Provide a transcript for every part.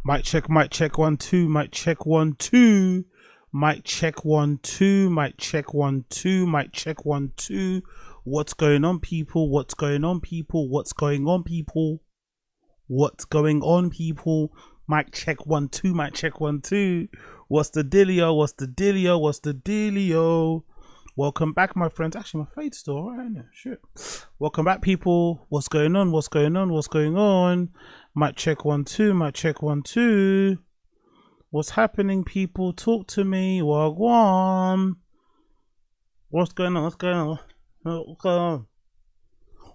Mic check 1 2, mic check 1 2, mic check 1 2, mic check 1 2, mic check 1 2. What's going on, people? What's going on, people? What's going on, people? What's going on, people? Mic check 1 2, mic check 1 2. What's the dealio? What's the dealio? What's the dealio? Welcome back, my friends. Actually, my fade's still alright, isn't it? Shit. Welcome back, people. What's going on? What's going on? What's going on? Mic check 1 2, mic check 1 2. What's happening, people? Talk to me. Wagwan. What's going on? What's going on? What's going on?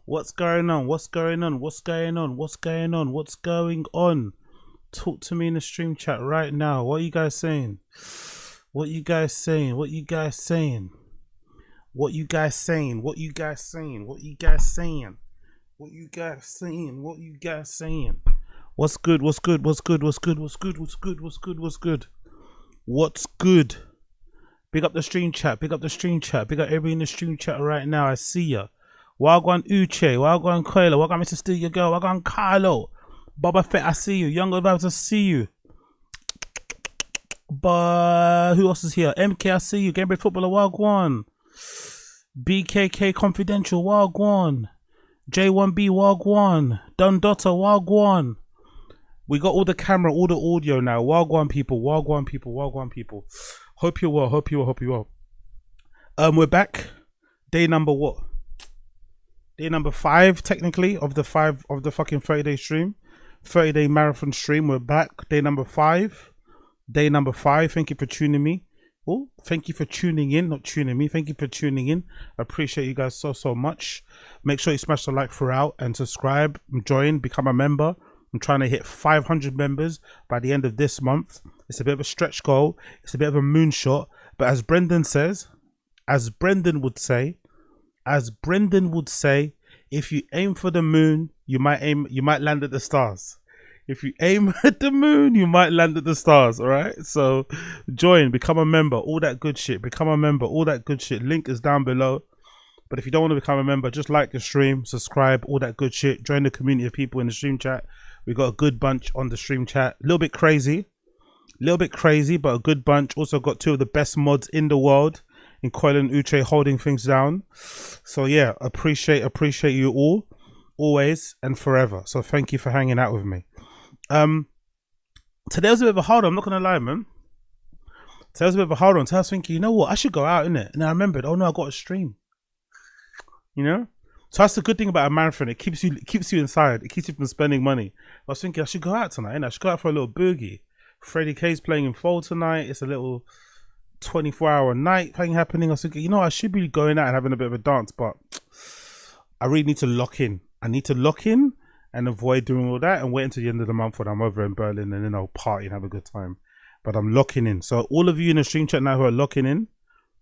What's going on? What's going on? What's going on? What's going on? What's going on? Talk to me in the stream chat right now. What are you guys saying? What you guys saying? What you guys saying? What you guys saying? What you guys saying? What you guys saying? What you guys saying? What you guys saying? What's good? What's good? What's good? What's good? What's good? What's good? What's good? What's good? What's good? Big up the stream chat. Big up the stream chat. Big up everybody in the stream chat right now. I see ya. Wagwan Uche. Wagwan Koila. Wagwan Mr. Steal Your Girl. Wagwan Carlo. Boba Fett. I see you. Younger Vibes. I see you. But who else is here? MK. I see you. Gamebred Footballer. Wagwan. BKK Confidential. Wagwan. J1B. Wagwan. Dundota. Wagwan. We got all the camera, all the audio now. Wagwan people. Wagwan people. Wagwan people. Hope you're well. Hope you well. Hope you well. We're back. Day number what? Day number 5, technically, of the fucking 30-day stream. 30-day marathon stream. We're back. Day number 5. Day number 5. Thank you for tuning me. Oh, thank you for tuning in. Not tuning me. Thank you for tuning in. I appreciate you guys so much. Make sure you smash the like throughout and subscribe. Join. Become a member. I'm trying to hit 500 members by the end of this month. It's a bit of a stretch goal. It's a bit of a moonshot. But as Brendan says, as Brendan would say, if you aim for the moon, you might land at the stars. If you aim at the moon, you might land at the stars. All right. So join, become a member, all that good shit. Become a member, all that good shit. Link is down below. But if you don't want to become a member, just like the stream, subscribe, all that good shit. Join the community of people in the stream chat. We got a good bunch on the stream chat. A little bit crazy, but a good bunch. Also got 2 of the best mods in the world in Coil and Uche holding things down. So yeah, appreciate you all, always and forever. So thank you for hanging out with me. Today was a bit of a hard on, I'm not gonna lie, man. Today was a bit of a hard on. So I was thinking, you know what, I should go out, innit? And I remembered, oh no, I got a stream. You know? So that's the good thing about a marathon. It keeps you inside. It keeps you from spending money. I was thinking I should go out tonight, innit? I should go out for a little boogie. Freddie K's playing in Fold tonight. It's a little 24-hour night thing happening. I was thinking, you know, I should be going out and having a bit of a dance, but I really need to lock in. I need to lock in and avoid doing all that and wait until the end of the month when I'm over in Berlin and then I'll party and have a good time. But I'm locking in. So all of you in the stream chat now who are locking in,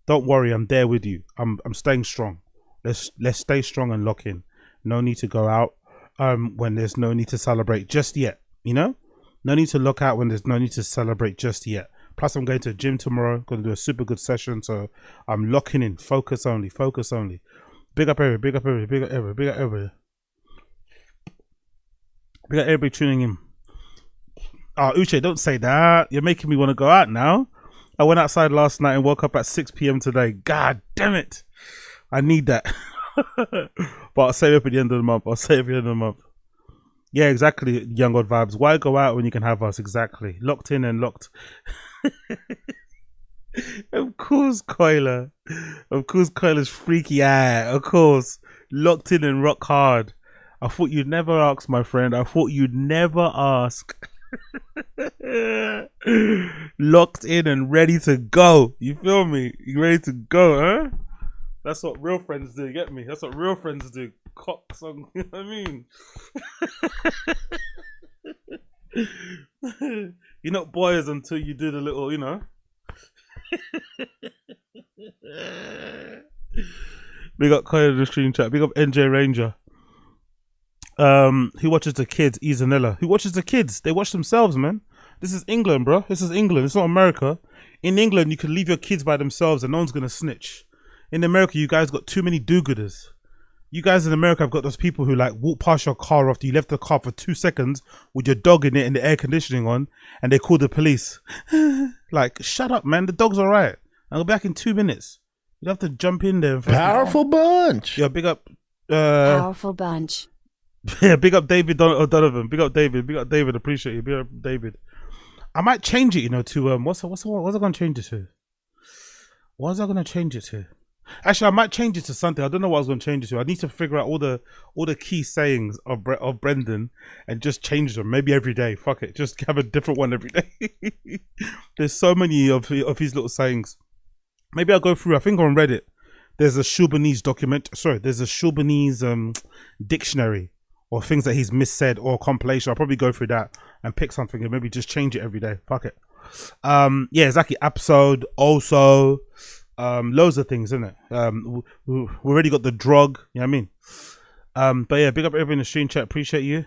don't worry, I'm there with you. I'm staying strong. Let's stay strong and lock in. No need to go out when there's no need to celebrate just yet. You know, no need to lock out when there's no need to celebrate just yet. Plus, I'm going to the gym tomorrow. Going to do a super good session, so I'm locking in. Focus only. Focus only. Big up everybody. Big up everybody. Big up everybody. Big up everybody. Big up everybody tuning in. Oh, Uche, don't say that. You're making me want to go out now. I went outside last night and woke up at 6 p.m. today. God damn it. I need that. But I'll save it for the end of the month. I'll save it for the end of the month. Yeah, exactly, Young Odd Vibes. Why go out when you can have us? Exactly. Locked in and locked. Of course, Coiler. Of course, Coiler's freaky eye. Of course. Locked in and rock hard. I thought you'd never ask, my friend. I thought you'd never ask. Locked in and ready to go. You feel me? You ready to go, huh? That's what real friends do, get me? That's what real friends do. Cocks on, you know what I mean? You're not boys until you do the little, you know. Big up Kyle in the stream chat. Big up NJ Ranger. Who watches the kids? Izanella. Who watches the kids? They watch themselves, man. This is England, bro. This is England. It's not America. In England, you can leave your kids by themselves and no one's gonna snitch. In America, you guys got too many do-gooders. You guys in America have got those people who like walk past your car after you left the car for 2 seconds with your dog in it and the air conditioning on, and they call the police. Like, shut up, man. The dog's all right. I'll be back in 2 minutes. You have to jump in there. Powerful bunch. Yeah, big up. Powerful bunch. Yeah, big up David Donovan. Big up David. Big up David. Appreciate you. Big up David. I might change it, you know, to what's I gonna change it to? What was I gonna change it to? Actually, I might change it to something. I don't know what I was gonna change it to. I need to figure out all the key sayings of Brendan and just change them. Maybe every day. Fuck it. Just have a different one every day. There's so many of his little sayings. Maybe I'll go through. I think on Reddit there's a Shulbanese document. Sorry, there's a Shulbanese dictionary or things that he's missaid or compilation. I'll probably go through that and pick something and maybe just change it every day. Fuck it. Yeah, exactly. Episode also, loads of things, isn't it? We already got the drug. You know what I mean? But yeah, big up everyone in the stream chat. Appreciate you.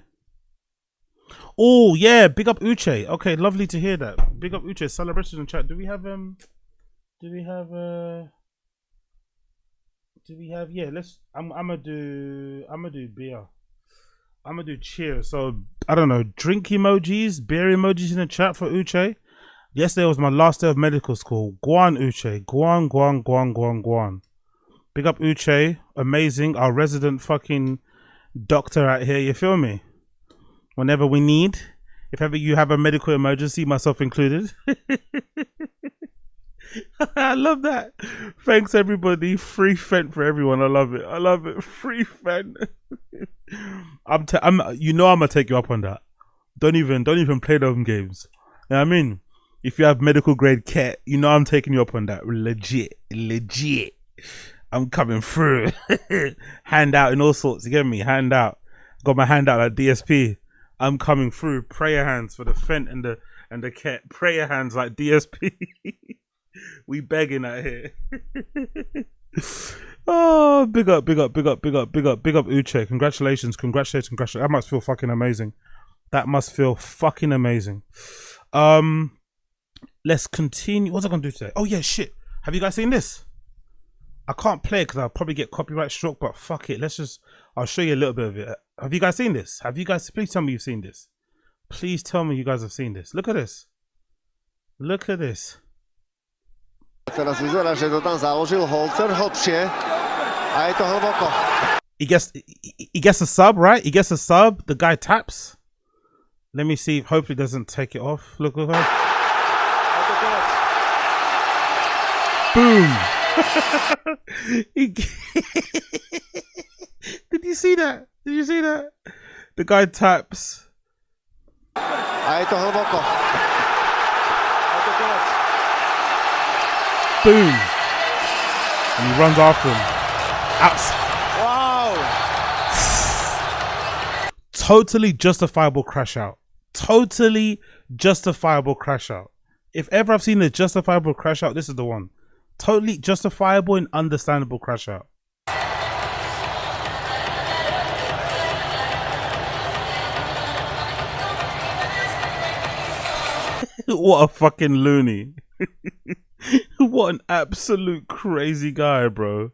Oh yeah, big up Uche. Okay, lovely to hear that. Big up Uche. Celebrations in chat. Do we have yeah, let's I'm gonna do beer. I'm gonna do cheers. So I don't know, drink emojis, beer emojis in the chat for Uche. Yesterday was my last day of medical school. Guan Uche. Guan. Big up Uche. Amazing. Our resident fucking doctor out here, you feel me? Whenever we need. If ever you have a medical emergency, myself included. I love that. Thanks everybody. Free Fent for everyone. I love it. I love it. Free Fent. I'm gonna take you up on that. Don't even play those games. You know what I mean? If you have medical grade kit, you know I'm taking you up on that. Legit. I'm coming through. Hand out in all sorts. You get me? Hand out. Got my hand out like DSP. I'm coming through. Prayer hands for the Fent and the kit. Prayer hands like DSP. We begging out here. Oh, big up Uche. Congratulations. That must feel fucking amazing. Let's continue. What's I gonna do today? Oh yeah, shit. Have you guys seen this? I can't play it because I'll probably get copyright struck, but fuck it. I'll show you a little bit of it. Have you guys seen this? Please tell me you've seen this. Please tell me you guys have seen this. Look at this. Teraz vyzerá, že to tam založil Holzer hlbšie a je to hlboko. He gets a sub, right? He gets a sub. The guy taps. Let me see. Hopefully doesn't take it off. Look. Boom. Did you see that? The guy taps. A je to hlboko. Boom. And he runs after him. Wow. Totally justifiable crash out. If ever I've seen a justifiable crash out, this is the one. Totally justifiable and understandable crash out. What a fucking loony. What an absolute crazy guy, bro.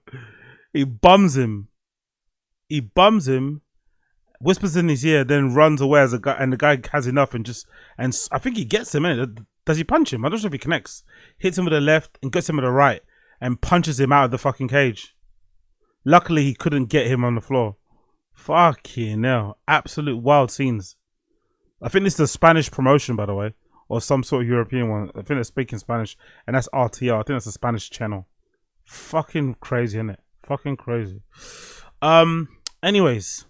He bums him, whispers in his ear, then runs away as a guy, and the guy has enough and I think he gets him, innit? Does he punch him? I don't know if he connects. Hits him with the left and gets him with the right and punches him out of the fucking cage. Luckily he couldn't get him on the floor. Fucking hell. Absolute wild scenes. I think this is a Spanish promotion, by the way. Or some sort of European one. I think they're speaking Spanish. And that's RTR. I think that's a Spanish channel. Fucking crazy, innit? Fucking crazy. Anyways.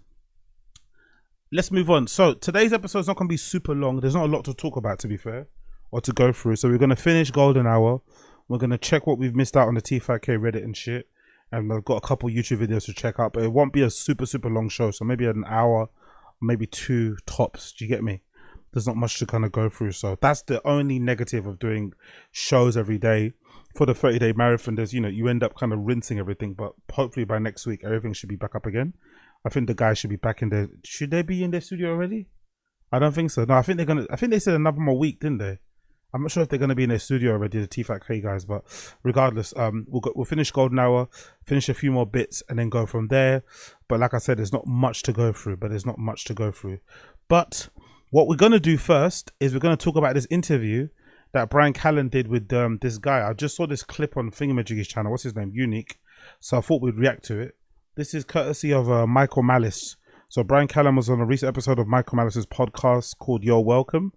Let's move on. So today's episode is not going to be super long. There's not a lot to talk about, to be fair. Or to go through. So we're going to finish Golden Hour. We're going to check what we've missed out on the TFATK Reddit and shit. And I've got a couple YouTube videos to check out. But it won't be a super long show. So maybe an hour. Maybe 2 tops. Do you get me? There's not much to kind of go through. So that's the only negative of doing shows every day. For the 30-day marathon, there's, you know, you end up kind of rinsing everything. But hopefully by next week, everything should be back up again. I think the guys should be back in there. Should they be in their studio already? I don't think so. No, I think they said another more week, didn't they? I'm not sure if they're going to be in their studio already, the TFATK guys, but regardless, we'll finish Golden Hour, finish a few more bits, and then go from there. But like I said, there's not much to go through. But what we're going to do first is we're going to talk about this interview that Brian Callen did with this guy. I just saw this clip on Thingamajiggy's channel. What's his name? Unique. So I thought we'd react to it. This is courtesy of Michael Malice. So Brian Callen was on a recent episode of Michael Malice's podcast called You're Welcome,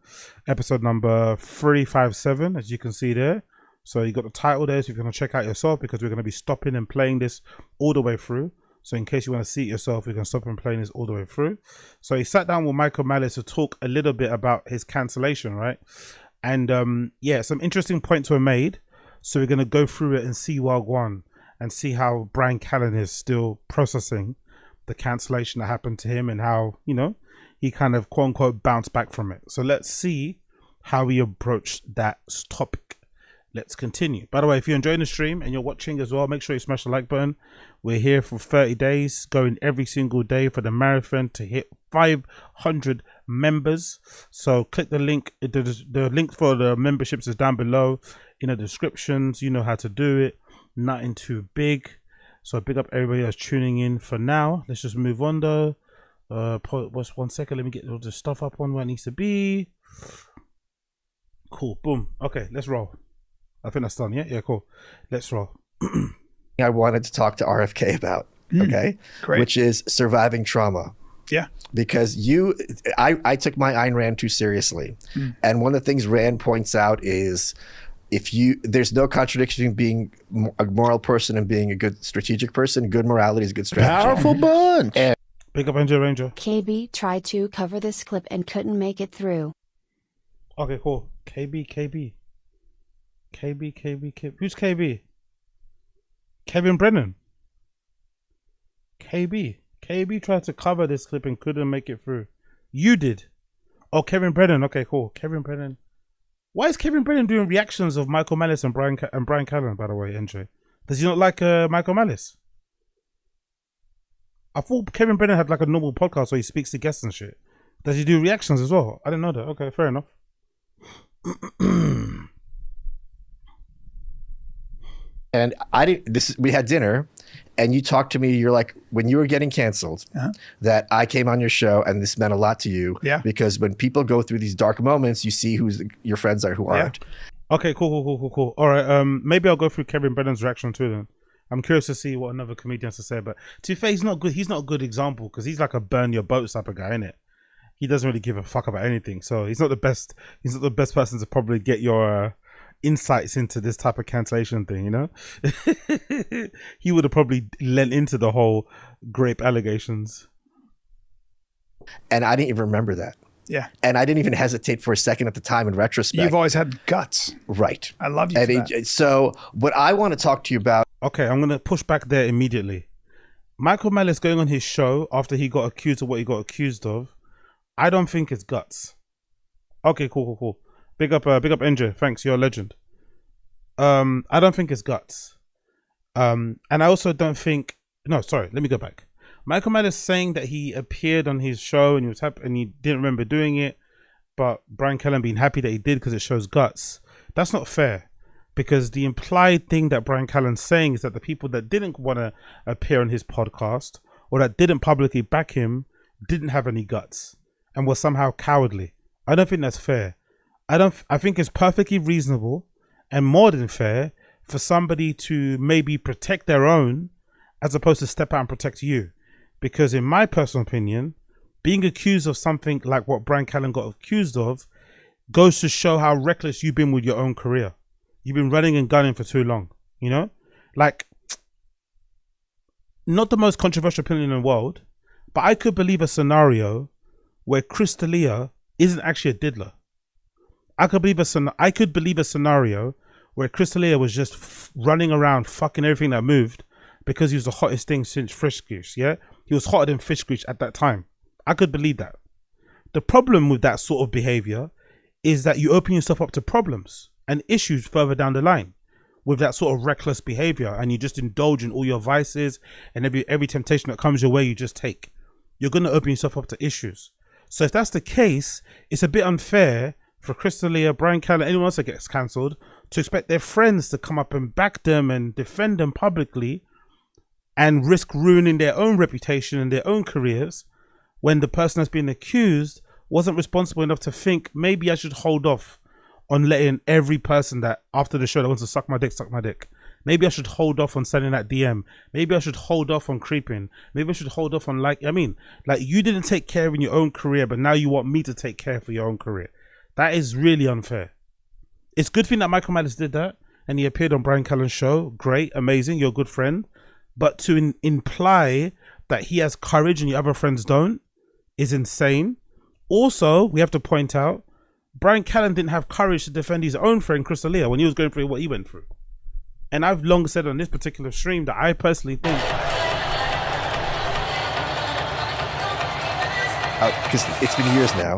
episode number 357, as you can see there. So you got the title there, so you're going to check out yourself, because we're going to be stopping and playing this all the way through. So in case you want to see it yourself, we can stop and playing this all the way through. So he sat down with Michael Malice to talk a little bit about his cancellation, right? And yeah, some interesting points were made. So we're going to go through it and see Wagwan and see how Brian Callen is still processing the cancellation that happened to him and how, you know, he kind of quote unquote bounced back from it. So let's see how he approached that topic. Let's continue. By the way, if you're enjoying the stream and you're watching as well, make sure you smash the like button. We're here for 30 days, going every single day for the marathon to hit 500 members. So click the link. The link for the memberships is down below in the descriptions. You know how to do it. Nothing too big. So big up everybody that's tuning in for now. Let's just move on though. What's 1 second? Let me get all the stuff up on where it needs to be. Cool. Boom. Okay, let's roll. I think that's done. Yeah, cool. Let's roll. I wanted to talk to RFK about, okay? Great. Which is surviving trauma. Yeah. Because I took my Ayn Rand too seriously. And one of the things Rand points out is there's no contradiction between being a moral person and being a good strategic person. Good morality is good strategy. Powerful bunch. And Pick up Angel Ranger. KB tried to cover this clip and couldn't make it through. Okay, cool. KB. Who's KB? Kevin Brennan. KB tried to cover this clip and couldn't make it through. You did. Oh, Kevin Brennan. Okay, cool. Kevin Brennan. Why is Kevin Brennan doing reactions of Michael Malice and Brian Callen, by the way, NJ? Does he not like Michael Malice? I thought Kevin Brennan had like a normal podcast where he speaks to guests and shit. Does he do reactions as well? I didn't know that. Okay, fair enough. And we had dinner and you talked to me, you're like, when you were getting canceled, that I came on your show and this meant a lot to you. Yeah. Because when people go through these dark moments, you see who your friends are, who aren't. Okay, cool. All right, maybe I'll go through Kevin Brennan's reaction too then. I'm curious to see what another comedian has to say, but to be fair, he's not good. He's not a good example because he's like a burn your boats type of guy, innit? He doesn't really give a fuck about anything. So he's not the best. He's not the best person to probably get your insights into this type of cancellation thing, you know? He would have probably lent into the whole grape allegations. And I didn't even remember that. Yeah. And I didn't even hesitate for a second at the time in retrospect. You've always had guts. Right. I love you for that. So what I want to talk to you about. Okay, I'm going to push back there immediately. Michael Malice going on his show after he got accused of what he got accused of, I don't think it's guts. Okay, cool. Big up NJ. Thanks, you're a legend. I don't think it's guts. And I also don't think. No, sorry. Let me go back. Michael Malice saying that he appeared on his show and he was happy and he didn't remember doing it, but Brian Callen being happy that he did because it shows guts. That's not fair, because the implied thing that Brian Callen's saying is that the people that didn't want to appear on his podcast or that didn't publicly back him didn't have any guts and were somehow cowardly. I don't think that's fair. I think it's perfectly reasonable and more than fair for somebody to maybe protect their own as opposed to step out and protect you. Because in my personal opinion, being accused of something like what Brian Callen got accused of goes to show how reckless you've been with your own career. You've been running and gunning for too long, you know? Like, not the most controversial opinion in the world, but I could believe a scenario where Chris D'Elia isn't actually a diddler. I could believe a scenario where Chris D'Elia was just running around fucking everything that moved because he was the hottest thing since Fish Grease, yeah? He was hotter than Fish Grease at that time. I could believe that. The problem with that sort of behavior is that you open yourself up to problems and issues further down the line with that sort of reckless behavior, and you just indulge in all your vices, and every temptation that comes your way you just take. You're going to open yourself up to issues. So if that's the case, it's a bit unfair for Crystalia, Brian Callen, anyone else that gets cancelled, to expect their friends to come up and back them and defend them publicly and risk ruining their own reputation and their own careers when the person that's being accused wasn't responsible enough to think, maybe I should hold off on letting every person that after the show that wants to suck my dick. Maybe I should hold off on sending that DM. Maybe I should hold off on creeping. Maybe I should hold off on like you didn't take care of in your own career, but now you want me to take care for your own career. That is really unfair. It's a good thing that Michael Malice did that and he appeared on Brian Callen's show. Great, amazing, you're a good friend. But to imply that he has courage and your other friends don't is insane. Also, we have to point out, Brian Callen didn't have courage to defend his own friend Crystalia when he was going through what he went through. And I've long said on this particular stream that I personally think... Because it's been years now.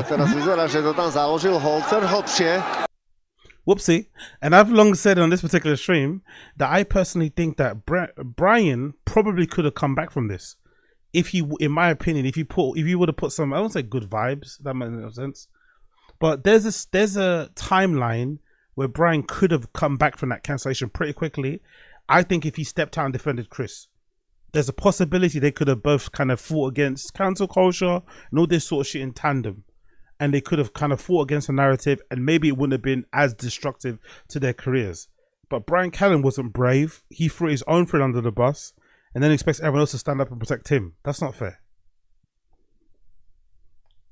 Whoopsie. And I've long said on this particular stream that I personally think that Brian probably could have come back from this. If he, in my opinion, if you would have put some, I won't say good vibes, that makes no sense. But there's a timeline where Brian could have come back from that cancellation pretty quickly. I think if he stepped out and defended Chris, there's a possibility they could have both kind of fought against cancel culture and all this sort of shit in tandem. And they could have kind of fought against the narrative and maybe it wouldn't have been as destructive to their careers. But Brian Callen wasn't brave. He threw his own friend under the bus and then expects everyone else to stand up and protect him. That's not fair.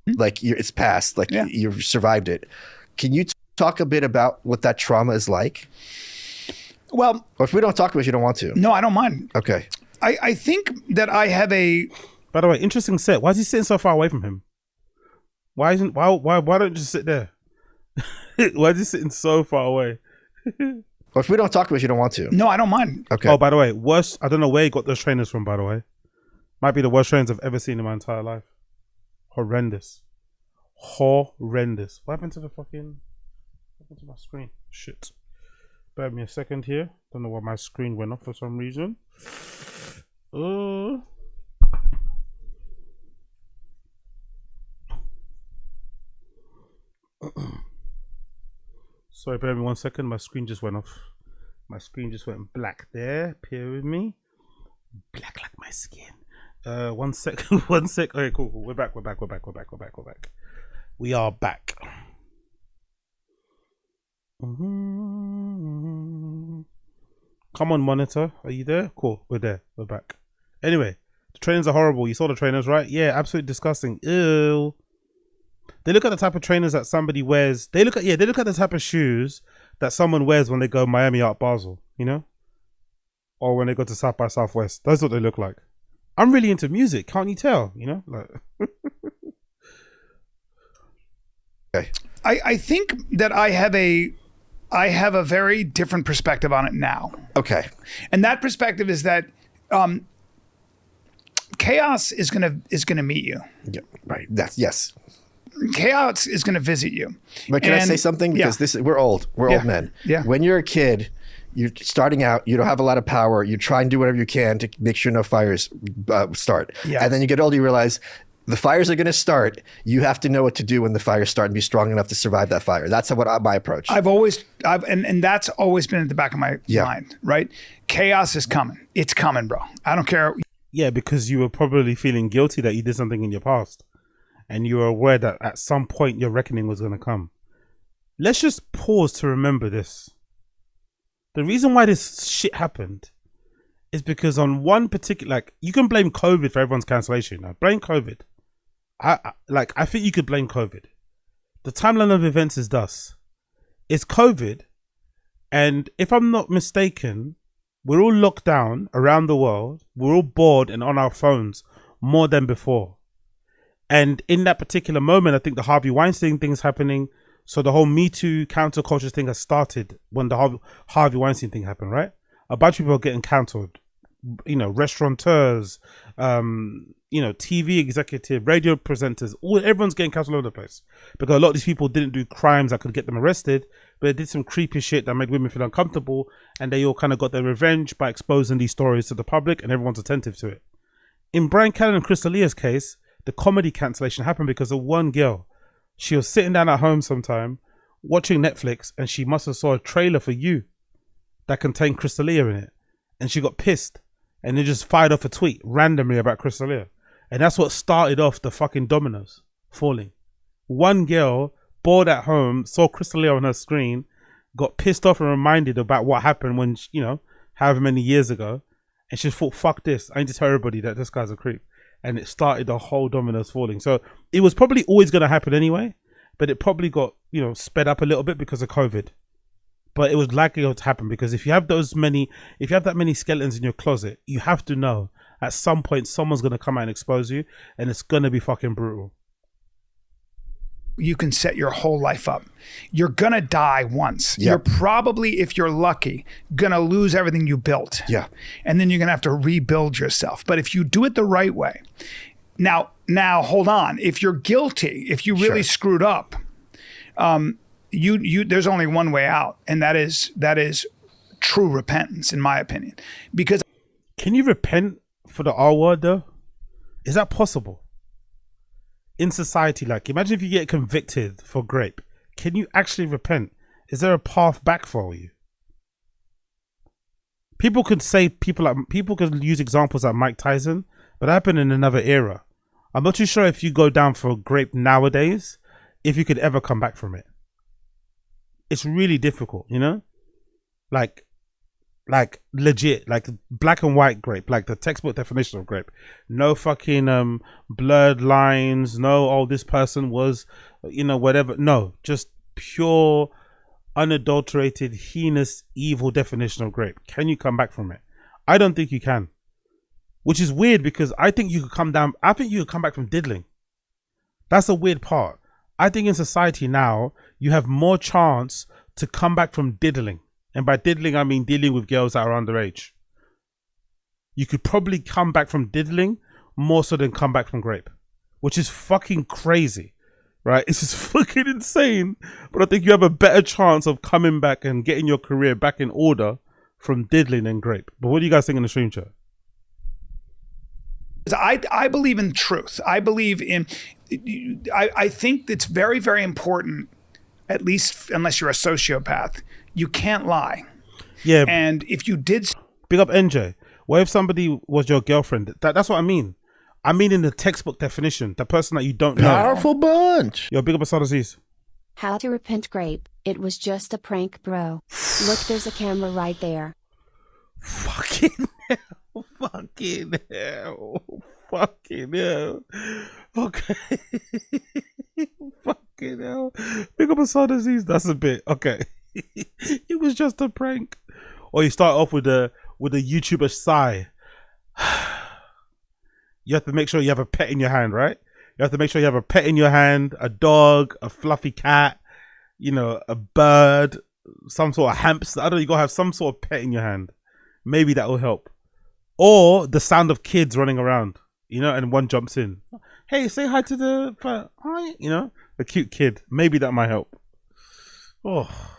Like it's past, like you've survived it. Can you talk a bit about what that trauma is like? Well, or if we don't talk about it, you don't want to. No, I don't mind. Okay. I think that I have a... By the way, interesting set. Why is he sitting so far away from him? Why don't you just sit there? Why is he sitting so far away? Or if we don't talk about it, you don't want to. No, I don't mind. Okay. Oh, by the way, worst. I don't know where he got those trainers from, by the way. Might be the worst trainers I've ever seen in my entire life. Horrendous. Horrendous. What happened to the fucking... What happened to my screen? Shit. Bear me a second here. Don't know why my screen went off for some reason. Sorry, bear me 1 second. My screen just went off. My screen just went black there. Bear with me. Black like my skin. 1 second. 1 sec. Okay, cool. We're back. We are back. Come on, monitor. Are you there? Cool. We're there. We're back. Anyway, the trainers are horrible. You saw the trainers, right? Yeah, absolutely disgusting. Ew. They look at the type of trainers that somebody wears. They look at the type of shoes that someone wears when they go Miami Art Basel, you know? Or when they go to South by Southwest. That's what they look like. I'm really into music, can't you tell? You know? Like okay. I think that I have a very different perspective on it now. Okay. And that perspective is that chaos is gonna meet you. Yeah, right. That's yes. Chaos is gonna visit you. But can I say something? Because we're old. We're old men. Yeah. When you're a kid, you're starting out, you don't have a lot of power. You try and do whatever you can to make sure no fires start. Yeah. And then you get older, you realize the fires are going to start. You have to know what to do when the fires start and be strong enough to survive that fire. That's my approach. And that's always been at the back of my mind, right? Chaos is coming. It's coming, bro. I don't care. Yeah, because you were probably feeling guilty that you did something in your past. And you were aware that at some point your reckoning was going to come. Let's just pause to remember this. The reason why this shit happened is because on one particular, like, you can blame COVID for everyone's cancellation. Now, blame COVID. I think you could blame COVID. The timeline of events is thus. It's COVID, and if I'm not mistaken, we're all locked down around the world. We're all bored and on our phones more than before. And in that particular moment, I think the Harvey Weinstein thing is happening. So the whole Me Too counterculture thing has started when the Harvey Weinstein thing happened, right? A bunch of people are getting cancelled. You know, restaurateurs, TV executive, radio presenters, everyone's getting cancelled all over the place. Because a lot of these people didn't do crimes that could get them arrested, but they did some creepy shit that made women feel uncomfortable, and they all kind of got their revenge by exposing these stories to the public, and everyone's attentive to it. In Brian Callen and Crystalia's case, the comedy cancellation happened because of one girl. She was sitting down at home sometime, watching Netflix and she must have saw a trailer for You that contained Crystalia in it, and she got pissed and then just fired off a tweet randomly about Crystalia, and that's what started off the fucking dominoes falling. One girl bored at home saw Crystalia on her screen, got pissed off and reminded about what happened when, you know, however many years ago, and she thought, fuck this, I need to tell everybody that this guy's a creep, and it started the whole dominoes falling. So it was probably always going to happen anyway, but it probably got, you know, sped up a little bit because of COVID. But it was likely to happen because if you have that many skeletons in your closet, you have to know at some point someone's going to come out and expose you, and it's going to be fucking brutal. You can set your whole life up. You're going to die once. Yep. You're probably, if you're lucky, going to lose everything you built. Yeah. And then you're going to have to rebuild yourself. But if you do it the right way, now hold on. If you're guilty, if you really screwed up, there's only one way out, and that is true repentance, in my opinion. Because can you repent for the R word though? Is that possible? In society, like, imagine if you get convicted for grape. Can you actually repent? Is there a path back for you? People could use examples like Mike Tyson, but that happened in another era. I'm not too sure if you go down for grape nowadays, if you could ever come back from it. It's really difficult, you know? Like legit, like black and white grape, like the textbook definition of grape. No fucking blurred lines, no, oh, this person was, you know, whatever. No, just pure, unadulterated, heinous, evil definition of grape. Can you come back from it? I don't think you can. Which is weird because I think you could come back from diddling. That's the weird part. I think in society now, you have more chance to come back from diddling. And by diddling, I mean dealing with girls that are underage. You could probably come back from diddling more so than come back from grape, which is fucking crazy, right? It's just fucking insane. But I think you have a better chance of coming back and getting your career back in order from diddling than grape. But what do you guys think in the stream chat? I believe in truth. I believe in, I think it's very, very important, at least unless you're a sociopath, you can't lie. Yeah. And if you did... Big up NJ. What if somebody was your girlfriend? That's what I mean. I mean in the textbook definition, the person that you don't know. Powerful bunch. Yo, big up Asad Aziz. How to repent grape. It was just a prank, bro. Look, there's a camera right there. Fucking hell. Fucking hell. Fucking hell. Okay. Fucking hell. Big up Asad Aziz. That's a bit. Okay. It was just a prank. Or you start off with a YouTuber sigh. You have to make sure you have a pet in your hand, right? You have to make sure you have a pet in your hand, a dog, a fluffy cat, you know, a bird, some sort of hamster. I don't know, you gotta have some sort of pet in your hand. Maybe that will help. Or the sound of kids running around, you know, and one jumps in. Hey, say hi to the, hi, you know, a cute kid. Maybe that might help. Oh.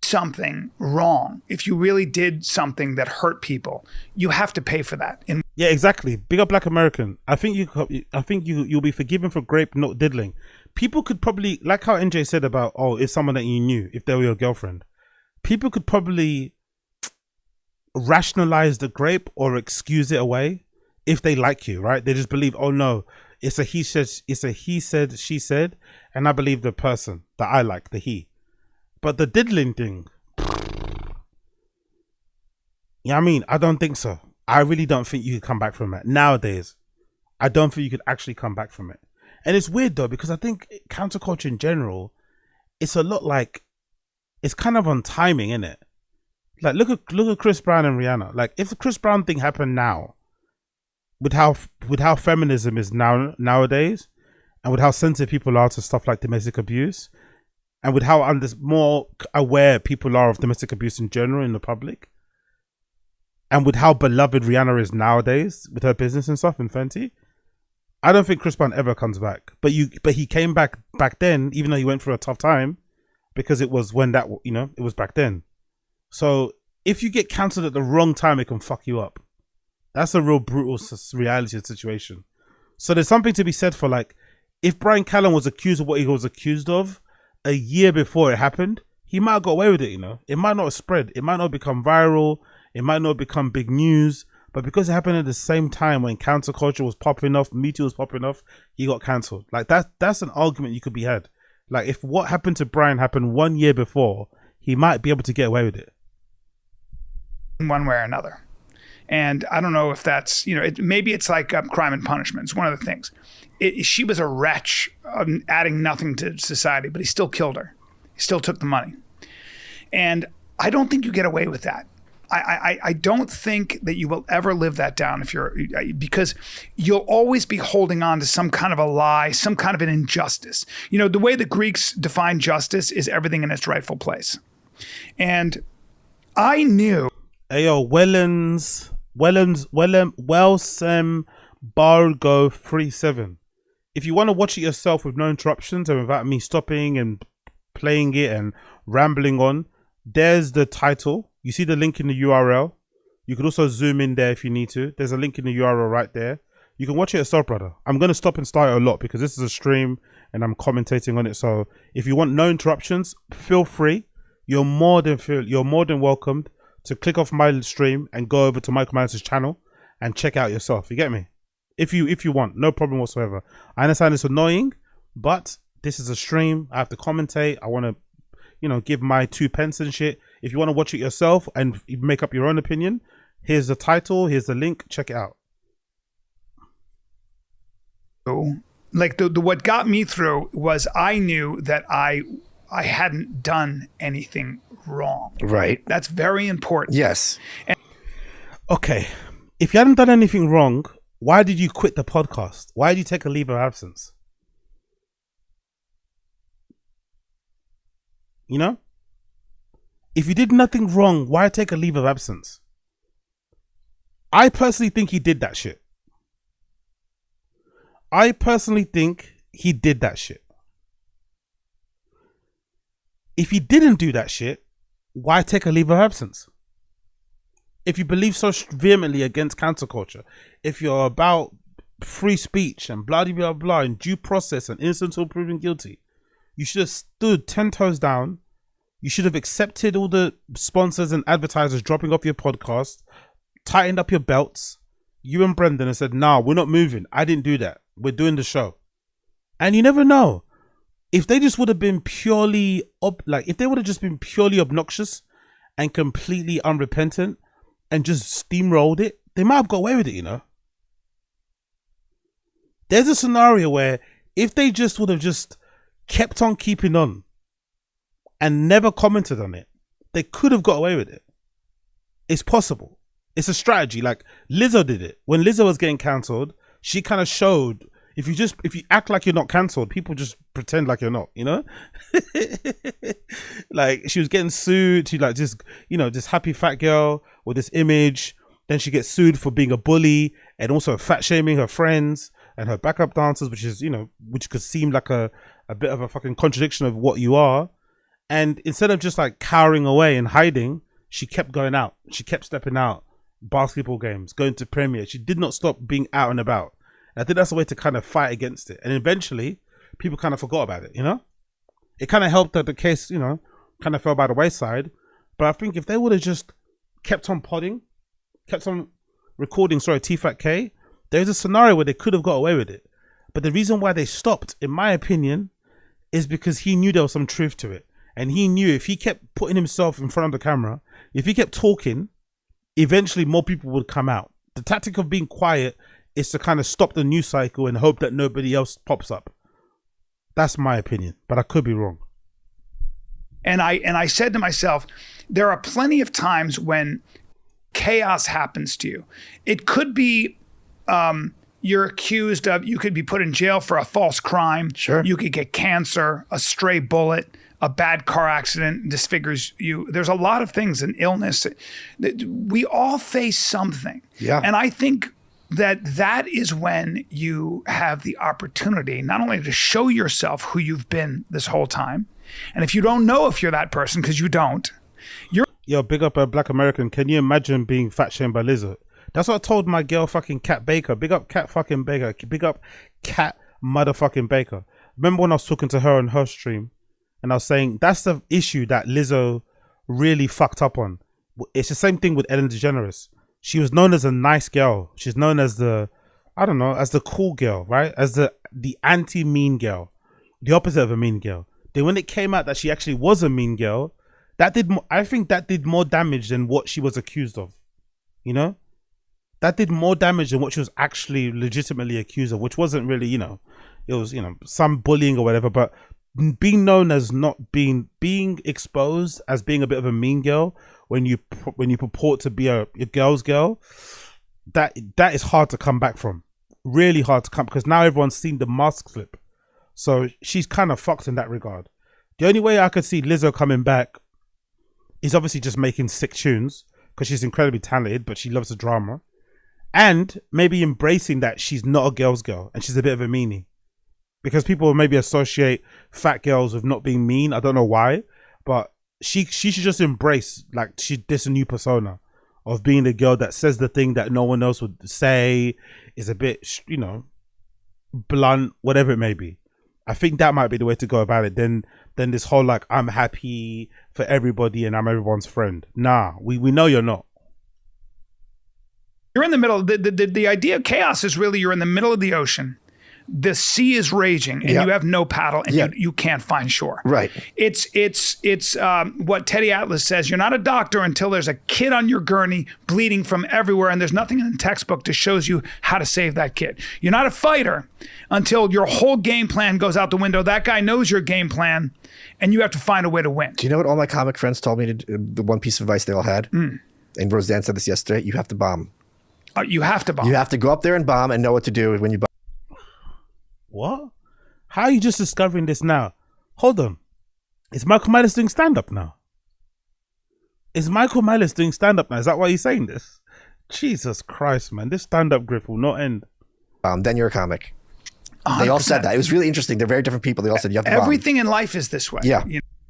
Something wrong, if you really did something that hurt people, you have to pay for that. Yeah, exactly. Big up Black American. I think you'll be forgiven for grape, not diddling. People could probably, like how NJ said about, oh, it's someone that you knew, if they were your girlfriend. People could probably rationalize the grape or excuse it away if they like you, right? They just believe, oh no, it's a he said, she said, and I believe the person that I like, the he. But the diddling thing, yeah, I mean, I don't think so. I really don't think you could come back from it. Nowadays, I don't think you could actually come back from it. And it's weird though, because I think counterculture in general, it's a lot like, it's kind of on timing, isn't it? Like, look at Chris Brown and Rihanna. Like, if the Chris Brown thing happened now, with how feminism is nowadays, and with how sensitive people are to stuff like domestic abuse, and with how more aware people are of domestic abuse in general in the public, and with how beloved Rihanna is nowadays with her business and stuff and Fenty, I don't think Chris Brown ever comes back. But he came back then, even though he went through a tough time, because it was when that, you know, it was back then. So if you get cancelled at the wrong time, it can fuck you up. That's a real brutal reality of the situation. So there's something to be said for, like, if Brian Callen was accused of what he was accused of, a year before it happened, he might have got away with it, you know. It might not have spread. It might not become viral. It might not become big news. But because it happened at the same time when counterculture was popping off, Me Too was popping off, he got cancelled. Like that's an argument you could be had. Like if what happened to Brian happened 1 year before, he might be able to get away with it. One way or another. And I don't know if that's, you know, maybe it's like Crime and Punishment. It's one of the things. She was a wretch, adding nothing to society, but he still killed her. He still took the money. And I don't think you get away with that. I don't think that you will ever live that down because you'll always be holding on to some kind of a lie, some kind of an injustice. You know, the way the Greeks define justice is everything in its rightful place. And I knew. Ayo, Wellsem Bargo 37. If you want to watch it yourself with no interruptions and without me stopping and playing it and rambling on, there's the title. You see the link in the URL. You could also zoom in there if you need to. There's a link in the URL right there. You can watch it yourself, brother. I'm going to stop and start it a lot because this is a stream and I'm commentating on it. So if you want no interruptions, feel free. You're more than welcomed to click off my stream and go over to Michael Malice's channel and check out yourself. You get me? If you want, no problem whatsoever. I understand it's annoying, but this is a stream. I have to commentate. I want to, you know, give my 2 pence and shit. If you want to watch it yourself and make up your own opinion, here's the title, here's the link, check it out. Like the what got me through was I knew that I hadn't done anything wrong. Right. That's very important. Yes. Okay. If you hadn't done anything wrong, why did you quit the podcast? Why did you take a leave of absence? You know? If you did nothing wrong, why take a leave of absence? I personally think he did that shit. If he didn't do that shit, why take a leave of absence? If you believe so vehemently against counterculture, if you're about free speech and blah blah blah and due process and innocent until proven guilty, you should have stood 10 toes down. You should have accepted all the sponsors and advertisers dropping off your podcast, tightened up your belts, you and Brendan, and said, nah, we're not moving. I didn't do that. We're doing the show. And you never know. If they just would have been purely, if they would have just been purely obnoxious and completely unrepentant and just steamrolled it, they might have got away with it, you know? There's a scenario where if they just would have just kept on keeping on and never commented on it, they could have got away with it. It's possible. It's a strategy. Like Lizzo did it. When Lizzo was getting cancelled, she kind of showed, if you act like you're not cancelled, people just pretend like you're not, you know? Like she was getting sued. She like just, you know, this happy fat girl with this image. Then she gets sued for being a bully and also fat shaming her friends and her backup dancers, which is, you know, which could seem like a bit of a fucking contradiction of what you are. And instead of just like cowering away and hiding, she kept going out. She kept stepping out, basketball games, going to premiere. She did not stop being out and about. And I think that's a way to kind of fight against it. And eventually, people kind of forgot about it, you know? It kind of helped that the case, you know, kind of fell by the wayside. But I think if they would have just kept on podding, kept on recording, TFATK, there's a scenario where they could have got away with it. But the reason why they stopped, in my opinion, is because he knew there was some truth to it. And he knew if he kept putting himself in front of the camera, if he kept talking, eventually more people would come out. The tactic of being quiet is to kind of stop the news cycle and hope that nobody else pops up. That's my opinion, but I could be wrong. And I said to myself, there are plenty of times when chaos happens to you. It could be you're accused of, you could be put in jail for a false crime. Sure. You could get cancer, a stray bullet, a bad car accident disfigures you. There's a lot of things, an illness. We all face something. Yeah. And I think that is when you have the opportunity not only to show yourself who you've been this whole time, and if you don't know if you're that person, because you don't, Yo, big up a Black American. Can you imagine being fat shamed by Lizzo? That's what I told my girl fucking Kat Baker. Big up Kat fucking Baker. Big up Kat motherfucking Baker. Remember when I was talking to her on her stream and I was saying that's the issue that Lizzo really fucked up on. It's the same thing with Ellen DeGeneres. She was known as a nice girl. She's known as the, I don't know, as the cool girl, right? As the anti-mean girl, the opposite of a mean girl. Then when it came out that she actually was a mean girl, that did I think that did more damage than what she was accused of. You know, that did more damage than what she was actually legitimately accused of, which wasn't really, you know, it was, you know, some bullying or whatever. But being known as not being exposed as being a bit of a mean girl when you purport to be a girl's girl, that is hard to come back from. Really hard to come, because now everyone's seen the mask flip. So she's kind of fucked in that regard. The only way I could see Lizzo coming back is obviously just making sick tunes, because she's incredibly talented, but she loves the drama. And maybe embracing that she's not a girl's girl and she's a bit of a meanie. Because people maybe associate fat girls with not being mean. I don't know why, but she should just embrace, like, this new persona of being the girl that says the thing that no one else would say, is a bit, you know, blunt, whatever it may be. I think that might be the way to go about it. Then this whole, like, I'm happy for everybody and I'm everyone's friend. Nah, we know you're not. You're in the middle. The idea of chaos is really you're in the middle of the ocean. The sea is raging and you have no paddle and you can't find shore. Right. It's what Teddy Atlas says. You're not a doctor until there's a kid on your gurney bleeding from everywhere and there's nothing in the textbook that shows you how to save that kid. You're not a fighter until your whole game plan goes out the window. That guy knows your game plan and you have to find a way to win. Do you know what all my comic friends told me to do? The one piece of advice they all had? And Roseanne said this yesterday. You have to bomb. You have to bomb. You have to go up there and bomb and know what to do when you bomb. What? How are you just discovering this now? Hold on. Is Michael Myers doing stand-up now? Is Michael Myers doing stand-up now? Is that why you're saying this? Jesus Christ, man. This stand-up grip will not end. Then you're a comic. 100%. They all said that. It was really interesting. They're very different people. They all said you have to bomb. Everything in life is this way. Yeah.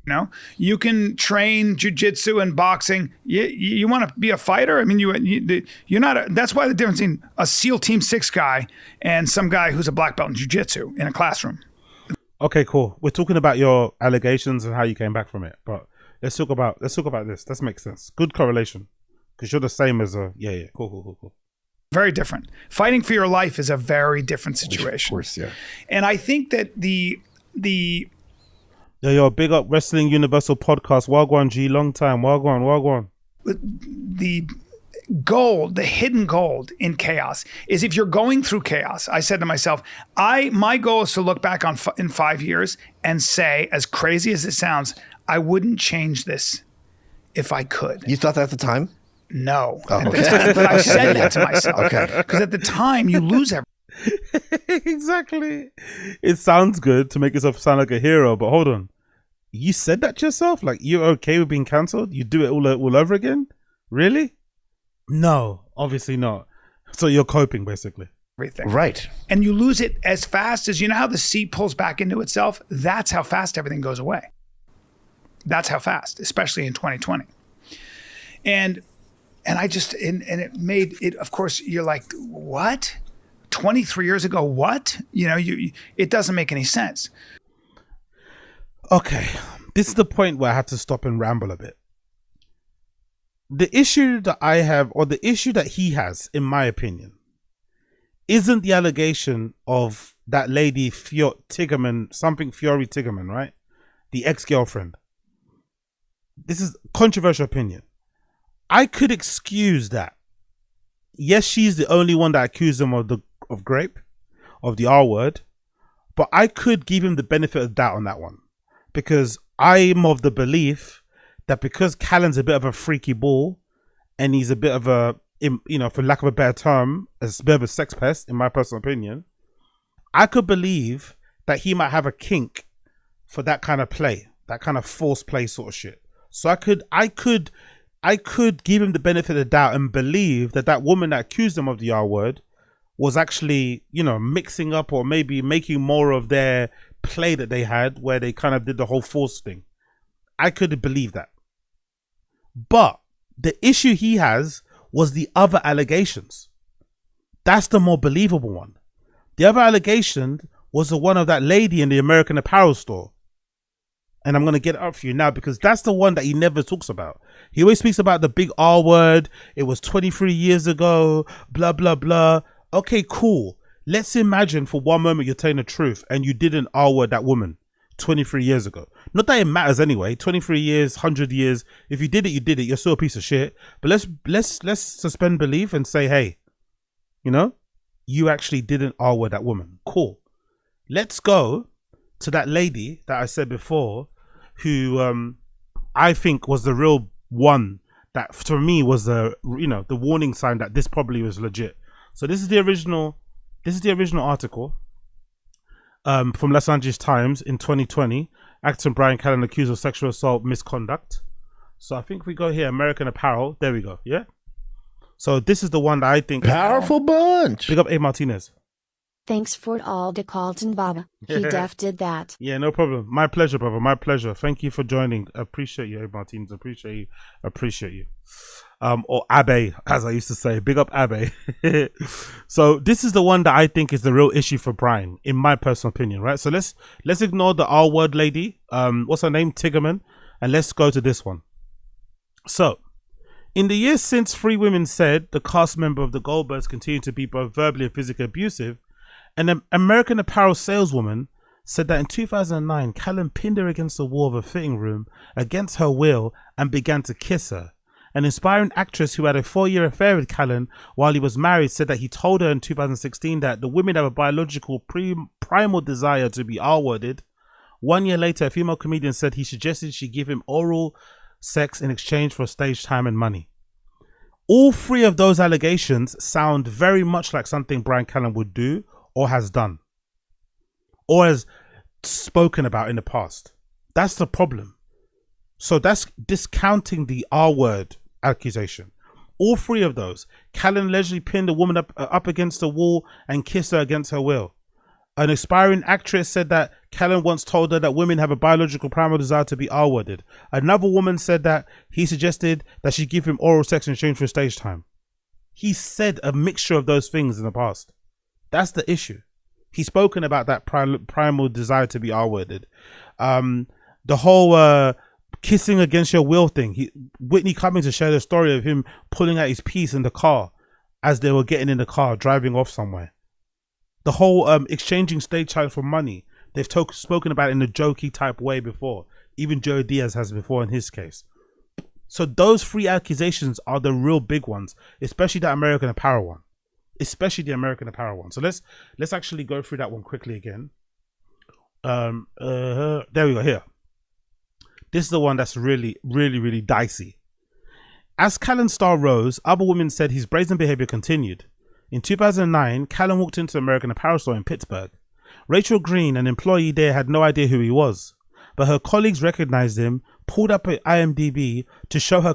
You know, you can train jiu-jitsu and boxing. You want to be a fighter? I mean, you're not. That's why the difference in a SEAL Team 6 guy and some guy who's a black belt in jiu-jitsu in a classroom. Okay, cool. We're talking about your allegations and how you came back from it, but let's talk about this. That makes sense. Good correlation, because you're the same as a cool. Very different. Fighting for your life is a very different situation. Of course, yeah. And I think that the Yo, big up Wrestling Universal Podcast. Wagwan G, long time. Wagwan. The gold, the hidden gold in chaos is if you're going through chaos. I said to myself, my goal is to look back in 5 years and say, as crazy as it sounds, I wouldn't change this if I could. You thought that at the time? No. Oh, at okay. the time, but I said that to myself. Okay. Because at the time, you lose everything. Exactly. It sounds good to make yourself sound like a hero, but hold on. You said that to yourself? Like, you're okay with being cancelled? You do it all over again? Really? No, obviously not. So you're coping, basically. Everything. Right. And you lose it as fast as, you know how the sea pulls back into itself? That's how fast everything goes away. That's how fast, especially in 2020. And I just, and it made it, of course, you're like, what? 23 years ago, what? You know, it doesn't make any sense. Okay, this is the point where I have to stop and ramble a bit. The issue that I have, or the issue that he has, in my opinion, isn't the allegation of that lady Fiori Tigerman, right? The ex-girlfriend. This is controversial opinion. I could excuse that. Yes, she's the only one that accused him of grape, of the R word, but I could give him the benefit of the doubt on that one. Because I'm of the belief that because Callan's a bit of a freaky ball and he's a bit of a, you know, for lack of a better term, a bit of a sex pest, in my personal opinion, I could believe that he might have a kink for that kind of play, that kind of forced play sort of shit. So I could give him the benefit of the doubt and believe that that woman that accused him of the R word was actually, you know, mixing up or maybe making more of their play that they had where they kind of did the whole force thing. I could believe that. But the issue he has was the other allegations. That's the more believable one. The other allegation was the one of that lady in the American Apparel store. And I'm going to get it up for you now because that's the one that he never talks about. He always speaks about the big R word. It was 23 years ago, blah, blah, blah. Okay, cool. Let's imagine for one moment you're telling the truth and you didn't R word that woman 23 years ago. Not that it matters anyway. 23 years, 100 years. If you did it, you did it. You're still a piece of shit. But let's suspend belief and say, hey, you know, you actually didn't R word that woman. Cool. Let's go to that lady that I said before, who I think was the real one that for me was the, you know, the warning sign that this probably was legit. So this is the original article from Los Angeles Times in 2020. Actor Brian Callen accused of sexual assault misconduct. So I think we go here, American Apparel. There we go. Yeah. So this is the one that I think Powerful bunch. Big up A. Martinez. Thanks for all the Carlton Baba. He def did that. Yeah, no problem. My pleasure, brother. My pleasure. Thank you for joining. Appreciate you, Martins. Appreciate you. Appreciate you. Or Abe, as I used to say. Big up Abe. So this is the one that I think is the real issue for Brian, in my personal opinion, right? So let's ignore the R word lady. What's her name? Tigerman. And let's go to this one. So, in the years since three women said the cast member of the Goldbergs continued to be both verbally and physically abusive, an American Apparel saleswoman said that in 2009, Callen pinned her against the wall of a fitting room against her will and began to kiss her. An inspiring actress who had a 4-year affair with Callen while he was married said that he told her in 2016 that the women have a biological primal desire to be R-worded. 1 year later, a female comedian said he suggested she give him oral sex in exchange for stage time and money. All three of those allegations sound very much like something Brian Callen would do or has done or has spoken about in the past. That's the problem. So that's discounting the R word accusation. All three of those. Callen allegedly pinned a woman up against the wall and kissed her against her will. An aspiring actress said that Callen once told her that women have a biological primal desire to be R-worded. Another woman said that he suggested that she give him oral sex in exchange for stage time. He said a mixture of those things in the past. That's the issue. He's spoken about that primal desire to be R-worded. The whole kissing against your will thing. Whitney Cummings to share the story of him pulling out his piece in the car as they were getting in the car, driving off somewhere. The whole exchanging stage time for money. They've spoken about it in a jokey type way before. Even Joe Diaz has before in his case. So those three accusations are the real big ones, especially that American Apparel one. Especially the American Apparel one. So let's actually go through that one quickly again. There we go, here. This is the one that's really, really, really dicey. As Callen's star rose, other women said his brazen behavior continued. In 2009, Callen walked into the American Apparel store in Pittsburgh. Rachel Green, an employee there, had no idea who he was, but her colleagues recognized him, pulled up at IMDb to show her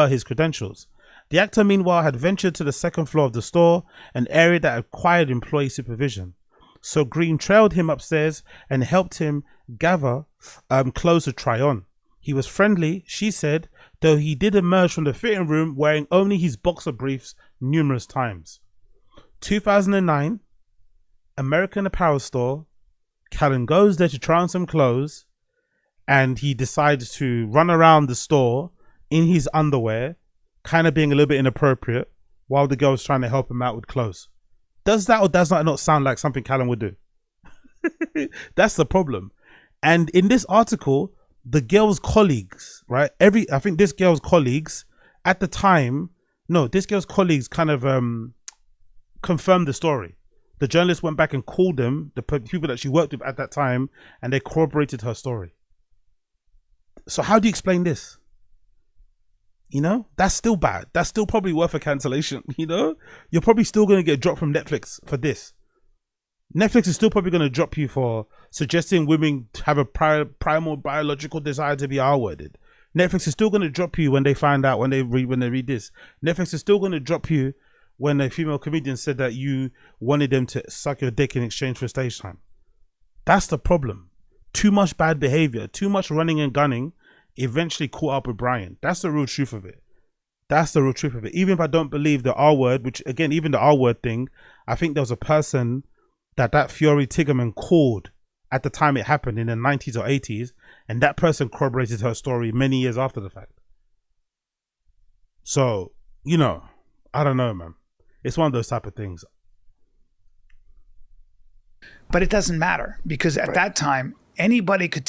his credentials. The actor, meanwhile, had ventured to the second floor of the store, an area that required employee supervision. So Green trailed him upstairs and helped him gather clothes to try on. He was friendly, she said, though he did emerge from the fitting room wearing only his boxer briefs numerous times. 2009, American Apparel store. Callen goes there to try on some clothes and he decides to run around the store in his underwear, kind of being a little bit inappropriate while the girl's trying to help him out with clothes. Does that or does that not sound like something Callen would do? That's the problem. And in this article, the girl's colleagues, right? I think this girl's colleagues at the time, this girl's colleagues kind of confirmed the story. The journalist went back and called them, the people that she worked with at that time, and they corroborated her story. So how do you explain this? You know, that's still bad. That's still probably worth a cancellation. You know, you're probably still going to get dropped from Netflix for this. Netflix is still probably going to drop you for suggesting women have a primal biological desire to be R-worded. Netflix is still going to drop you when they find out, when they read this. Netflix is still going to drop you when a female comedian said that you wanted them to suck your dick in exchange for stage time. That's the problem. Too much bad behavior, too much running and gunning eventually caught up with Brian. That's the real truth of it. That's the real truth of it. Even if I don't believe the R word, which again, even the R word thing, I think there was a person that Fury Tigerman called at the time it happened in the 90s or 80s, and that person corroborated her story many years after the fact. So, you know, I don't know, man. It's one of those type of things. But it doesn't matter, because at that time, anybody could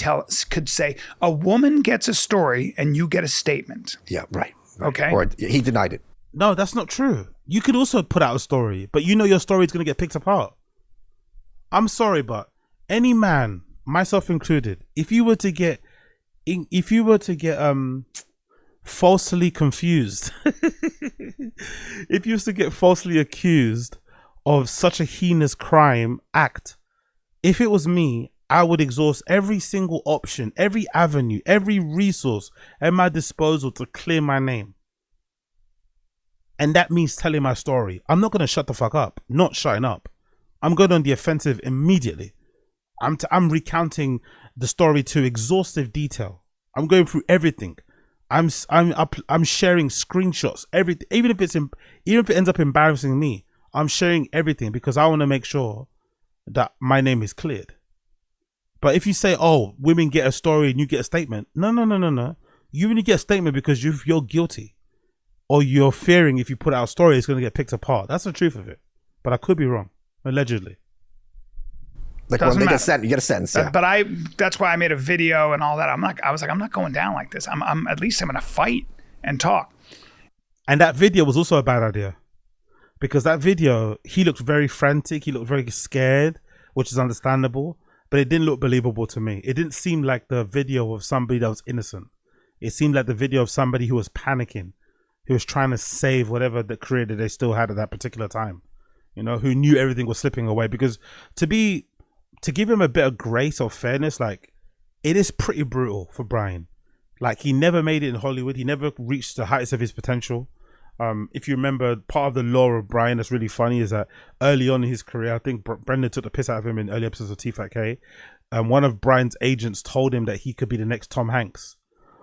say a woman gets a story and you get a statement. Yeah, right. Okay. Or he denied it. No, that's not true. You could also put out a story, but you know your story is going to get picked apart. I'm sorry, but any man, myself included, if you were to get falsely confused, if you was to get falsely accused of such a heinous crime act, if it was me, I would exhaust every single option, every avenue, every resource at my disposal to clear my name. And that means telling my story. I'm not going to shut the fuck up. Not shutting up. I'm going on the offensive immediately. I'm recounting the story to exhaustive detail. I'm going through everything. I'm sharing screenshots, everything. Even if it ends up embarrassing me, I'm sharing everything because I want to make sure that my name is cleared. But if you say, "Oh, women get a story and you get a statement," no. You only get a statement because you're guilty, or you're fearing if you put out a story, it's going to get picked apart. That's the truth of it. But I could be wrong. Allegedly. Like when they get sent, you get a sentence. Yeah. But that's why I made a video and all that. I was like, I'm not going down like this. I'm at least I'm going to fight and talk. And that video was also a bad idea, because that video, he looked very frantic. He looked very scared, which is understandable, but it didn't look believable to me. It didn't seem like the video of somebody that was innocent. It seemed like the video of somebody who was panicking, who was trying to save whatever the career that they still had at that particular time, you know, who knew everything was slipping away. Because to give him a bit of grace or fairness, like, it is pretty brutal for Brian. Like, he never made it in Hollywood. He never reached the heights of his potential. If you remember, part of the lore of Brian that's really funny is that early on in his career, I think Brendan took the piss out of him in early episodes of TFATK. One of Brian's agents told him that he could be the next Tom Hanks.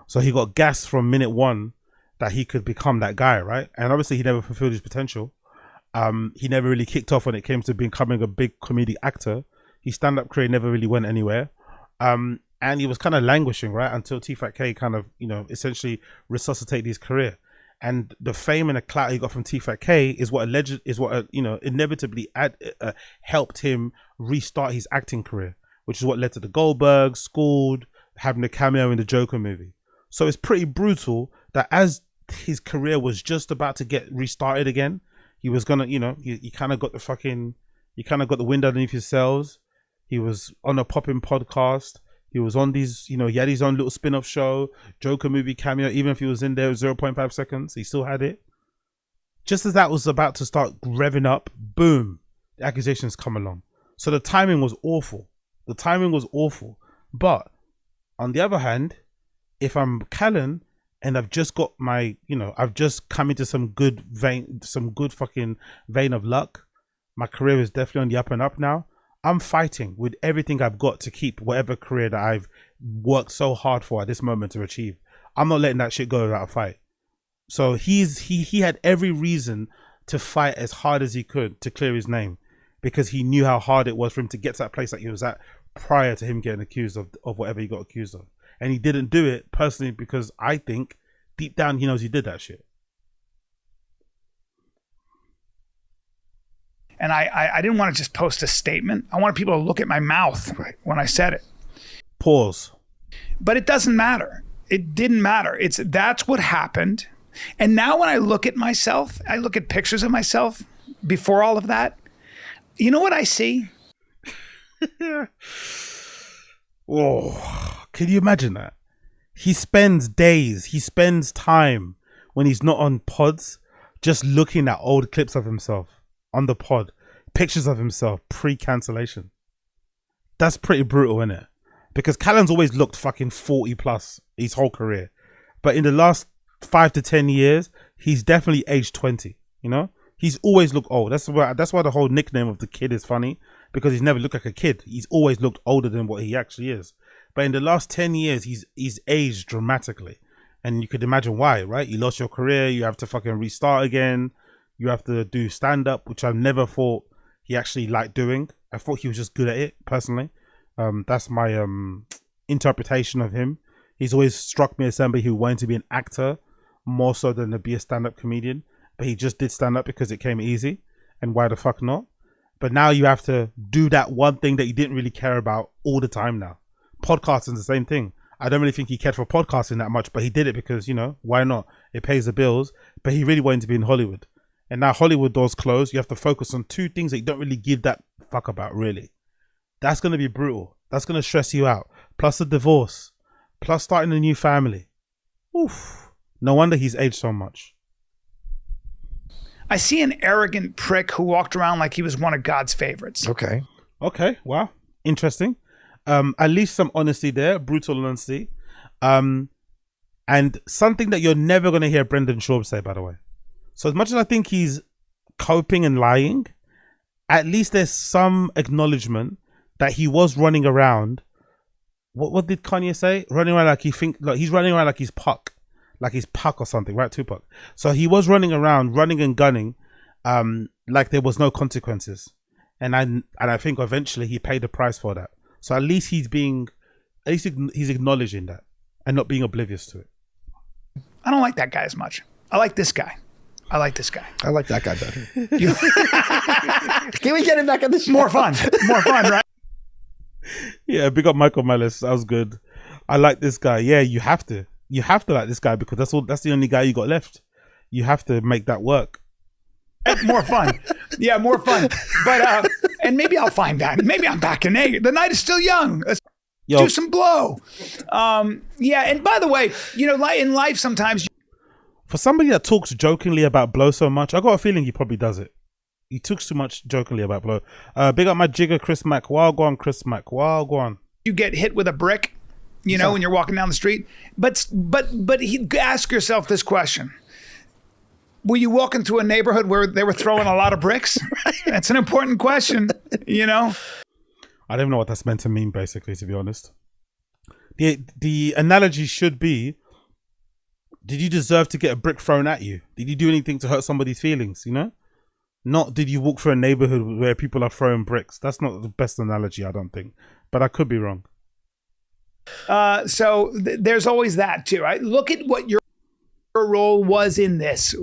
So he got gas from minute one that he could become that guy, right? And obviously he never fulfilled his potential. He never really kicked off when it came to becoming a big comedic actor. His stand-up career never really went anywhere. And he was kind of languishing, right? Until TFATK kind of, you know, essentially resuscitated his career. And the fame and the clout he got from TFATK is what inevitably helped him restart his acting career, which is what led to the Goldbergs, Schooled, having a cameo in the Joker movie. So it's pretty brutal that as his career was just about to get restarted again, he was gonna, you know, he kind of got the wind underneath his sails. He was on a popping podcast. He was on these, you know, he had his own little spin-off show, Joker movie cameo. Even if he was in there 0.5 seconds, he still had it. Just as that was about to start revving up, boom, the accusations come along. So the timing was awful. The timing was awful. But on the other hand, if I'm Callan and I've just got my, you know, I've just come into some good fucking vein of luck, my career is definitely on the up and up now. I'm fighting with everything I've got to keep whatever career that I've worked so hard for at this moment to achieve. I'm not letting that shit go without a fight. So he had every reason to fight as hard as he could to clear his name, because he knew how hard it was for him to get to that place that he was at prior to him getting accused of whatever he got accused of. And he didn't do it personally because I think deep down he knows he did that shit. And I didn't want to just post a statement. I wanted people to look at my mouth when I said it. Pause. But it doesn't matter. It didn't matter. That's what happened. And now when I look at myself, I look at pictures of myself before all of that. You know what I see? Oh, can you imagine that? He spends time when he's not on pods just looking at old clips of himself on the pod, pictures of himself pre-cancellation. That's pretty brutal, isn't it? Because Callan's always looked fucking 40 plus his whole career, but in the last 5 to 10 years he's definitely aged 20. You know, he's always looked old. That's why the whole nickname of the kid is funny, because he's never looked like a kid. He's always looked older than what he actually is. But in the last 10 years he's aged dramatically, and you could imagine why, right? You lost your career, you have to fucking restart again. You have to do stand-up, which I've never thought he actually liked doing. I thought he was just good at it, personally. That's my interpretation of him. He's always struck me as somebody who wanted to be an actor more so than to be a stand-up comedian. But he just did stand up because it came easy, and why the fuck not? But now you have to do that one thing that you didn't really care about all the time now. Podcasting's the same thing. I don't really think he cared for podcasting that much, but he did it because, you know, why not? It pays the bills. But he really wanted to be in Hollywood. And now Hollywood doors closed. You have to focus on two things that you don't really give that fuck about, really. That's going to be brutal. That's going to stress you out. Plus the divorce. Plus starting a new family. Oof. No wonder he's aged so much. I see an arrogant prick who walked around like he was one of God's favorites. Okay. Okay. Wow. Interesting. At least some honesty there. Brutal honesty. And something that you're never going to hear Brendan Schaub say, by the way. So as much as I think he's coping and lying, at least there's some acknowledgement that he was running around. What did Kanye say? Running around like he's running around like he's Puck. Like he's Puck or something, right? Tupac. So he was running around, running and gunning, like there was no consequences. And I think eventually he paid the price for that. So at least he's acknowledging that and not being oblivious to it. I don't like that guy as much. I like this guy. I like this guy. I like that guy better. Can we get him back on the show? More fun, right? Yeah, big up Michael Malice. That was good. I like this guy. Yeah, you have to like this guy because that's the only guy you got left. You have to make that work. More fun. Yeah, more fun. But and maybe I'll find that. Maybe I'm back in A. The night is still young. Let's do some blow. Yeah, and by the way, you know, in life sometimes for somebody that talks jokingly about blow so much, I got a feeling he probably does it. He talks too much jokingly about blow. Big up my jigger, Chris Mack. Wow, go on, Chris Mack. Wow, go on. You get hit with a brick, you know, when you're walking down the street. But ask yourself this question. Were you walking through a neighborhood where they were throwing a lot of bricks? That's an important question, you know? I don't even know what that's meant to mean, basically, to be honest. The analogy should be, did you deserve to get a brick thrown at you? Did you do anything to hurt somebody's feelings, you know? Not did you walk through a neighborhood where people are throwing bricks. That's not the best analogy, I don't think. But I could be wrong. So there's always that too, right? Look at what your role was in this.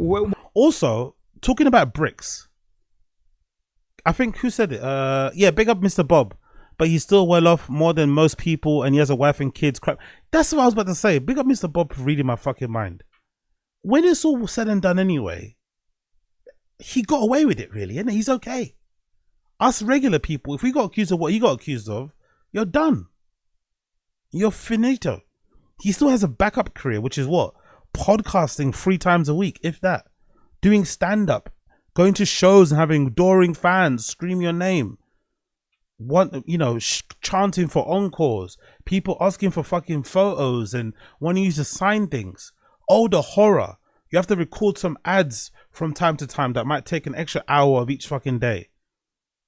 Also, talking about bricks, I think, who said it? Yeah, big up Mr. Bob. But he's still well off more than most people and he has a wife and kids. Crap. That's what I was about to say. Big up Mr. Bob for reading my fucking mind. When it's all said and done anyway, he got away with it, really, and he's okay. Us regular people, if we got accused of what he got accused of, you're done. You're finito. He still has a backup career, which is what? Podcasting 3 times a week, if that. Doing stand-up. Going to shows and having adoring fans scream your name. Chanting for encores. People asking for fucking photos and wanting you to sign things. Oh, the horror. You have to record some ads from time to time that might take an extra hour of each fucking day.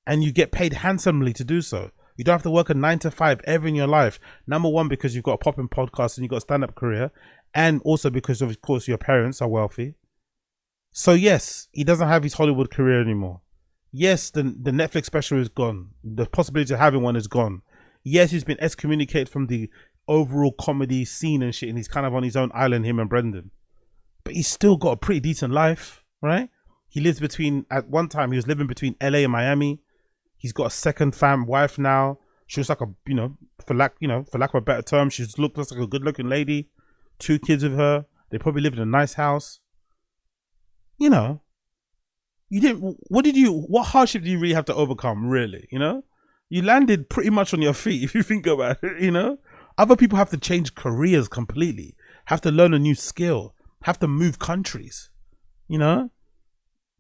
And you get paid handsomely to do so. You don't have to work a 9 to 5 ever in your life. Number one, because you've got a popping podcast and you've got a stand-up career. And also because, of course, your parents are wealthy. So yes, he doesn't have his Hollywood career anymore. Yes, the Netflix special is gone. The possibility of having one is gone. Yes, he's been excommunicated from the overall comedy scene and shit. And he's kind of on his own island, him and Brendan. But he's still got a pretty decent life, right? He lives at one time, he was living between LA and Miami. He's got a second wife now. She was like for lack of a better term, she looks like a good looking lady. 2 kids with her. They probably live in a nice house. You know, what hardship do you really have to overcome, really? You know, you landed pretty much on your feet if you think about it, you know? Other people have to change careers completely, have to learn a new skill, have to move countries, you know?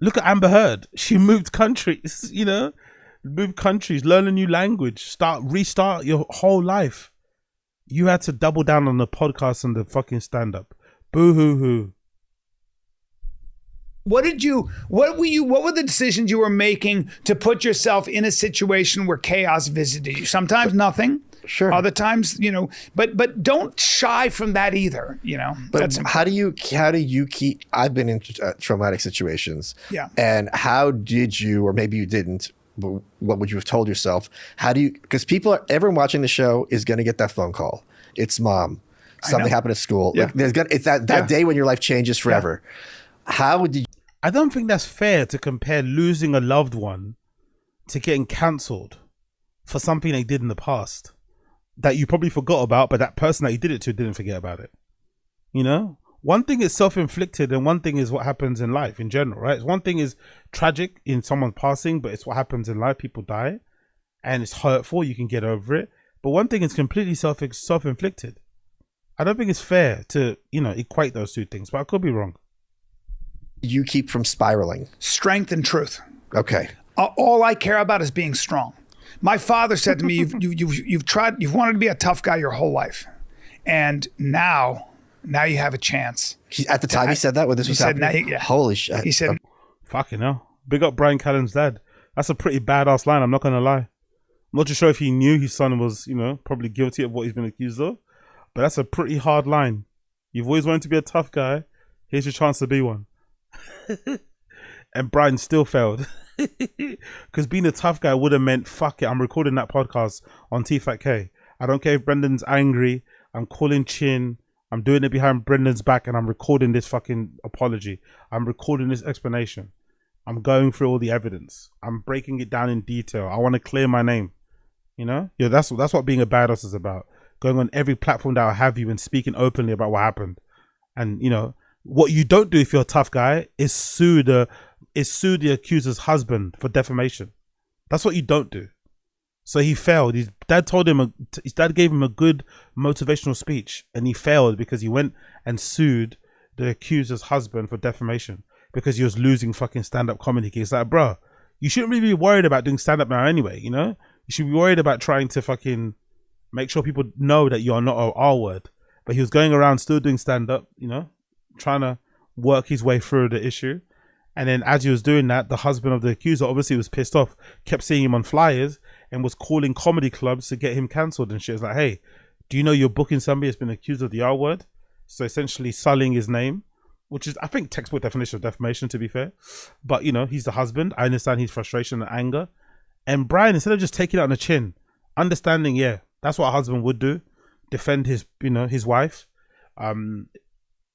Look at Amber Heard. She moved countries, you know? Move countries, learn a new language, restart your whole life. You had to double down on the podcast and the fucking stand-up. Boo-hoo-hoo. What were the decisions you were making to put yourself in a situation where chaos visited you? Sometimes nothing. Sure. Other times, you know, but don't shy from that either, you know. But how do you keep, I've been in traumatic situations. Yeah. And how did you, or maybe you didn't, what would you have told yourself? How do you, because everyone watching the show is going to get that phone call. It's mom. Something happened at school. Yeah. Like it's that day when your life changes forever. How would you? I don't think that's fair to compare losing a loved one to getting cancelled for something they did in the past that you probably forgot about, but that person that you did it to didn't forget about it. You know, one thing is self-inflicted and one thing is what happens in life in general, right? One thing is tragic in someone passing, but it's what happens in life. People die and it's hurtful. You can get over it. But one thing is completely self-inflicted. I don't think it's fair to, you know, equate those two things, but I could be wrong. You keep from spiraling? Strength and truth. Okay. All I care about is being strong. My father said to me, you've wanted to be a tough guy your whole life. And now you have a chance. At the time he said that when this was happening? Holy shit. He said, fucking hell. Big up Brian Callen's dad. That's a pretty badass line, I'm not going to lie. I'm not too sure if he knew his son was, you know, probably guilty of what he's been accused of. But that's a pretty hard line. You've always wanted to be a tough guy. Here's your chance to be one. And Brian still failed. Because being a tough guy would have meant, fuck it, I'm recording that podcast on TFATK. I don't care if Brendan's angry. I'm calling Chin. I'm doing it behind Brendan's back and I'm recording this fucking apology. I'm recording this explanation. I'm going through all the evidence. I'm breaking it down in detail. I want to clear my name. You know? Yeah, that's what being a badass is about. Going on every platform that I have you and speaking openly about what happened. And, you know, what you don't do if you're a tough guy is sue the accuser's husband for defamation. That's what you don't do. So he failed. His dad gave him a good motivational speech and he failed because he went and sued the accuser's husband for defamation because he was losing fucking stand-up comedy gigs. Like, bro, you shouldn't really be worried about doing stand-up now anyway, you know? You should be worried about trying to fucking make sure people know that you're not an R word. But he was going around still doing stand-up, you know, trying to work his way through the issue. And then as he was doing that, the husband of the accuser obviously was pissed off, kept seeing him on flyers and was calling comedy clubs to get him cancelled and shit. It's like, hey, do you know you're booking somebody that's been accused of the R word? So essentially sullying his name, which is, I think, textbook definition of defamation, to be fair. But, you know, he's the husband. I understand his frustration and anger. And Brian, instead of just taking it on the chin, understanding, yeah, that's what a husband would do, defend his, you know, his wife.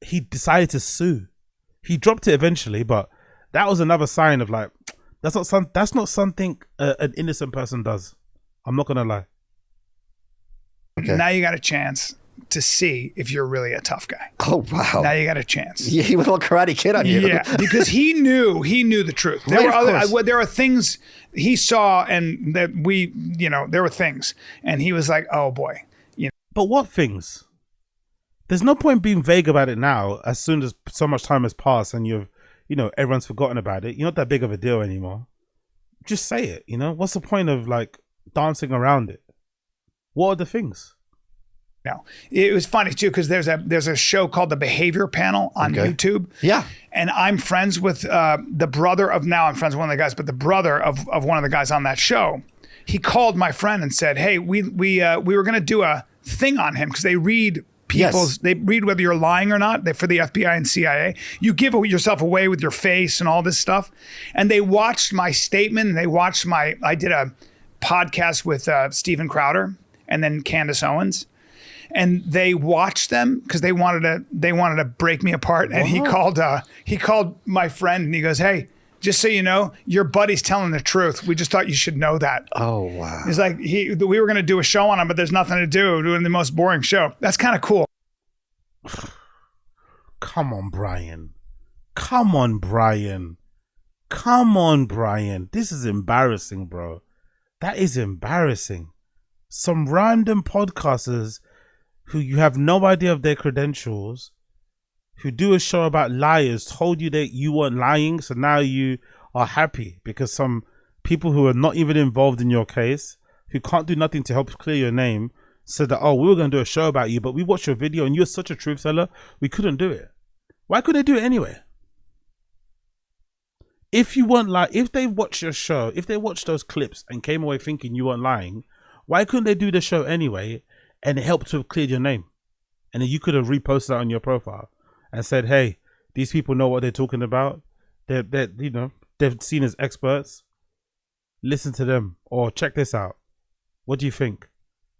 He decided to sue. He dropped it eventually, but that was another sign of like, that's not something an innocent person does. I'm not gonna lie. Okay. Now you got a chance to see if you're really a tough guy. Oh wow! Now you got a chance. Yeah, he went all Karate Kid on you. Yeah, because he knew the truth. There are things he saw, and that we, you know, there were things, and he was like, oh boy, you know. But what things? There's no point being vague about it now. As soon as so much time has passed and you know, everyone's forgotten about it. You're not that big of a deal anymore. Just say it. You know, what's the point of like dancing around it? What are the things? No, it was funny too because there's a show called The Behavior Panel on YouTube. Yeah, and I'm friends with the brother of, now I'm friends with one of the guys, but the brother of one of the guys on that show. He called my friend and said, "Hey, we were going to do a thing on him because they read." They read whether you're lying or not. For the FBI and CIA, you give yourself away with your face and all this stuff. And they watched my statement. And they watched I did a podcast with Steven Crowder and then Candace Owens, and they watched them because they wanted to break me apart. And he called my friend and he goes, "Hey, just so you know, your buddy's telling the truth. We just thought you should know that." Oh, wow. He's like, we were going to do a show on him, but there's nothing to do. We're doing the most boring show. That's kind of cool. Come on, Brian. Come on, Brian. Come on, Brian. This is embarrassing, bro. That is embarrassing. Some random podcasters who you have no idea of their credentials, who do a show about liars, told you that you weren't lying, so now you are happy because some people who are not even involved in your case, who can't do nothing to help clear your name, said that, oh, we were going to do a show about you, but we watched your video and you're such a truth teller, we couldn't do it. Why couldn't they do it anyway? If you weren't like, if they watched your show, if they watched those clips and came away thinking you weren't lying, why couldn't they do the show anyway and it helped to have cleared your name? And then you could have reposted that on your profile and said, hey, these people know what they're talking about. They're you know, they're seen as experts. listen to them, or check this out. What do you think?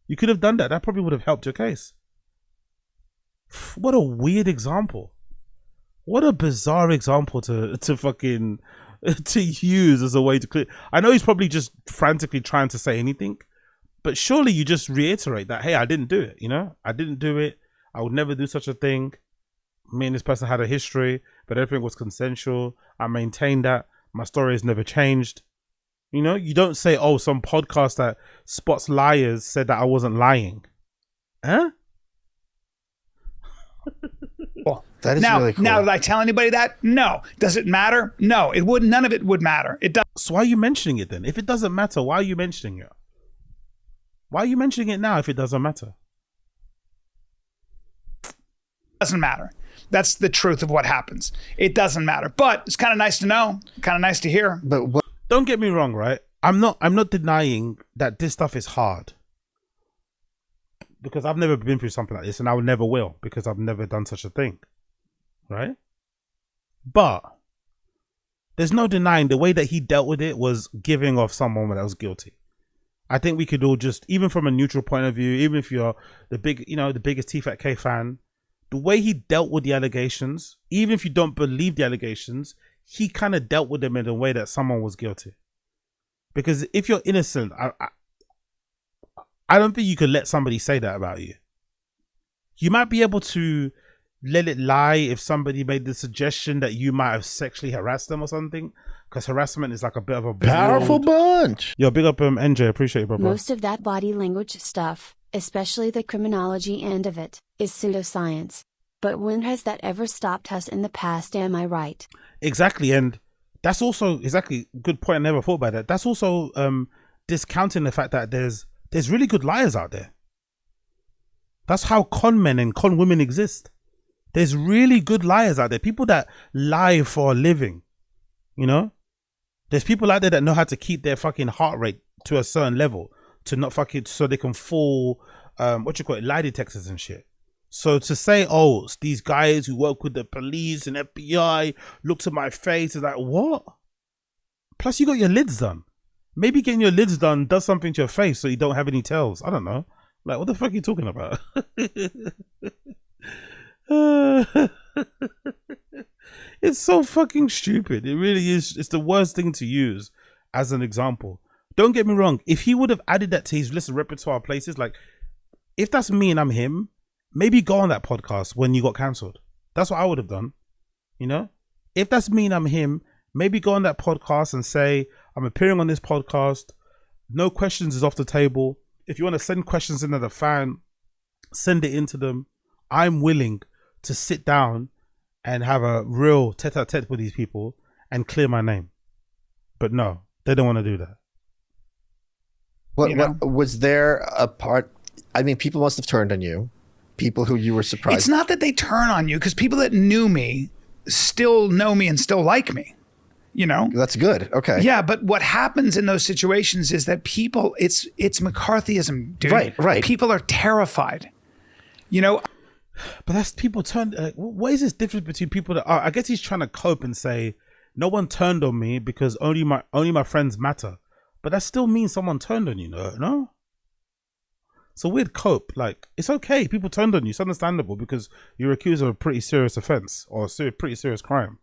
You could have done that. That probably would have helped your case. What a weird example. What a bizarre example to fucking to use as a way to clear. I know he's probably just frantically trying to say anything, but surely you just reiterate that, hey, I didn't do it, you know? I didn't do it. I would never do such a thing. Me and this person had a history, but everything was consensual. I maintained that. My story has never changed. You know, you don't say, oh, some podcast that spots liars said that I wasn't lying. Huh? Cool. That is now, really cool. now, did I tell anybody that? No. Does it matter? No, it would. None of it would matter. It does. So why are you mentioning it then? If it doesn't matter, why are you mentioning it? Why are you mentioning it now if it doesn't matter? Doesn't matter. That's the truth of what happens. It doesn't matter. But it's kind of nice to know. Kind of nice to hear. But what? Don't get me wrong, right? I'm not denying that this stuff is hard. Because I've never been through something like this, and I will never will, because I've never done such a thing. Right? But there's no denying the way that he dealt with it was giving off someone that was guilty. I think we could all just, even from a neutral point of view, even if you're the biggest TFATK fan, the way he dealt with the allegations, even if you don't believe the allegations, he kind of dealt with them in a way that someone was guilty. Because if you're innocent, I don't think you could let somebody say that about you. You might be able to let it lie if somebody made the suggestion that you might have sexually harassed them or something, because harassment is like a bit of a Powerful bunch. Yo, big up NJ, appreciate it, bro. Most of that body language stuff, especially the criminology end of it, is pseudoscience. But when has that ever stopped us in the past, am I right? Exactly, and that's also exactly good point. I never thought about that. That's also discounting the fact that there's really good liars out there. That's how con men and con women exist. There's really good liars out there. People that lie for a living, you know? There's people out there that know how to keep their fucking heart rate to a certain level to not fucking, so they can fool, lie detectors and shit. So to say, oh, these guys who work with the police and FBI look to my face, is like, what? Plus you got your lids done. Maybe getting your lids done does something to your face so you don't have any tells. I don't know. Like, what the fuck are you talking about? It's so fucking stupid. It really is. It's the worst thing to use as an example. Don't get me wrong. If he would have added that to his list of repertoire places, like, if that's me and I'm him, maybe go on that podcast when you got cancelled. That's what I would have done. You know? If that's me and I'm him, maybe go on that podcast and say, I'm appearing on this podcast. No questions is off the table. If you want to send questions into the fan, send it into them. I'm willing to sit down and have a real tete-a-tete with these people and clear my name. But no, they don't want to do that. What was there a part? I mean, people must have turned on you. People who you were surprised. It's not that they turn on you, because people that knew me still know me and still like me. You know? That's good. Okay. Yeah, but what happens in those situations is that people, it's McCarthyism, dude. Right. People are terrified. You know? But that's people turn. What is this difference between people that are? I guess he's trying to cope and say, no one turned on me because only my friends matter. But that still means someone turned on you, no? It's a weird cope. Like, it's okay. People turned on you. It's understandable because you're accused of a pretty serious offense or a pretty serious crime.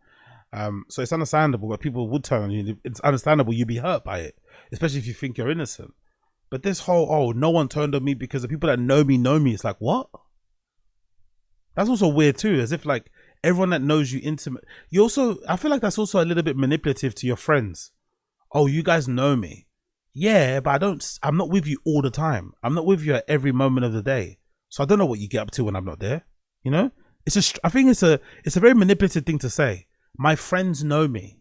So it's understandable that people would turn on you. It's understandable you'd be hurt by it, especially if you think you're innocent. But this whole, oh, no one turned on me because the people that know me, it's like, what? That's also weird too, as if like everyone that knows you intimate. I feel like that's also a little bit manipulative to your friends. Oh, you guys know me. Yeah, but I'm not with you all the time. I'm not with you at every moment of the day. So I don't know what you get up to when I'm not there. You know? I think it's a very manipulative thing to say. My friends know me.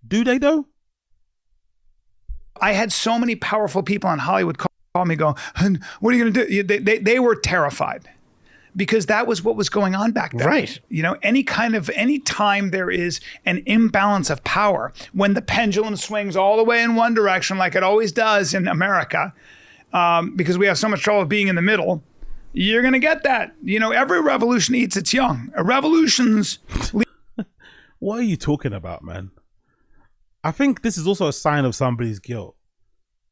Do they though? I had so many powerful people in Hollywood call me going, what are you going to do? They were terrified because that was what was going on back then. Right. You know, any time there is an imbalance of power, when the pendulum swings all the way in one direction, like it always does in America, because we have so much trouble being in the middle, you're going to get that. You know, every revolution eats its young. Revolutions... What are you talking about, man? I think this is also a sign of somebody's guilt.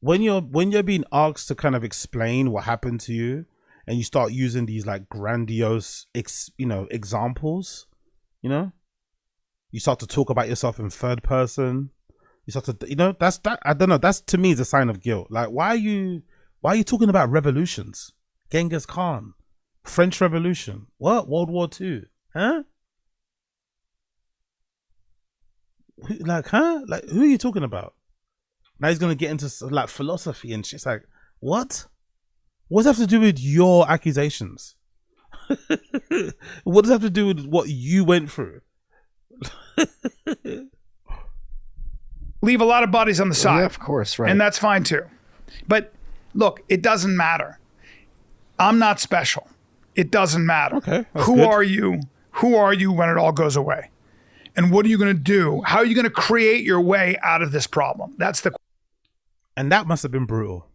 When you're being asked to kind of explain what happened to you, and you start using these like grandiose, examples, you start to talk about yourself in third person. You start to, that's that. I don't know. That's, to me, is a sign of guilt. Like, why are you talking about revolutions? Genghis Khan, French Revolution, what? World War II, huh? Like, who are you talking about? Now he's gonna get into like philosophy and shit. It's like, what? What does that have to do with your accusations? What does that have to do with what you went through? Leave a lot of bodies on the side. Yeah, of course, right. And that's fine too. But look, it doesn't matter. I'm not special. It doesn't matter. Okay. Who are you? Who are you when it all goes away? And what are you going to do? How are you going to create your way out of this problem? That's the. And that must have been brutal.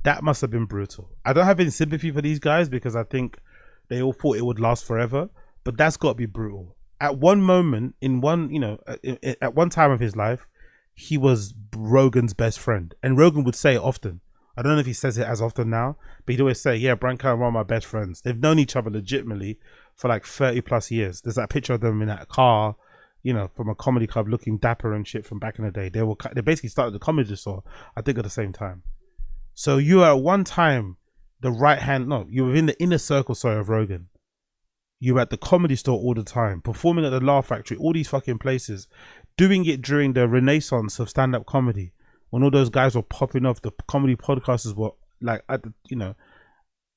That must have been brutal. I don't have any sympathy for these guys because I think they all thought it would last forever. But that's got to be brutal. At one moment, at one time of his life, he was Rogan's best friend. And Rogan would say it often. I don't know if he says it as often now, but he'd always say, yeah, Branko and one of my best friends. They've known each other legitimately for like 30 plus years. There's that picture of them in that car, from a comedy club looking dapper and shit from back in the day. They basically started the comedy store, I think, at the same time. So you were at one time you were in the inner circle, of Rogan. You were at the comedy store all the time, performing at the Laugh Factory, all these fucking places, doing it during the renaissance of stand-up comedy. When all those guys were popping off, the comedy podcasters were like,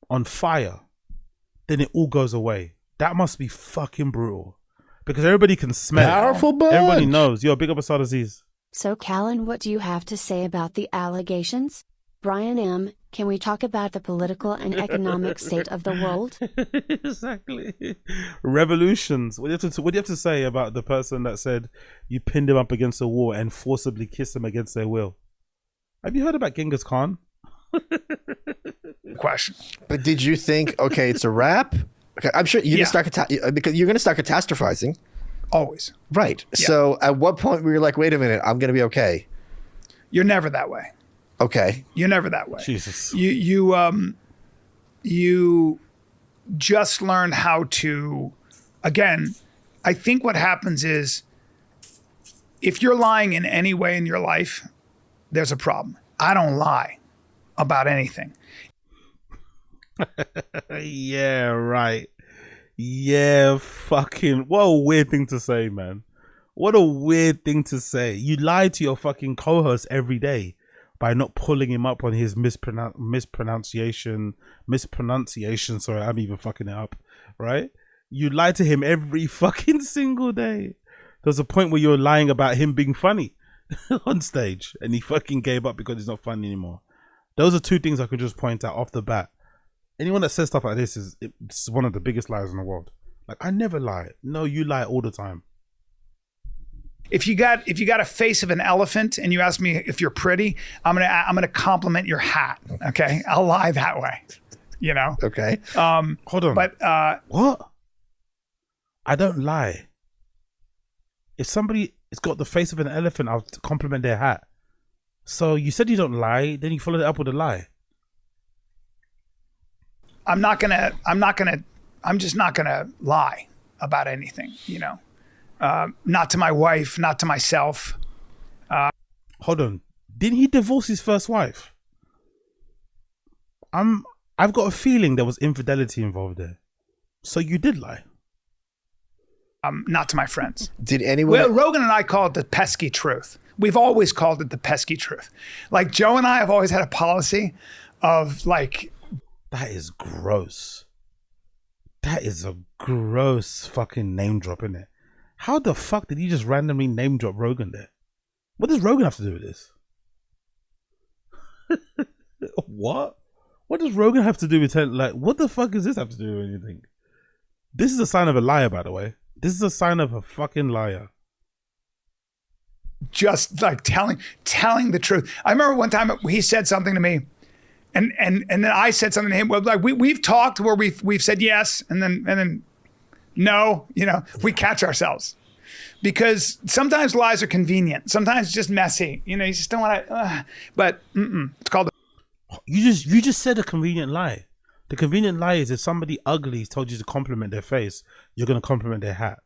on fire. Then it all goes away. That must be fucking brutal. Because everybody can smell Powerful it. bunch. Everybody knows. Yo, big up Asad Aziz. So Callan, what do you have to say about the allegations? Brian M., can we talk about the political and economic state of the world? Exactly. Revolutions. What do you have to say about the person that said you pinned him up against a wall and forcibly kissed him against their will? Have you heard about Genghis Khan? Question. But did you think, okay, it's a wrap? Okay, I'm sure you're because you're gonna start catastrophizing. Always. Right. Yeah. So at what point were you like, wait a minute, I'm gonna be okay? You're never that way. Okay. You're never that way. Jesus. You just learn how to, again, I think what happens is if you're lying in any way in your life, there's a problem. I don't lie about anything. Yeah, right. Yeah, fucking, what a weird thing to say, man. What a weird thing to say. You lie to your fucking co-host every day by not pulling him up on his mispronunciation. Sorry, I'm even fucking it up, right? You lie to him every fucking single day. There's a point where you're lying about him being funny on stage and he fucking gave up because he's not funny anymore. Those are two things I could just point out off the bat. Anyone that says stuff like this it's one of the biggest lies in the world. Like, I never lie. No, you lie all the time. If you got a face of an elephant and you ask me if you're pretty, I'm gonna compliment your hat. Okay, I'll lie that way. Okay. Hold on. But what? I don't lie. If somebody has got the face of an elephant, I'll compliment their hat. So you said you don't lie, then you followed it up with a lie. I'm just not gonna lie about anything. Not to my wife, not to myself. Hold on. Didn't he divorce his first wife? I've got a feeling there was infidelity involved there. So you did lie. Not to my friends. Did anyone? Well, Rogan and I call it the pesky truth. We've always called it the pesky truth. Like Joe and I have always had a policy of like. That is gross. That is a gross fucking name drop, isn't it? How the fuck did you just randomly name drop Rogan there? What does Rogan have to do with this? What? What does Rogan have to do with what the fuck does this have to do with anything? This is a sign of a liar, by the way. This is a sign of a fucking liar. Just like telling the truth. I remember one time he said something to me, and then I said something to him. Well, like we've talked where we've said yes, and then no. We catch ourselves. because sometimes lies are convenient. Sometimes it's just messy. You know, you just don't want to. But it's called. You just said a convenient lie. The convenient lie is if somebody ugly told you to compliment their face, you're going to compliment their hat.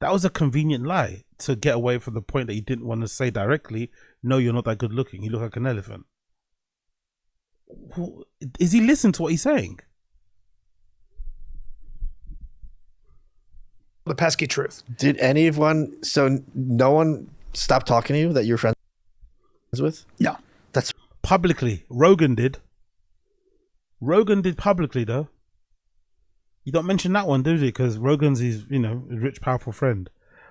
That was a convenient lie to get away from the point that you didn't want to say directly. No, you're not that good looking. You look like an elephant. Is he listening to what he's saying? The pesky truth. Did anyone? So no one stopped talking to you that you're friends with? No. That's publicly. Rogan did. Rogan did publicly though. You don't mention that one, do you? Because Rogan's his, you know, rich, powerful friend.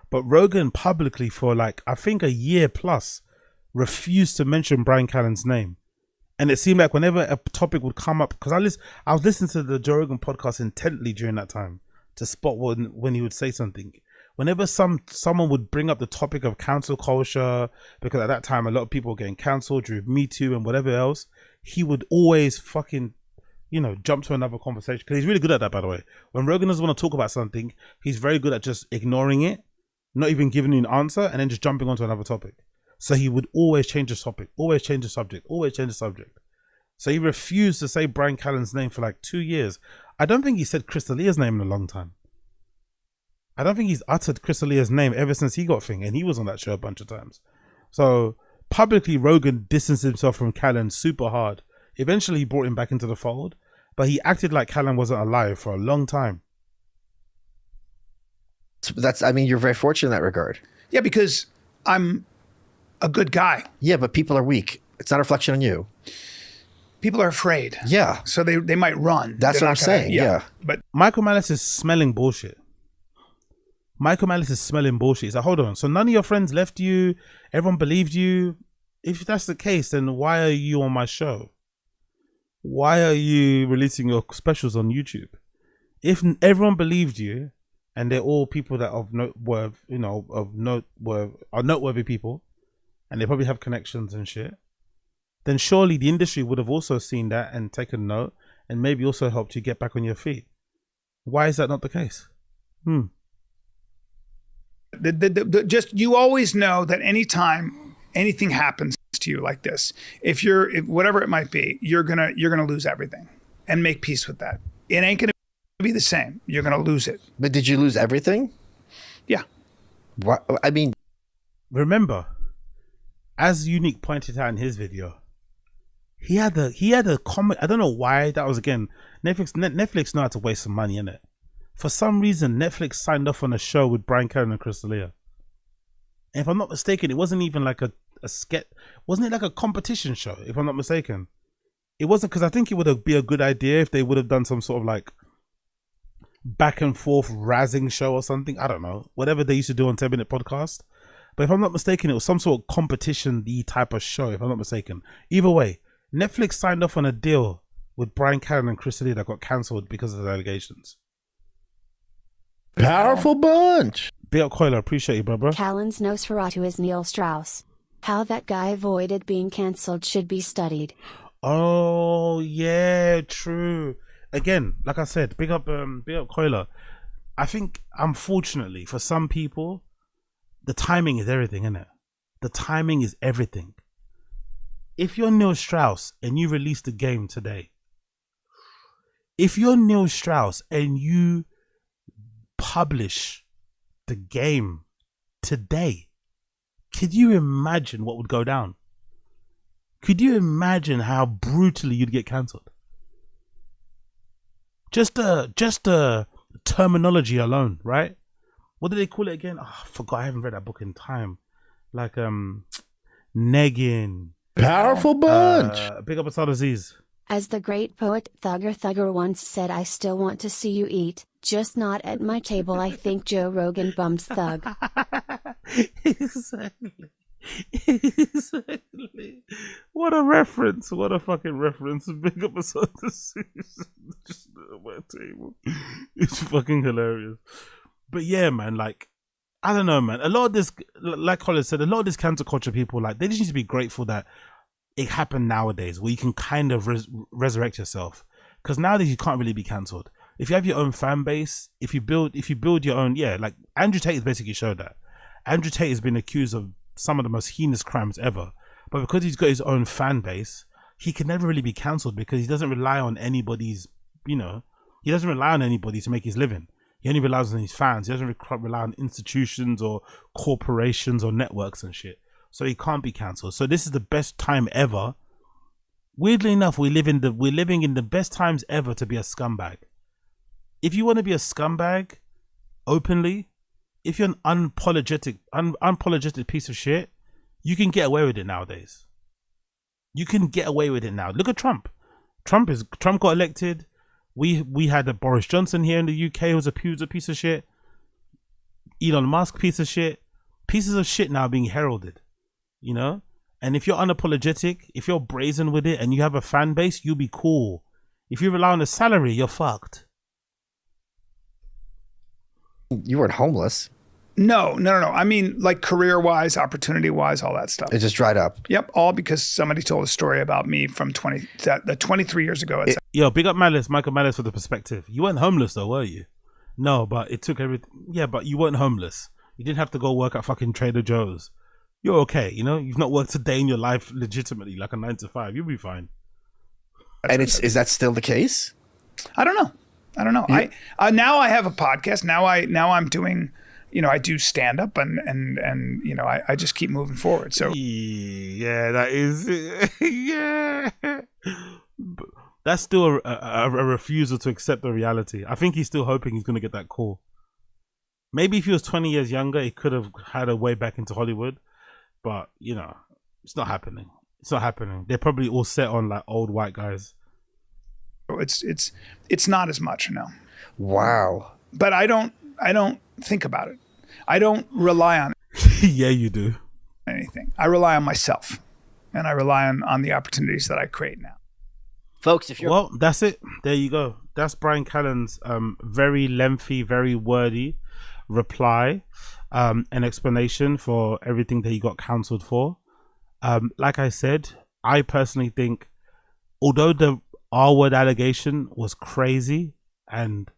But Rogan publicly for like, I think a year plus, refused to mention Brian Callen's name. And it seemed like whenever a topic would come up, because I was listening to the Joe Rogan podcast intently during that time to spot when he would say something. Whenever someone would bring up the topic of cancel culture, because at that time a lot of people were getting cancelled through Me Too and whatever else, he would always fucking, you know, jump to another conversation. Because he's really good at that, by the way. When Rogan doesn't want to talk about something, he's very good at just ignoring it, not even giving you an answer, and then just jumping onto another topic. So he would always change the topic, always change the subject, always change the subject. So he refused to say Brian Callen's name for like 2 years. I don't think he said Chris D'Elia's name in a long time. I don't think he's uttered Chris D'Elia's name ever since he got thing, and he was on that show a bunch of times. So publicly, Rogan distanced himself from Callen super hard. Eventually, he brought him back into the fold, but he acted like Callen wasn't alive for a long time. I mean, you're very fortunate in that regard. Yeah, because I'm a good guy. Yeah, but people are weak. It's not a reflection on you. People are afraid. Yeah. So they might run. That's what I'm saying. Yeah. But Michael Malice is smelling bullshit. Michael Malice is smelling bullshit. He's like, hold on. So none of your friends left you. Everyone believed you. If that's the case, then why are you on my show? Why are you releasing your specials on YouTube? If everyone believed you, and they're all people that are noteworthy people, and they probably have connections and shit, then surely the industry would have also seen that and taken note and maybe also helped you get back on your feet. Why is that not the case? Just you always know that anytime anything happens to you like this, if whatever it might be, you're gonna lose everything and make peace with that. It ain't gonna be the same. You're gonna lose it. But did you lose everything? Yeah. What? I mean, remember, as Unique pointed out in his video, he had a comment. I don't know why that was. Again, Netflix know how to waste some money in it. For some reason, Netflix signed off on a show with Brian Callen and Chris D'Elia. And if I'm not mistaken, it wasn't even like a sketch. Wasn't it like a competition show? If I'm not mistaken, it wasn't, because I think it would be a good idea if they would have done some sort of like back and forth razzing show or something. I don't know, whatever they used to do on 10 Minute Podcast. But if I'm not mistaken, it was some sort of competition-y type of show, if I'm not mistaken. Either way, Netflix signed off on a deal with Brian Callen and Chris D'Elia that got cancelled because of the allegations. powerful bunch. Big up Coiler, appreciate you, brother. Callen's Nosferatu is Neil Strauss. How that guy avoided being cancelled should be studied. Oh yeah, true. Again, like I said, big up Coiler. I think, unfortunately, for some people, the timing is everything, isn't it? The timing is everything. If you're Neil Strauss and you release the game today, if you're Neil Strauss and you publish the game today, could you imagine what would go down? Could you imagine how brutally you'd get cancelled? Just the terminology alone, right? What do they call it again? Oh, I forgot. I haven't read that book in time. Like negging. Powerful bunch. Big up Asad Aziz. As the great poet Thugger once said, I still want to see you eat, just not at my table. I think Joe Rogan bums Thug. Exactly. What a reference. What a fucking reference. Big up Asad Aziz. Just not at my table. It's fucking hilarious. But yeah, man, like, I don't know, man. A lot of this, like Colin said, a lot of this cancel culture people, like, they just need to be grateful that it happened nowadays, where you can kind of resurrect yourself. Because nowadays you can't really be cancelled. If you have your own fan base, if you build your own, yeah, like Andrew Tate has basically showed that. Andrew Tate has been accused of some of the most heinous crimes ever, but because he's got his own fan base, he can never really be cancelled because he doesn't rely on anybody's, he doesn't rely on anybody to make his living. He only relies on his fans. He doesn't rely on institutions or corporations or networks and shit. So he can't be cancelled. So this is the best time ever. Weirdly enough, we're living in the best times ever to be a scumbag. If you want to be a scumbag openly, if you're an unapologetic piece of shit, you can get away with it nowadays. You can get away with it now. Look at Trump. Trump got elected. We had a Boris Johnson here in the UK who was a piece of shit. Elon Musk, piece of shit. Pieces of shit now being heralded, And if you're unapologetic, if you're brazen with it and you have a fan base, you'll be cool. If you rely on a salary, you're fucked. You weren't homeless. No. I mean, like career-wise, opportunity-wise, all that stuff. It just dried up. Yep, all because somebody told a story about me from 23 years ago. Yo, big up Michael Malice for the perspective. You weren't homeless though, were you? No, but it took everything. Yeah, but you weren't homeless. You didn't have to go work at fucking Trader Joe's. You're okay, You've not worked a day in your life legitimately, like a 9 to 5. You'll be fine. And is that still the case? I don't know. Yeah. Now I have a podcast. Now I'm doing, I do stand up and I just keep moving forward. So yeah, that is yeah. That's still a refusal to accept the reality. I think he's still hoping he's going to get that call. Maybe if he was 20 years younger, he could have had a way back into Hollywood. But, it's not happening. It's not happening. They're probably all set on like old white guys. It's not as much, no. Wow. But I don't think about it. I don't rely on it. Yeah, you do. Anything. I rely on myself. And I rely on the opportunities that I create now. Folks, if you're... Well, that's it. There you go. That's Brian Callen's very lengthy, very wordy reply, an explanation for everything that he got cancelled for. Like I said, I personally think, although the R-word allegation was crazy and,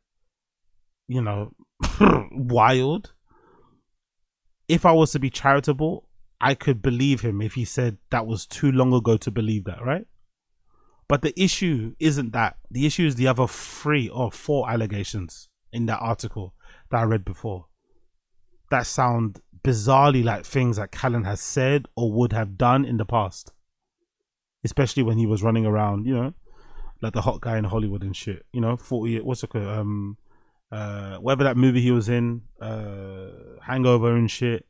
wild, if I was to be charitable, I could believe him if he said that was too long ago to believe that, right? But the issue isn't that. The issue is the other 3 or 4 allegations in that article that I read before that sound bizarrely like things that Callen has said or would have done in the past, especially when he was running around, like the hot guy in Hollywood and shit. 40, what's it called? Whatever that movie he was in, Hangover and shit.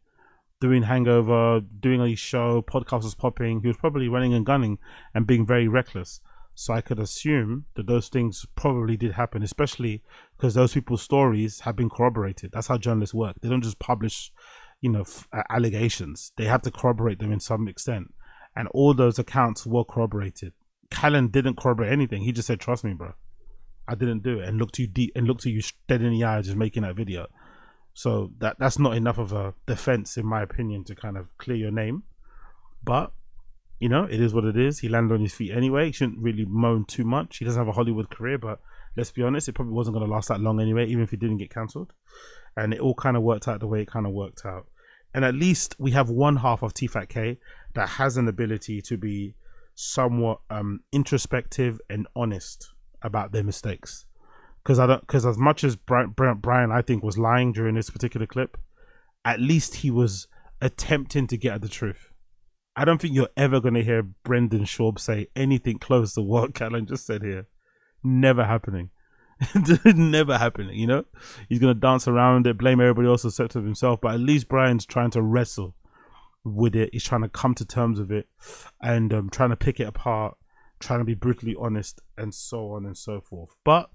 Doing Hangover, doing a show, podcast was popping. He was probably running and gunning and being very reckless. So I could assume that those things probably did happen, especially because those people's stories have been corroborated. That's how journalists work. They don't just publish, allegations. They have to corroborate them in some extent. And all those accounts were corroborated. Callen didn't corroborate anything. He just said, "Trust me, bro. I didn't do it," and looked you deep and looked at you dead in the eye just making that video. So that's not enough of a defense, in my opinion, to kind of clear your name. But, it is what it is. He landed on his feet anyway. He shouldn't really moan too much. He doesn't have a Hollywood career, but let's be honest, it probably wasn't going to last that long anyway, even if he didn't get cancelled. And it all kind of worked out the way it kind of worked out. And at least we have one half of TFATK that has an ability to be somewhat introspective and honest about their mistakes. Because as much as Brian, I think, was lying during this particular clip, at least he was attempting to get at the truth. I don't think you're ever going to hear Brendan Schaub say anything close to what Callen just said here. Never happening. Never happening, He's going to dance around it, blame everybody else except of himself, but at least Brian's trying to wrestle with it. He's trying to come to terms with it and trying to pick it apart, trying to be brutally honest, and so on and so forth. But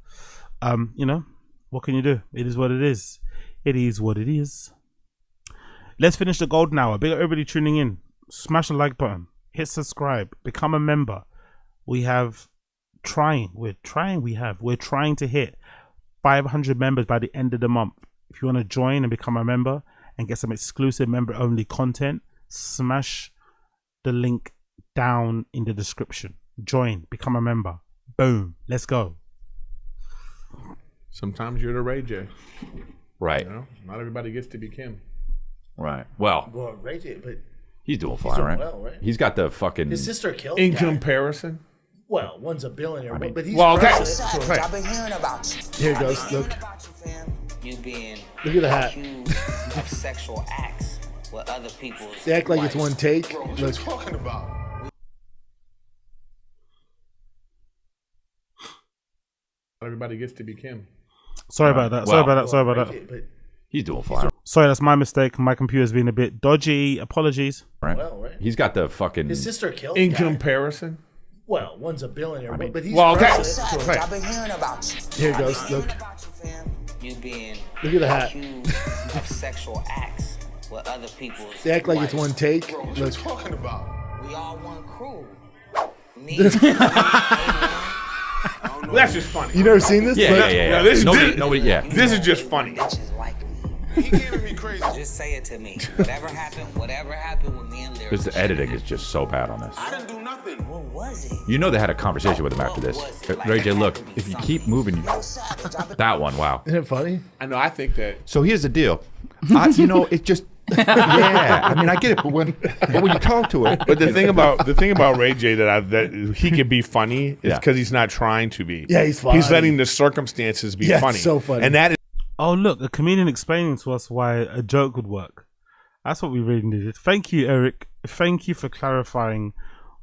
what can you do? It is what it is. It is what it is. Let's finish the golden hour. Big up everybody tuning in. Smash the like button. Hit subscribe. Become a member. We're trying to hit 500 members by the end of the month. If you want to join and become a member and get some exclusive member only content, smash the link down in the description. Join. Become a member. Boom. Let's go. Sometimes you're the Ray J. Right. Not everybody gets to be Kim. Right. Well, Ray J, but he's doing fine, right? well, right? He's got the fucking. His sister killed In guy. comparison. Well, one's a billionaire, I mean, but he's okay. I've been hearing about you. Here it goes. Look. You being Look at the hat. accused of sexual acts with other people's. They act like it's wives. one take. Bro, what you talking about? Everybody gets to be Kim. Sorry about that. Sorry about that. Sorry about that. But He's doing fine, Sorry, that's my mistake. My computer's been a bit dodgy. Apologies. right? well, right? He's got the fucking. His sister killed In guy. comparison. Well, one's a billionaire, but he's well, okay. president. I've been hearing about you. Here it goes. Look. You being Look at the hat. accused of sexual acts with other people's. They act like it's wives. one take. Bro, what you talking about? We all one crew. Me. Well, that's just funny. You never seen this? Yeah, Look. yeah, yeah. No, this is nobody. Yeah. This is just funny. Bitches like me. He giving me crazy. Just say it to me. Whatever happened with me and Lyric. Because the editing is just so bad on this. I didn't do nothing. What was it? You know they had a conversation with him after this. Ray J, look, if you keep moving, that one, wow. Isn't it funny? I know. I think that. So here's the deal. It just. Yeah, I mean, I get it, but when you talk to it, But the thing about Ray J that he can be funny is Yeah. because he's not trying to be. Yeah, he's funny. He's letting the circumstances be Yeah, funny. it's so funny. And that is Oh, look, a comedian explaining to us why a joke would work. That's what we really needed. Thank you, Eric. Thank you for clarifying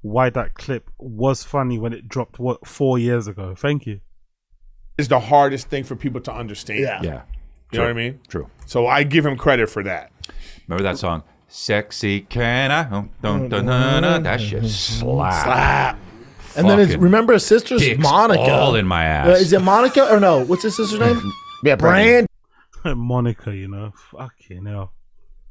why that clip was funny when it dropped, 4 years ago. Thank you. the hardest thing for people to understand. Yeah. yeah, You know what I mean? true. So I give him credit for that. Remember that song, "Sexy Can I?" Dun, dun, dun, dun. That shit slap. Slap. And then his, remember his sister's Dicks Monica. all in my ass. Is it Monica or no? What's his sister's name? Yeah, Brandy. Monica, you know. Fucking hell.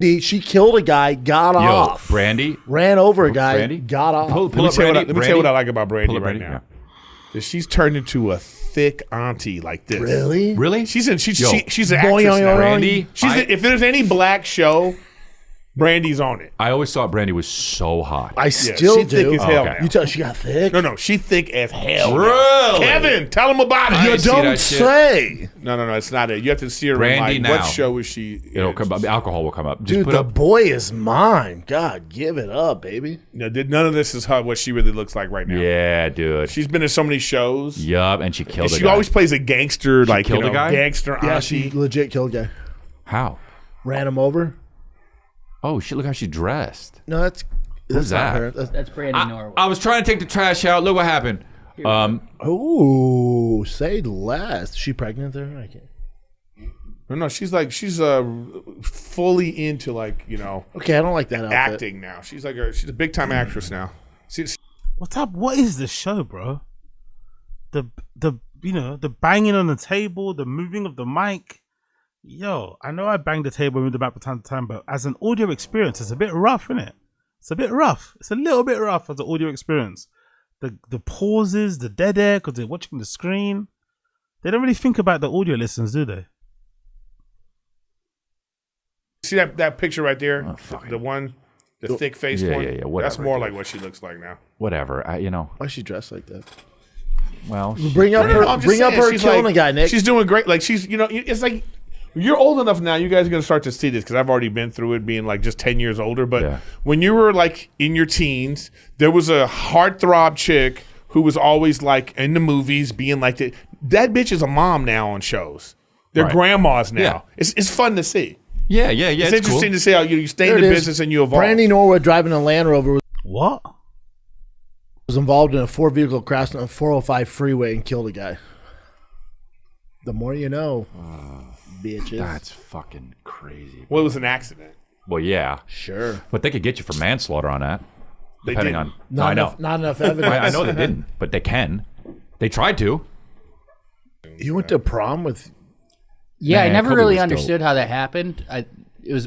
She killed a guy, got off. Brandy. Ran over a guy, Brandy? got off. Pull Let me up tell you Brandy. what I like about Brandy Pull up right Brandy, now. Is she's turned into a thick auntie like this. Really? Really? She's an Boing, actress now. boing, boing. Brandy. If there's any black show, Brandy's on it. I always thought Brandy was so hot. I still she do. thick as hell okay. now. You tell she got thick? No, she thick as hell. Really? Kevin, tell him about it. I You ain't see don't that shit. say. No, it's not it. You have to see her. Brandy in now. What show is she? It'll come up. Alcohol will come up. Just Dude, put the up. boy is mine. God, give it up, baby. No, none of this is what she really looks like right now. Yeah, dude. She's been in so many shows. Yup, and she killed And a she guy. always plays a gangster, like killed a guy? gangster Yeah, auntie. she legit killed a guy. How? Ran him over. Oh shit! Look how she dressed. No, that's Who's not that? her. That's Brandy Norwood. I was trying to take the trash out. Look what happened. Ooh, say less. She pregnant there? I can't. No, she's fully into Okay, I don't like that outfit. acting now. She's she's a big time actress now. What's up? What is this show, bro? The banging on the table, the moving of the mic. Yo, I know I bang the table and move the mic from time to time, but as an audio experience, it's a bit rough, isn't it? It's a bit rough. It's a little bit rough as an audio experience. The pauses, the dead air, because they're watching the screen. They don't really think about the audio listens, do they? See that picture right there? Oh, fuck. The thick faced Yeah, one? yeah, yeah, whatever, That's more dude. like what she looks like now. Whatever. Why is she dressed like that? Well, Bring up her, I'm just bring up saying, her she's killing like- a guy, Nick. She's doing great. Like it's like you're old enough now. You guys are gonna start to see this because I've already been through it, being like just 10 years older. But Yeah. when you were like in your teens, there was a heartthrob chick who was always like in the movies, being like that. That bitch is a mom now on shows. They're Right. grandmas now. Yeah. It's fun to see. yeah. It's It's interesting cool. to see how you stay There in the it is. business and you evolve. Brandy Norwood driving a Land Rover What? was involved in a 4-vehicle crash on a 405 freeway and killed a guy. The more you know, bitches. That's fucking crazy. Well, it was an accident. Well, yeah, Sure. but they could get you for manslaughter on that. They Depending didn't. on. No, I know. Not enough evidence. I know they didn't, but they can. They tried to. You went to prom with. Yeah, I Man, never Kobe really was understood how that happened.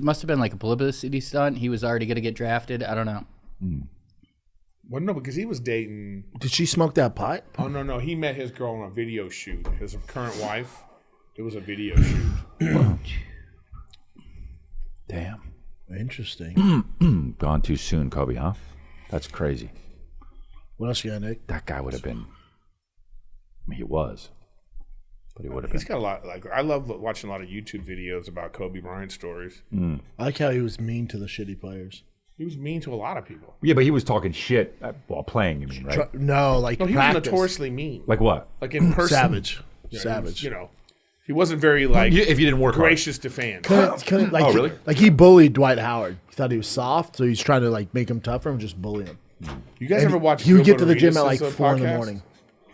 Must have been like a publicity stunt. He was already going to get drafted. I don't know. Well, no, because he was dating. Did she smoke that pipe? Oh no, he met his girl on a video shoot. His current wife. It was a video shoot. Damn. Interesting. Gone too soon, Kobe, huh? That's crazy. What else you got, Nick? That guy would have been. I mean, he was. but he would have He's been. got a lot. Like I love watching a lot of YouTube videos about Kobe Bryant stories. I like how he was mean to the shitty players. He was mean to a lot of people. Yeah, but he was talking shit while playing. You mean, right? No, like No, he practice. was notoriously mean. Like what? Like in person. Savage. You know, Savage. He wasn't very like If you didn't work hard. gracious to fans. Like, Oh, really? Like he bullied Dwight Howard. He thought he was soft, so he's trying to like make him tougher and just bully him. You guys And ever watch? He would get to Gilbert the gym at like Arenas' 4 in the podcast? morning.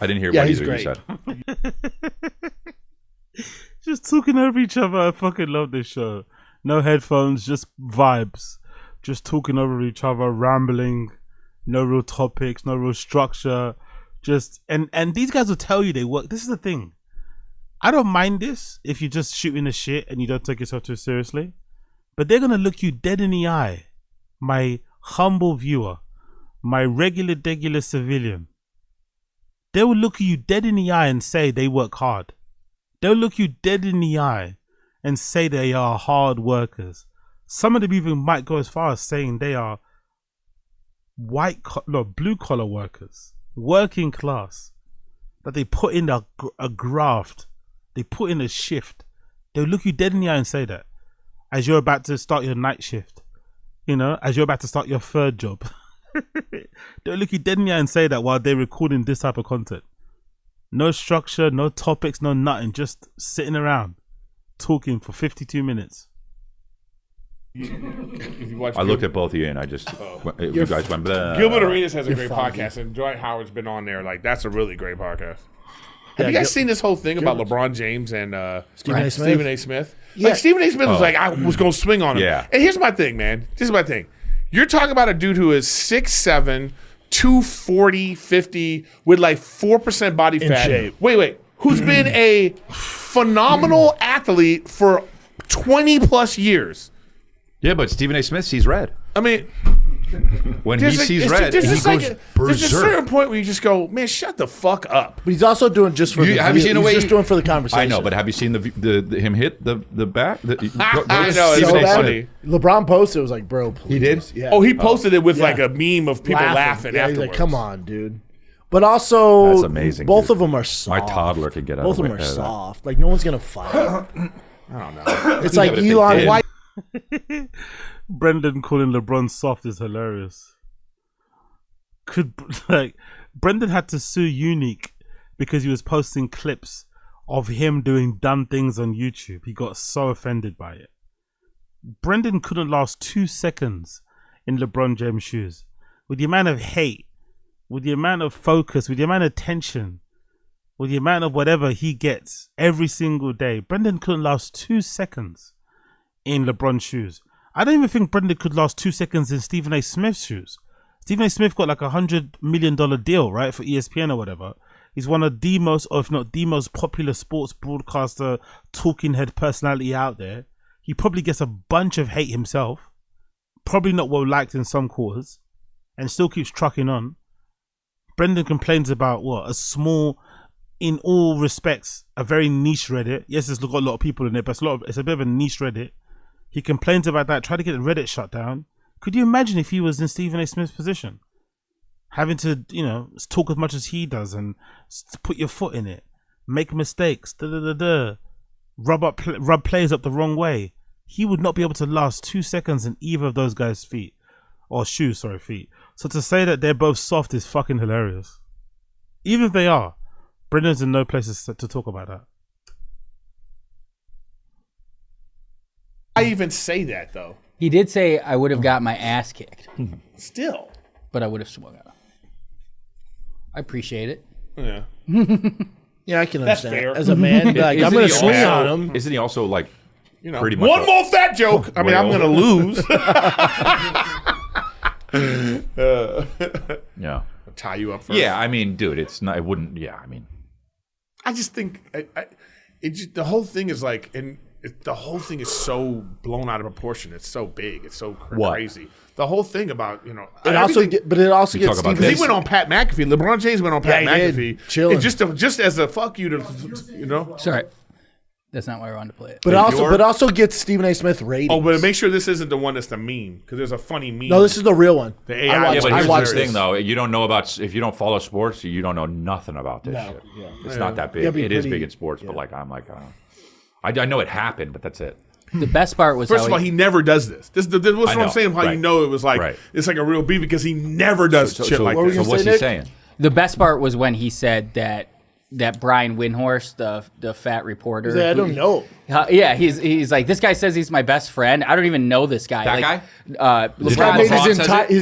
I didn't hear Yeah, what he's either you great. said. Just talking over each other. I fucking love this show. No headphones, just vibes. Just talking over each other, rambling. No real topics, no real structure. Just and these guys will tell you they work. This is the thing. I don't mind this if you're just shooting the shit and you don't take yourself too seriously. But they're gonna look you dead in the eye, my humble viewer, my regular civilian. They will look you dead in the eye and say they work hard. They'll look you dead in the eye and say they are hard workers. Some of them even might go as far as saying they are blue collar workers, working class, that they put in a graft, they put in a shift. They'll look you dead in the eye and say that as you're about to start your night shift, as you're about to start your third job. They'll look you dead in the eye and say that while they're recording this type of content. No structure, no topics, no nothing, just sitting around talking for 52 minutes. If you watch I looked at both of you and I just, you guys went blah. Gilbert Arenas has a great foggy. podcast, and Dwight Howard's been on there. Like that's a really great podcast. Yeah, Have you guys seen this whole thing about LeBron James and Stephen A. Smith? Stephen A. Smith? Like Stephen A. Smith was like, I was going to swing on him. Yeah. And here's my thing, man. This is my thing. You're talking about a dude who is 6'7", 240, 50, with like 4% body fat. shape. Wait. Who's been a phenomenal athlete for 20 plus years. Yeah, but Stephen A. Smith sees red. I mean, When he sees red, he goes there's a berserk. certain point where you just go, man, shut the fuck up. But he's also doing just for the Have you seen the way he's just doing for the conversation. I know, but have you seen the him hit the back? I know, it's so so bad. funny. LeBron posted, it was like, bro, please. He did? Yeah. Oh, he posted it with Yeah. like a meme of people laughing Yeah, afterwards. he's like, come on, dude. But also, That's amazing, both dude. of them are soft. My toddler could get out Both of of the them way are of that. soft. Like, no one's going to fight. I don't know. It's like but if they Elon did- White. Brendan calling LeBron soft is hilarious. Brendan had to sue Unique because he was posting clips of him doing dumb things on YouTube. He got so offended by it. Brendan couldn't last 2 seconds in LeBron James' shoes. With the amount of hate, with the amount of focus, with the amount of tension, with the amount of whatever he gets every single day, Brendan couldn't last 2 seconds in LeBron's shoes. I don't even think Brendan could last 2 seconds in Stephen A. Smith's shoes. Stephen A. Smith got like $100 million deal, right, for ESPN or whatever. He's one of the most, or if not the most popular sports broadcaster, talking head personality out there. He probably gets a bunch of hate himself. Probably not well liked in some quarters, and still keeps trucking on. Brendan complains about what? A small, in all respects, a very niche Reddit. Yes, it's got a lot of people in it, but it's a bit of a niche Reddit. He complains about that, tried to get Reddit shut down. Could you imagine if he was in Stephen A. Smith's position? Having to, talk as much as he does and put your foot in it, make mistakes, rub players up the wrong way. He would not be able to last 2 seconds in either of those guys' feet. Or shoes, sorry, feet. So to say that they're both soft is fucking hilarious. Even if they are, Brendan's in no place to talk about that. I even say that though. He did say I would have got my ass kicked, Still. but I would have swung at him. I appreciate it. Yeah. Yeah, I can That's understand. fair. As a man, like, I'm going to swing on him. Isn't he also like You know, pretty much one more fat joke. I mean, I'm Well. going to lose. Yeah. I'll tie you up first. Yeah, I mean, dude, it's not. It wouldn't. Yeah, I mean, I just think the whole thing is like, the whole thing is so blown out of proportion. It's so big. It's so crazy. The whole thing about But it also gets talk about Stephen because he went on Pat McAfee. LeBron James went on Pat Yeah, he did. McAfee. Chilling. And just as a fuck you to. Sorry. That's not why I wanted to play it. But also get Stephen A. Smith ratings. Oh, but make sure this isn't the one that's the meme, because there's a funny meme. No, this is the real one. The AI. Yeah, but here's watched the thing, though. You don't know about, if you don't follow sports, you don't know nothing about this shit. Yeah. It's not that big. It is big in sports, but like I'm like, I know it happened, but that's it. The best part was First of all, he never does this. This what's what I'm saying. How right. you know it was like it's like a real beef, because he never does shit like this. So what's he saying? The best part was when he said that Brian Windhorst, the fat reporter. I don't know. Yeah, he's like, this guy says he's my best friend. I don't even know this guy. That guy?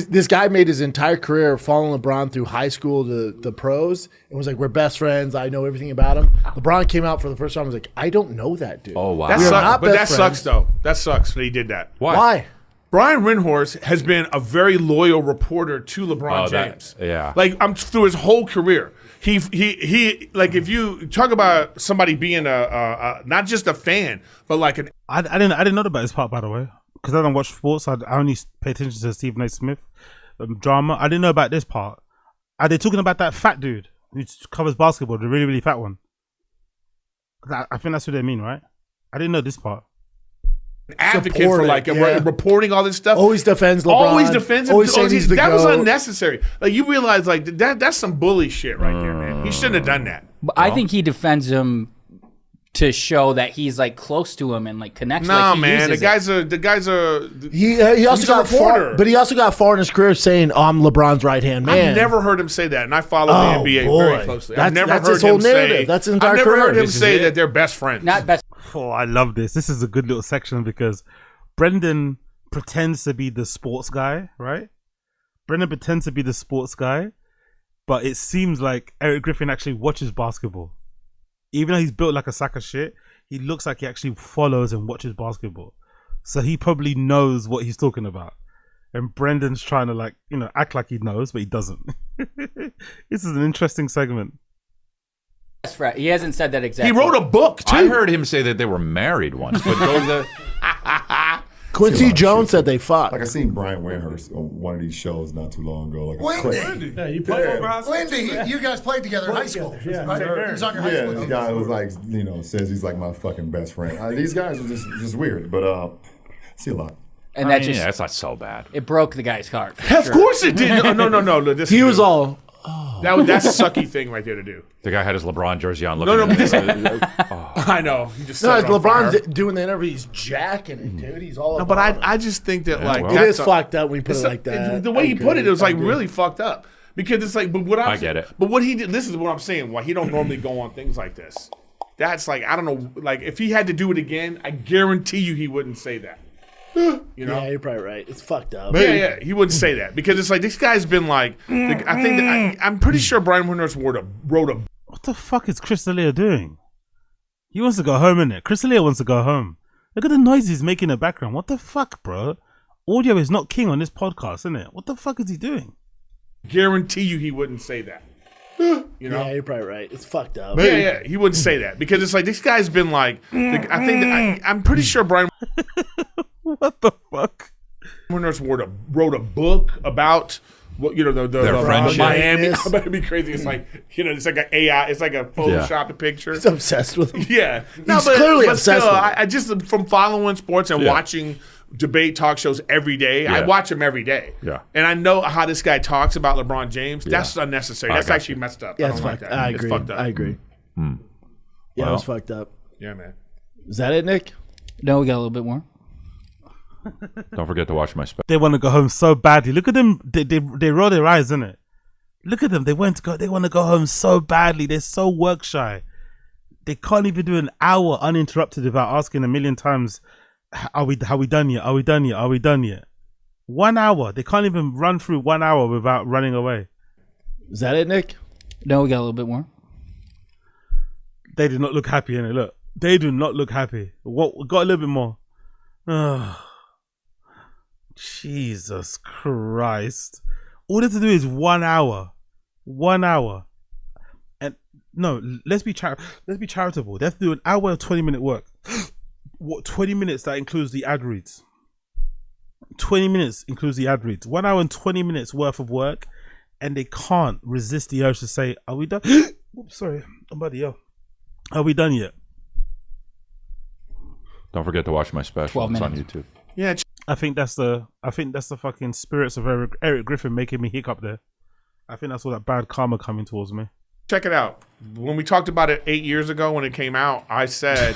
This guy made his entire career following LeBron through high school to the pros, and was like, we're best friends. I know everything about him. LeBron came out for the first time and was like, I don't know that dude. Oh, wow. That sucks, though. That sucks that he did that. Why? Brian Windhorst has been a very loyal reporter to LeBron James. Like, I'm through his whole career. He like, if you talk about somebody being a not just a fan, but like an. I didn't know about this part, by the way, because I don't watch sports. I only pay attention to Stephen A. Smith drama. I didn't know about this part. Are they talking about that fat dude who covers basketball, the really, really fat one? I think that's what they mean, right? I didn't know this part. Advocate for like reporting all this stuff. Always defends LeBron. Always defends him. Always saying he's the that GOAT. was unnecessary. Like, you realize, like, that's some bully shit right there, man. He shouldn't have done that. But I think he defends him to show that he's like close to him and like connects. Nah, like, man, the guy's a. He also got far, but he also got far in his career saying, "Oh, I'm LeBron's right hand man." I've never heard him say that, and I follow the NBA very closely. I've never that's heard his whole him narrative. say. That's his entire I've never career. heard him say that they're best friends. Not best. Oh, I love this. This is a good little section because Brendan pretends to be the sports guy, right? Brendan pretends to be the sports guy, but it seems like Eric Griffin actually watches basketball. Even though he's built like a sack of shit, he looks like he actually follows and watches basketball. So he probably knows what he's talking about. And Brendan's trying to, like, you know, act like he knows, but he doesn't. This is an interesting segment. He hasn't said that exactly. He wrote a book, too. I heard him say that they were married once, but go to the. Quincy Jones said they fought. Like, I seen Brian Windhorst on one of these shows not too long ago. Like, Wendy. Yeah, you played over high school. Wendy, you guys played together in high school. Yeah, right? He was on your high school this team. guy was like, you know, says he's like my fucking best friend. These guys are just weird, but I see a lot. And that's not so bad. It broke the guy's heart. Of course it did. No. He was all. That's a sucky thing right there to do. The guy had his LeBron jersey on. No, looking I know. He just No, set it on fire. LeBron's doing the interview. He's jacking it, dude. He's all. No, but I just think that it is fucked up when you put it like that. The way he put it, it was like really fucked up. Because it's like, but what I get it. But what he did, this is what I'm saying. Why he don't normally go on things like this. That's like, I don't know. Like, if he had to do it again, I guarantee you he wouldn't say that. You know? Yeah, you're probably right. It's fucked up. Yeah, he wouldn't say that because it's like this guy's been like. I think I'm pretty sure Brian Windhorst wrote a. What the fuck is Chris D'Elia doing? He wants to go home, innit? Chris D'Elia wants to go home. Look at the noise he's making in the background. What the fuck, bro? Audio is not king on this podcast, isn't it? What the fuck is he doing? Guarantee you he wouldn't say that. You know? Yeah, you're probably right. It's fucked up. Yeah, he wouldn't say that because it's like this guy's been like. I think I'm pretty sure Brian. What the fuck? Windhorst wrote a book about what the friendship. Miami. It'd be crazy. It's like it's like an AI. It's like a Photoshop picture. He's obsessed with him. Yeah, He's clearly obsessed with him. I just from following sports and watching debate talk shows every day. I watch them every day. Yeah, and I know how this guy talks about LeBron James. That's unnecessary. That's actually messed up. Yeah, I it's don't like fucked. that. I agree. It's fucked up. I agree. Yeah, it was fucked up. Yeah, man. Is that it, Nick? No, we got a little bit more. Don't forget to watch my special. They want to go home so badly. Look at them. They roll their eyes, innit? Look at them. They want to go home so badly. They're so work shy. They can't even do an hour uninterrupted without asking a million times, "Are we done yet? Are we done yet? Are we done yet?" 1 hour. They can't even run through 1 hour without running away. Is that it, Nick? No, we got a little bit more. They do not look happy, innit? Look, they do not look happy. What? Got a little bit more. Oh, Jesus Christ. All they have to do is 1 hour. 1 hour. And no, let's be charitable. They have to do an hour 20-minute work. What, 20 minutes that includes the ad reads. 20 minutes includes the ad reads. 1 hour and 20 minutes worth of work, and they can't resist the urge to say, "Are we done?" Oops, sorry, I'm about to yell. Are we done yet? Don't forget to watch my special. 12 It's on minutes. YouTube. Yeah, I think that's the fucking spirits of Eric Griffin making me hiccup there. I think that's all that bad karma coming towards me. check it out. When we talked about it 8 years ago when it came out, I said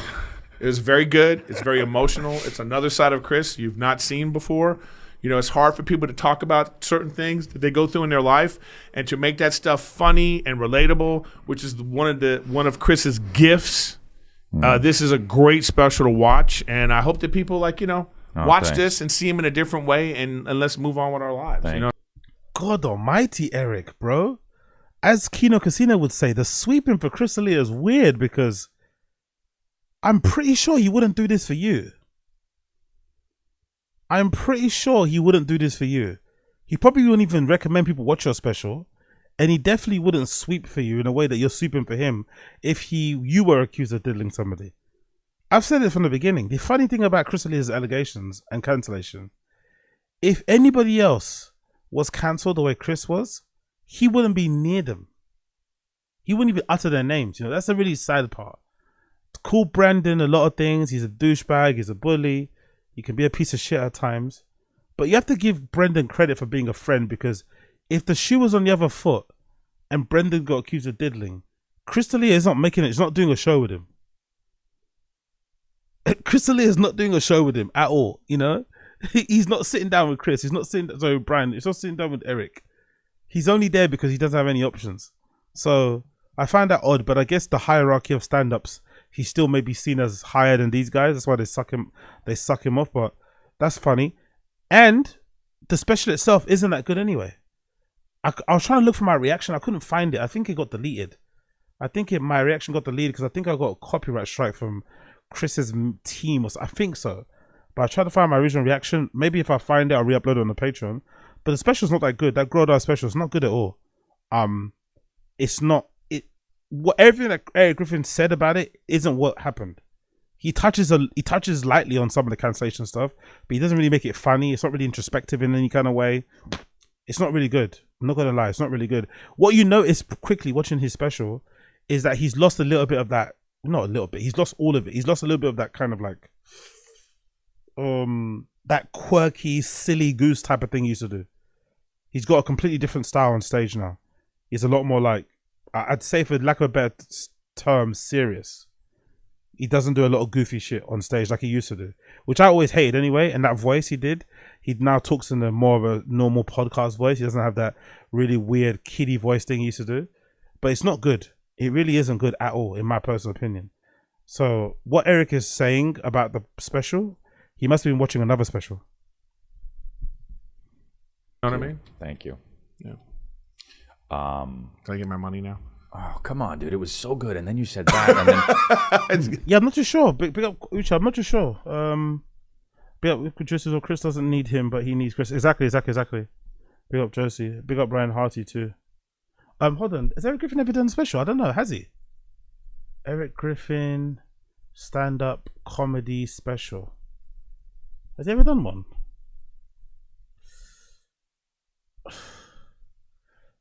it was very good. It's very emotional. It's another side of Chris you've not seen before. You know, it's hard for people to talk about certain things that they go through in their life, and to make that stuff funny and relatable, which is one of Chris's gifts. This is a great special to watch, and I hope that people watch this and see him in a different way, and let's move on with our lives. You know? God almighty, Eric, bro. As Kino Casino would say, the sweeping for Chris D'Elia is weird because I'm pretty sure he wouldn't do this for you. I'm pretty sure he wouldn't do this for you. He probably wouldn't even recommend people watch your special, and he definitely wouldn't sweep for you in a way that you're sweeping for him if you were accused of diddling somebody. I've said it from the beginning. The funny thing about Chris D'Elia's allegations and cancellation, if anybody else was cancelled the way Chris was, he wouldn't be near them. He wouldn't even utter their names. You know, that's the really sad part. Call Brandon a lot of things. He's a douchebag. He's a bully. He can be a piece of shit at times. But you have to give Brendan credit for being a friend, because if the shoe was on the other foot and Brendan got accused of diddling, Chris D'Elia is not making it. He's not doing a show with him. Chris D'Elia is not doing a show with him at all. You know, he's not sitting down with Chris. He's not sitting. Sorry, Brian. He's not sitting down with Eric. He's only there because he doesn't have any options. So I find that odd. But I guess the hierarchy of stand-ups, he still may be seen as higher than these guys. That's why they suck him off. But that's funny. And the special itself isn't that good anyway. I was trying to look for my reaction. I couldn't find it. I think it got deleted. My reaction got deleted because I think I got a copyright strike from Chris's team. I think so. But I tried to find my original reaction. Maybe if I find it, I'll re-upload it on the Patreon. But the special's not that good. That Grodar special is not good at all. It's not. Everything that Eric Griffin said about it isn't what happened. He touches lightly on some of the cancellation stuff, but he doesn't really make it funny. It's not really introspective in any kind of way. It's not really good. I'm not gonna lie, it's not really good. What you notice quickly watching his special is that he's lost a little bit of that. Not a little bit. He's lost all of it. He's lost a little bit of that kind of like, that quirky, silly goose type of thing he used to do. He's got a completely different style on stage now. He's a lot more like, I'd say, for lack of a better term, serious. He doesn't do a lot of goofy shit on stage like he used to do, which I always hated anyway. And that voice he now talks in a more of a normal podcast voice. He doesn't have that really weird kiddie voice thing he used to do. But it's not good. It really isn't good at all, in my personal opinion. So what Eric is saying about the special, he must have been watching another special. You know what I mean? Thank you. Yeah. Can I get my money now? Oh, come on, dude. It was so good. And then you said that. And then... Yeah, I'm not too sure. Big up Ucha. I'm not too sure. Big up Josie. So Chris doesn't need him, but he needs Chris. Exactly. Big up Josie. Big up Brian Harty too. Hold on. Has Eric Griffin ever done a special? I don't know. Has he? Eric Griffin stand-up comedy special. Has he ever done one?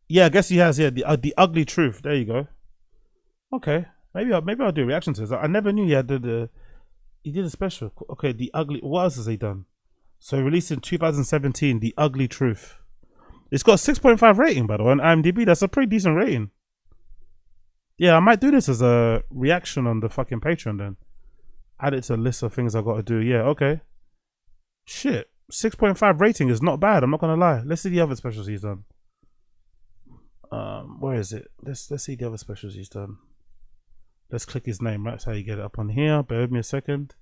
Yeah, I guess he has. Yeah, the ugly truth. There you go. Okay, maybe I'll do a reaction to this. I never knew he did a special. Okay, the ugly. What else has he done? So released in 2017, the ugly truth. It's got a 6.5 rating, by the way, on IMDb. That's a pretty decent rating. Yeah, I might do this as a reaction on the fucking Patreon then. Add it to a list of things I got to do. Yeah, okay. Shit, 6.5 rating is not bad. I'm not gonna lie. Let's see the other specials he's done. Where is it? Let's see the other specials he's done. Let's click his name. That's how you get it up on here. Bear with me a second.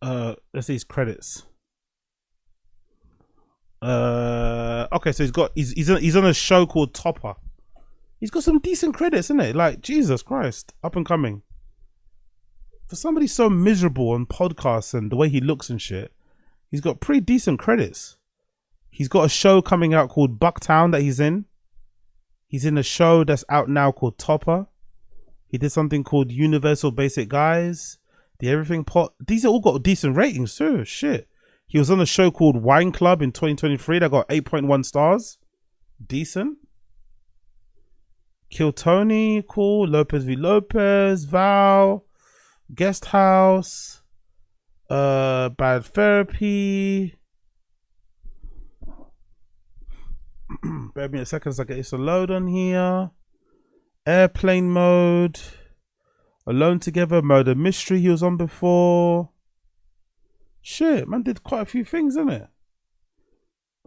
Let's see his credits. Okay, so he's on a show called Topper. He's got some decent credits, isn't it? Like, Jesus Christ, up and coming. For somebody so miserable on podcasts and the way he looks and shit, he's got pretty decent credits. He's got a show coming out called Bucktown that he's in. He's in a show that's out now called Topper. He did something called Universal Basic Guys. The Everything Pot. These are all got decent ratings too. Shit. He was on a show called Wine Club in 2023 that got 8.1 stars. Decent. Kill Tony, cool. Lopez v Lopez, Val, Guest House, Bad Therapy. Bear me a second as I get this to load on here. Airplane Mode, Alone Together, Murder Mystery he was on before. Shit, man did quite a few things, isn't it?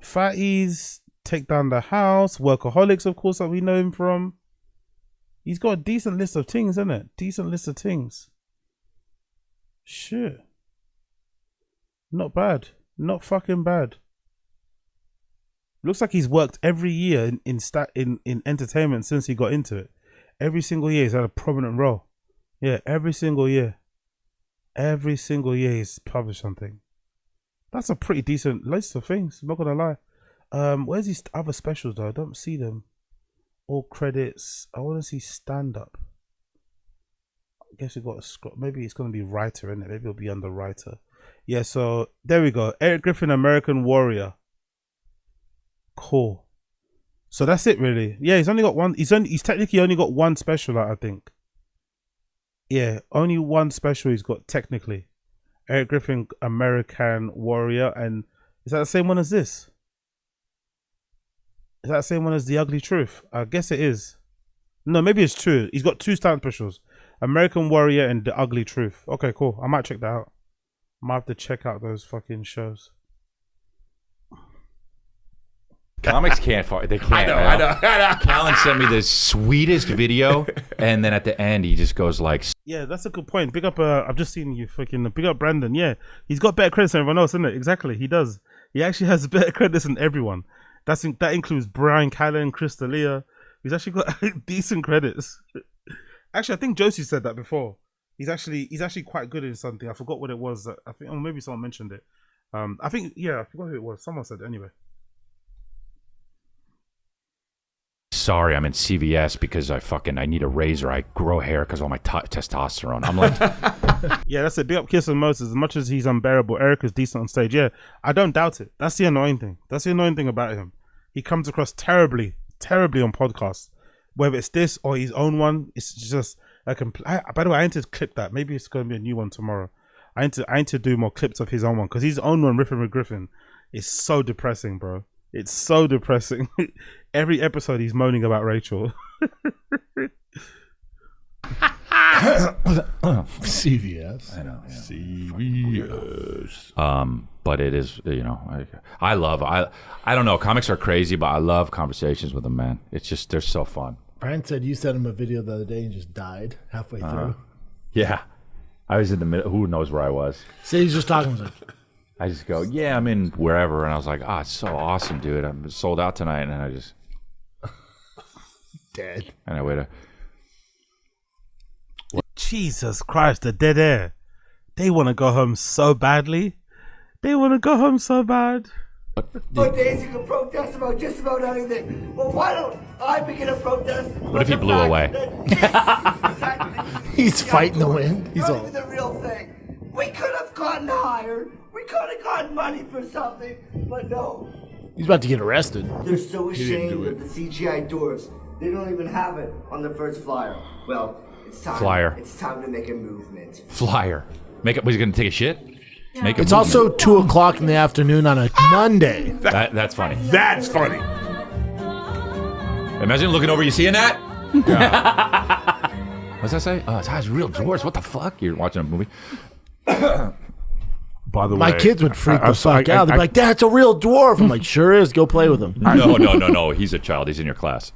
Fatties, Take Down the House, Workaholics, of course, that we know him from. He's got a decent list of things, isn't it? Decent list of things. Shit. Not bad. Not fucking bad. Looks like he's worked every year in entertainment since he got into it. Every single year he's had a prominent role. Yeah, every single year. Every single year he's published something. That's a pretty decent list of things, I'm not gonna lie. Where's his other specials though? I don't see them. All credits. I want to see stand-up. I guess we got a scroll. Maybe it's gonna be writer, isn't it? Maybe it'll be under writer. Yeah, so there we go. Eric Griffin, American Warrior. Cool. So that's it really. Yeah, he's only got one. He's technically only got one special out, I think. Yeah, only one special he's got technically. Eric Griffin, American Warrior, and is that the same one as this? Is that the same one as The Ugly Truth? I guess it is. No, maybe it's true. He's got two stand specials. American Warrior and The Ugly Truth. Okay, cool. I might check that out. I might have to check out those fucking shows. Comics can't fight. They can't. I know. Callan sent me the sweetest video, and then at the end he just goes like, yeah, that's a good point. Big up, I've just seen you fucking, big up Brandon. Yeah, he's got better credits than everyone else, isn't it? Exactly, he does. He actually has better credits than everyone. That includes Brian Callen, Chris D'Elia. He's actually got decent credits. Actually, I think Josie said that before. He's actually quite good in something. I forgot what it was. I think, or maybe someone mentioned it. I think, yeah, I forgot who it was. Someone said it anyway. sorry, I'm in CVS because I need a razor. I grow hair because of all my testosterone. I'm like, yeah, that's it. Big up Kiss and Moses. As much as he's unbearable, Eric is decent on stage. Yeah, I don't doubt it. That's the annoying thing. That's the annoying thing about him. He comes across terribly on podcasts. Whether it's this or his own one, it's just like. By the way, I need to clip that. Maybe it's going to be a new one tomorrow. I need to do more clips of his own one because his own one, Riffing with Griffin, is so depressing, bro. It's so depressing. Every episode, he's moaning about Rachel. CVS. I know. Yeah. CVS. But it is, I don't know. Comics are crazy, but I love conversations with them, man. It's just, they're so fun. Brian said you sent him a video the other day and just died halfway through. Yeah. I was in the middle. Who knows where I was? So he's just talking to him. I just go, yeah, I'm in wherever. And I was like, it's so awesome, dude. I'm sold out tonight. And then I just... Dead. And I waited. Jesus Christ, the dead air. They want to go home so badly. They want to go home so bad. For days you can protest about just about anything. Well, why don't I begin a protest? What if he blew away? He's fighting the wind. He's not all... even the real thing. We could have gotten hired. We could have gotten money for something, but no. He's about to get arrested. They're so ashamed of the CGI doors. They don't even have it on the first flyer. Well, it's time. Flyer. It's time to make a movement. Flyer. Was he going to take a shit? Yeah. Make a It's movement. also 2 o'clock in the afternoon on a Monday. That's funny. That's funny. Imagine looking over, you seeing that? Yeah. What's that say? It's real drawers. What the fuck? You're watching a movie. By the way, My kids would freak the fuck out. They'd be like, Dad, it's a real dwarf. I'm like, sure is. Go play with him. No. He's a child. He's in your class.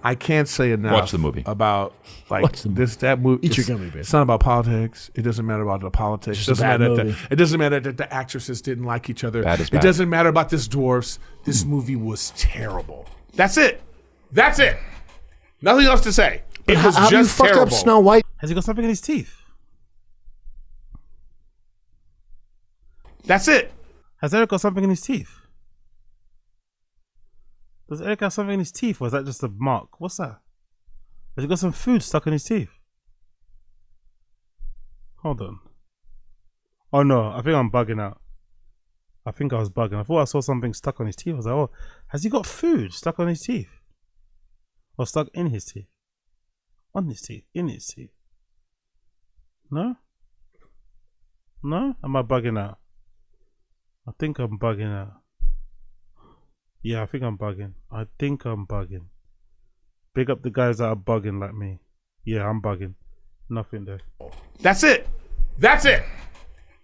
I can't say enough. Watch the movie. About that movie. Eat your gummy bear. It's not about politics. It doesn't matter about the politics. It's just a bad movie. It doesn't matter that the actresses didn't like each other. Bad is bad. It doesn't matter about this dwarfs. This movie was terrible. That's it. That's it. Nothing else to say. It was how just do you fuck terrible. up Snow White? Has he got something in his teeth? That's it. Has Eric got something in his teeth? Does Eric have something in his teeth, or is that just a mark? What's that? Has he got some food stuck in his teeth? Hold on. Oh no, I think I'm bugging out. I think I was bugging. I thought I saw something stuck on his teeth. I was like, oh, has he got food stuck on his teeth? Or stuck in his teeth? On his teeth? In his teeth? No? No? Am I bugging out? I think I'm bugging out. Yeah, I think I'm bugging. Big up the guys that are bugging like me. Yeah, I'm bugging. Nothing there. That's it.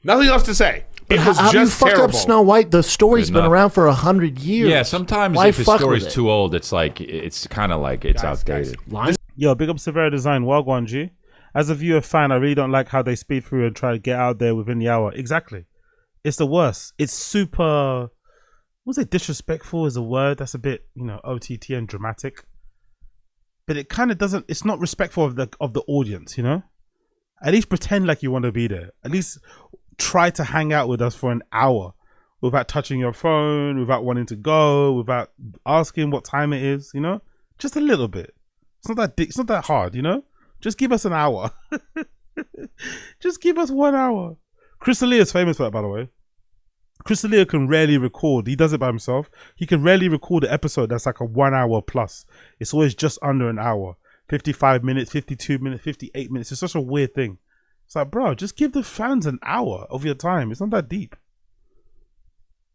Nothing else to say. But It was how do you just fuck terrible. up Snow White? The story's Good been enough. around for 100 years. Yeah, sometimes Why if a fuck story's with it? too old, it's like it's kind of like it's outdated. Yo, big up Severa Design. Wagwan G. As a viewer fan, I really don't like how they speed through and try to get out there within the hour. Exactly. It's the worst. It's super... Was it disrespectful is a word? That's a bit, OTT and dramatic. But it kind of doesn't... It's not respectful of the audience, At least pretend like you want to be there. At least try to hang out with us for an hour without touching your phone, without wanting to go, without asking what time it is, Just a little bit. It's not that hard, Just give us an hour. Just give us 1 hour. Chris D'Elia is famous for that, by the way. Chris D'Elia can rarely record. He does it by himself. He can rarely record an episode that's like a 1 hour plus. It's always just under an hour. 55 minutes, 52 minutes, 58 minutes. It's such a weird thing. It's like, bro, just give the fans an hour of your time. It's not that deep.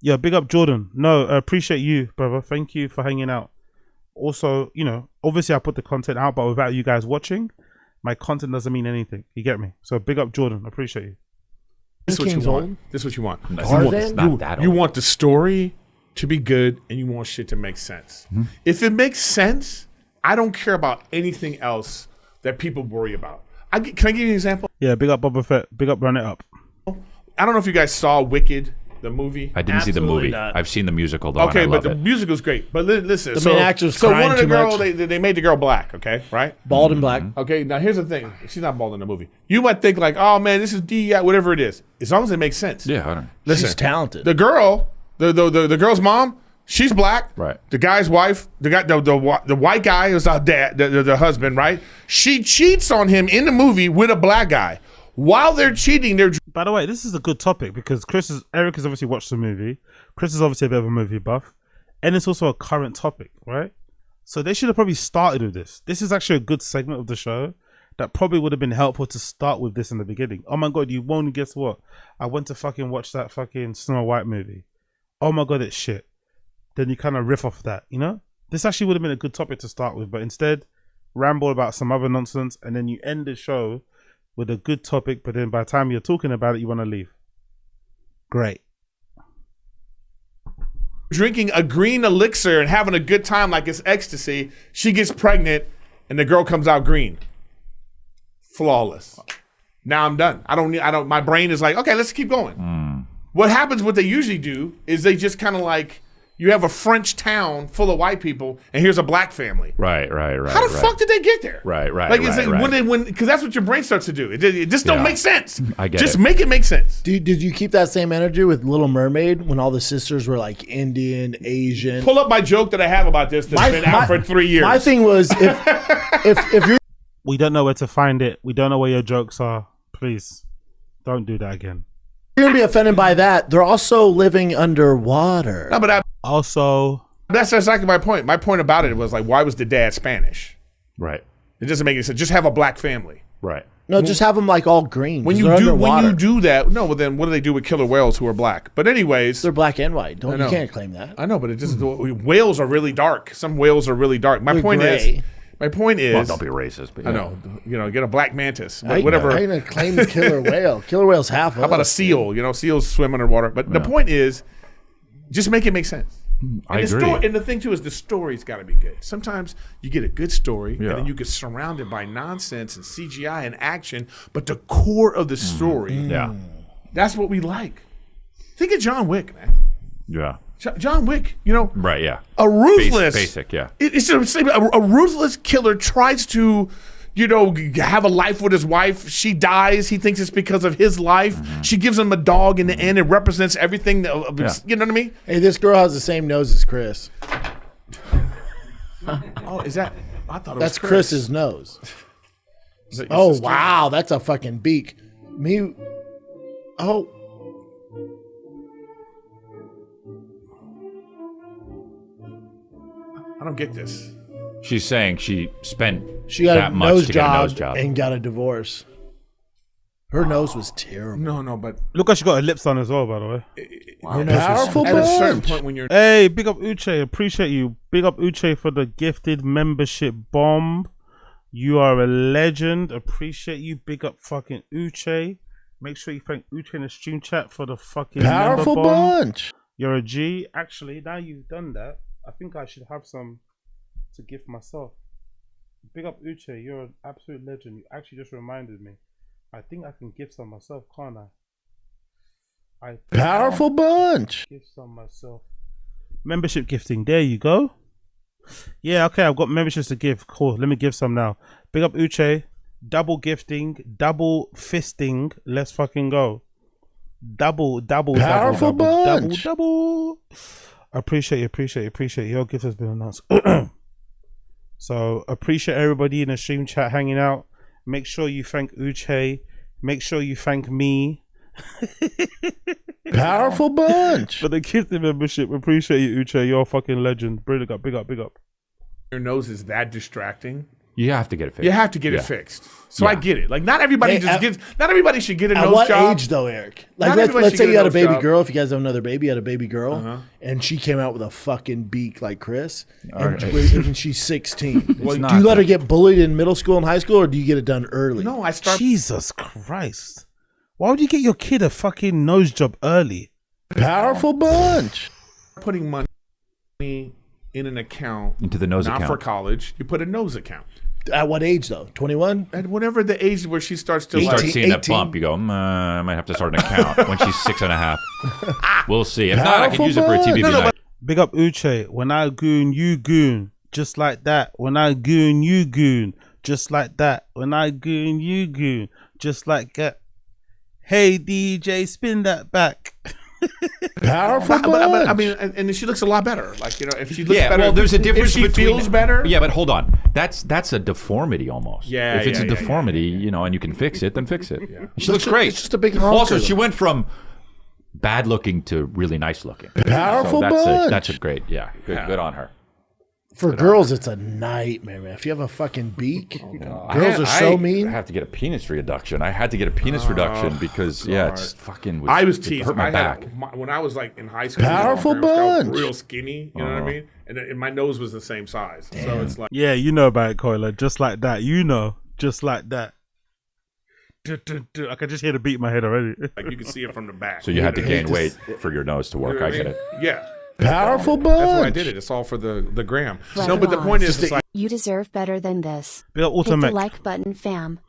Yeah, big up Jordan. No, I appreciate you, brother. Thank you for hanging out. Also, obviously I put the content out, but without you guys watching, my content doesn't mean anything. You get me? So big up Jordan. I appreciate you. This is what you want. This is what you want. It's not that old. You want the story to be good, and you want shit to make sense. Mm-hmm. If it makes sense, I don't care about anything else that people worry about. Can I give you an example? Yeah, big up Boba Fett. Big up Run It Up. I don't know if you guys saw Wicked, the movie. I didn't see the movie. I've seen the musical though. Okay, and I but love the it. musical's great. But listen, The main actor's so crying one of the too girl much. they made the girl black. Okay, right? Bald and black. Okay, now here's the thing. She's not bald in the movie. You might think like, oh man, this is DEI, whatever it is. As long as it makes sense. Yeah, I don't. Listen, She's talented. the girl, the girl's mom, she's black. Right. The guy's wife, the white guy is our dad, the husband, right? She cheats on him in the movie with a black guy. While they're cheating, they're... By the way, this is a good topic because Eric has obviously watched the movie. Chris is obviously a bit of a movie buff. And it's also a current topic, right? So they should have probably started with this. This is actually a good segment of the show that probably would have been helpful to start with this in the beginning. Oh my God, you won't guess what? I went to fucking watch that fucking Snow White movie. Oh my God, it's shit. Then you kind of riff off that, This actually would have been a good topic to start with, but instead, ramble about some other nonsense and then you end the show with a good topic, but then by the time you're talking about it, you want to leave. Great. drinking a green elixir and having a good time like it's ecstasy. She gets pregnant and the girl comes out green. Flawless. Now I'm done. My brain is like, okay, let's keep going. What happens, what they usually do is they just kind of like, you have a French town full of white people, and here's a black family. Right. How the fuck did they get there? Right. Because that's what your brain starts to do. It just don't make sense. I get just it. make it make sense. Did you keep that same energy with Little Mermaid when all the sisters were like Indian, Asian? Pull up my joke that I have about this that's been out for 3 years. My thing was if you're... We don't know where to find it. We don't know where your jokes are. Please, don't do that again. You're going to be offended by that. They're also living underwater. No, but that's exactly my point. My point about it was like, why was the dad Spanish? Right. It doesn't make any sense. Just have a black family. Right. No, just have them like all green. When you do that, no. Well, then what do they do with killer whales who are black? But anyways, they're black and white. You can't claim that. I know, but it just whales are really dark. Some whales are really dark. My point is, well, don't be racist. But I know, get a black mantis, I whatever. ain't gonna claim the killer whale. Killer whale's half. How about a seal? Seals swim underwater. But the point is, just make it make sense. I agree. And the thing too is the story's got to be good. Sometimes you get a good story, and then you get surrounded by nonsense and CGI and action, but the core of the story, that's what we like. Think of John Wick, man. Yeah. John Wick, right? Yeah, a ruthless, basic, yeah. It's a ruthless killer tries to, have a life with his wife. She dies. He thinks it's because of his life. Mm-hmm. She gives him a dog in the end. It represents everything. You know what I mean? Hey, this girl has the same nose as Chris. Oh, is that? I thought it was that's Chris's nose. Oh wow, that's a fucking beak. I don't get this. She's saying she spent She got that a much nose to get a nose job job. and got a divorce. Her nose was terrible. No, but look, she got her lips on as well. By the way, Her nose was powerful. At a certain point, when you're hey, big up Uche, appreciate you. Big up Uche for the gifted membership bomb. You are a legend. Appreciate you. Big up fucking Uche. Make sure you thank Uche in the stream chat for the fucking Powerful member bomb. bunch. You're a G. Actually, now you've done that, I think I should have some to gift myself. Big up Uche. You're an absolute legend. You actually just reminded me. I think I can gift some myself, can't I? Powerful bunch. Give some myself. Membership gifting. There you go. Yeah, okay. I've got memberships to give. Cool. Let me give some now. Big up Uche. Double gifting. Double fisting. Let's fucking go. Double. Powerful bunch. Double. Appreciate you. Your gift has been announced. So appreciate everybody in the stream chat hanging out. Make sure you thank Uche. Make sure you thank me. Powerful bunch. For the gifted membership. Appreciate you, Uche. You're a fucking legend. Big up. your nose is that distracting. You have to get it fixed. You have to get it fixed. So I get it. Like not everybody not everybody should get a nose job. At what age though, Eric? Like let's say you had a baby girl. If you guys have another baby, you had a baby girl, and she came out with a fucking beak like Chris, and she's 16. Well, do you let her get bullied in middle school and high school, or do you get it done early? No, I start. Jesus Christ! Why would you get your kid a fucking nose job early? Powerful bunch. Putting money in an account into the nose account. Not for college. You put a nose account. At what age though? 21? At whatever the age where she starts to start seeing 18. That bump. You go, I might have to start an account when she's 6.5. We'll see. If not, I can use it for a TV night. Big up Uche. When I goon, you goon. Just like that. When I goon, you goon. Just like that. When I goon, you goon. Just like that. Hey DJ, spin that back. Powerful but I mean, and she looks a lot better. Like, you know, if she looks better, well, there's a difference. If she feels better. Yeah, but hold on. That's a deformity almost. Yeah. If it's a deformity, you know, and you can fix it, then fix it. Yeah. She looks great. It's just a big honker. Also, she went from bad looking to really nice looking. Powerful bunch. That's a great. Yeah. Good on her. For girls, it's a nightmare, man. If you have a fucking beak, girls are so mean. I have to get a penis reduction. I had to get a penis reduction because it's fucking. I was teased. Hurt my back. When I was like in high school. Powerful bunch. I was real skinny. You know what I mean? And my nose was the same size. Damn. So it's like. Yeah, you know about it, Coiler. Just like that. You know. Just like that. I can just hear the beat in my head already. Like you can see it from the back. So you had to gain weight for your nose to work. I get it. Yeah. Powerful bunch. That's why I did it. It's all for the gram. No, but the point is, it's like you deserve better than this. Big up Hit the Automech. like button, fam.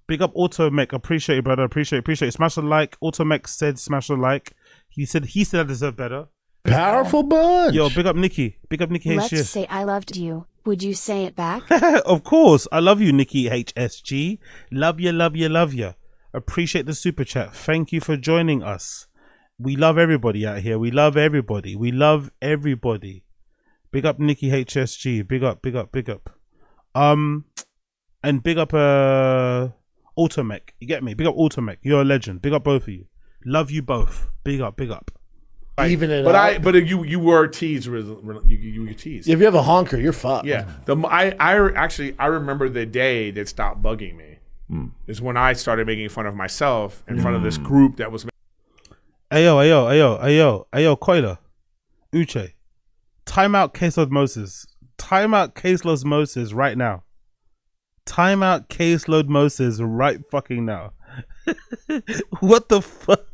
Big up Automech. Appreciate it, brother. Appreciate it. Smash the like. Automech said smash the like. He said I deserve better. Powerful bunch. Yo, big up Nikki. Big up Nikki Let's HSG. say I loved you. Would you say it back? Of course. I love you, Nikki HSG. Love you. Appreciate the super chat. Thank you for joining us. We love everybody out here. We love everybody. Big up Nikki HSG. Big up. And big up Automech. You get me? Big up Automech. You're a legend. Big up both of you. Love you both. Big up. Even it out. But you were teased. You were teased. If you have a honker, you're fucked. Yeah. I remember the day that stopped bugging me. Is when I started making fun of myself in front of this group that was. Ayo, Coiler. Uche. Timeout caseload Moses right now. Timeout caseload Moses right fucking now. What the fuck?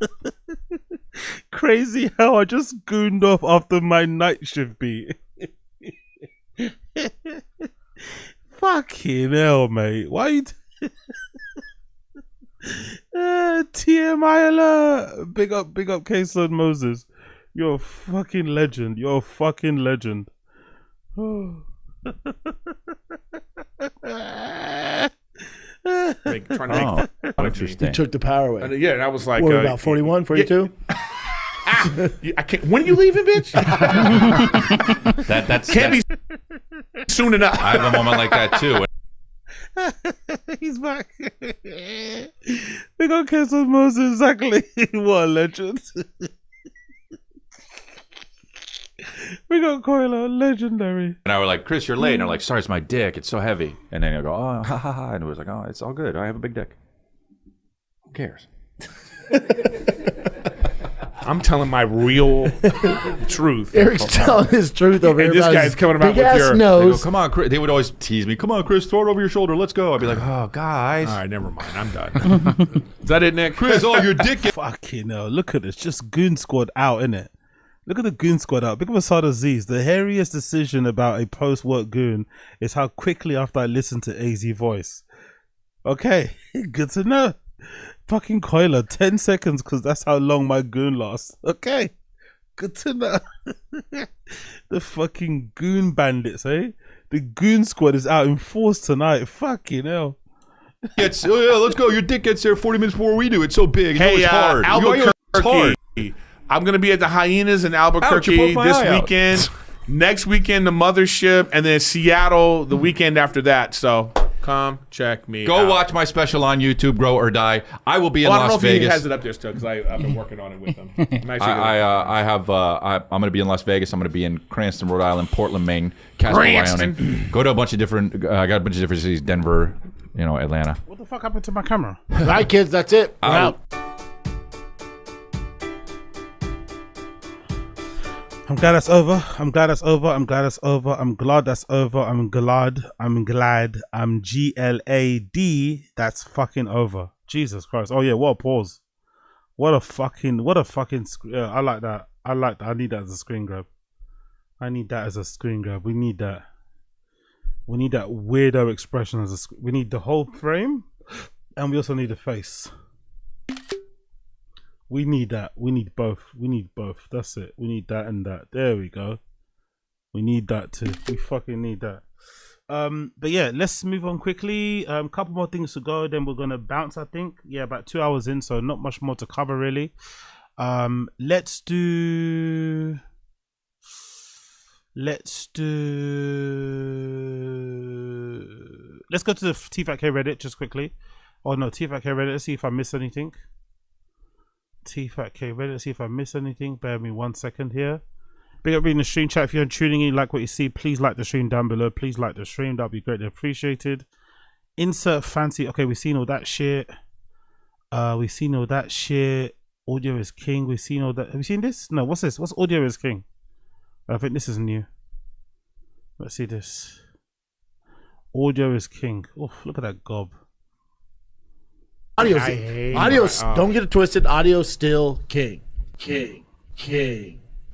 Crazy how I just gooned off after my night shift beat. Fucking hell, mate. Why you... TMI alert. Big up caseload Moses. You're a fucking legend. Interesting. You took the power away. Yeah, and I was like, what, about 41, 42? I can't. When are you leaving, bitch? That's can't be soon enough. I have a moment like that too. He's back. Big up caseload Moses. Exactly. What a legend. We got Coiler, legendary. And I was like, Chris, you're late. And they're like, sorry, it's my dick. It's so heavy. And then I go, oh, ha, ha, ha. And it was like, oh, it's all good. I have a big dick. Who cares? I'm telling my real truth. Eric's telling his truth over here. And this guy's coming about big with your nose. They go, come on, Chris. They would always tease me. Come on, Chris, throw it over your shoulder. Let's go. I'd be like, oh, guys. All right, never mind. I'm done. Is that it, Nick? Chris, oh, your dick. Fucking hell. Look at this. Just Goon Squad out, innit? Look at the Goon Squad out. Big up Asada Aziz. The hairiest decision about a post-work goon is how quickly after I listen to AZ voice. Okay, good to know. Fucking Coiler, 10 seconds because that's how long my goon lasts. Okay, good to know. The fucking goon bandits, eh? The Goon Squad is out in force tonight. Fucking hell. Let's go. Your dick gets there 40 minutes before we do. It's so big. Hey, it's hard. Albuquerque. I'm going to be at the Hyenas in Albuquerque this weekend. Next weekend, the Mothership, and then Seattle the weekend after that. So come check me Go out. watch my special on YouTube, Grow or Die. I will be in I don't know Las if he Vegas. has it up there still because I've been working on it with him. I'm going to be in Las Vegas. I'm going to be in Cranston, Rhode Island, Portland, Maine, Casper, Wyoming. Go to a bunch of different. I got a bunch of different cities. Denver, Atlanta. What the fuck happened to my camera? All right, kids, that's it. We're out. I'm glad that's over. I'm glad that's over. I'm glad that's over. I'm glad that's over. I'm glad. I'm glad. I'm GLAD. That's fucking over. Jesus Christ. Oh yeah, what a pause. What a fucking. I like that. I like that. I need that as a screen grab. I need that as a screen grab. We need that. We need that weirdo expression as a. We need the whole frame, and we also need the face. We need that. We need both. We need both. That's it. We need that and that. There we go. We need that too. We fucking need that. But yeah, let's move on quickly. Couple more things to go. Then we're gonna bounce. I think. Yeah, about 2 hours in, so not much more to cover really. Let's go to the TFATK Reddit just quickly. Oh no, TFATK Reddit. Let's see if I missed anything. TFATK Reddit, see if I miss anything. Bear with me 1 second here. Big up reading the stream chat. If you're tuning in, like what you see, please like the stream down below. Please like the stream. That'd be greatly appreciated. Insert fancy. Okay, we've seen all that shit. We've seen all that shit. Audio is king. We've seen all that. Have you seen this? No, what's this? What's audio is king? I think this is new. Let's see this. Audio is king. Oh, look at that gob. Audio, don't get it twisted. Audio still king. King.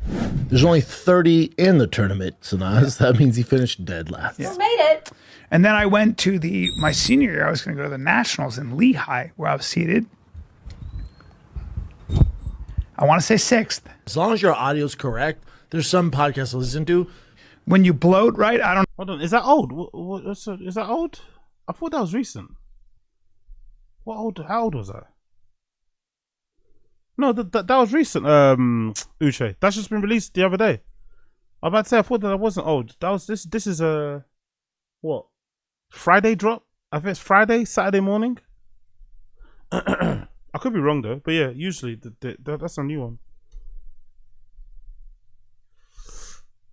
There's only 30 in the tournament, Sanaz. That means he finished dead last. Yeah. Made it. And then I went to my senior year. I was going to go to the Nationals in Lehigh, where I was seated. I want to say 6th. As long as your audio's correct, there's some podcasts to listen to. When you bloat, right? I don't. Hold on. Is that old? Is that old? I thought that was recent. How old was that? No, that was recent. Uche, that's just been released the other day. I'm about to say I thought that wasn't old. That was this. This is a what? Friday drop? I think it's Friday, Saturday morning. I could be wrong though, but yeah, usually that's a new one.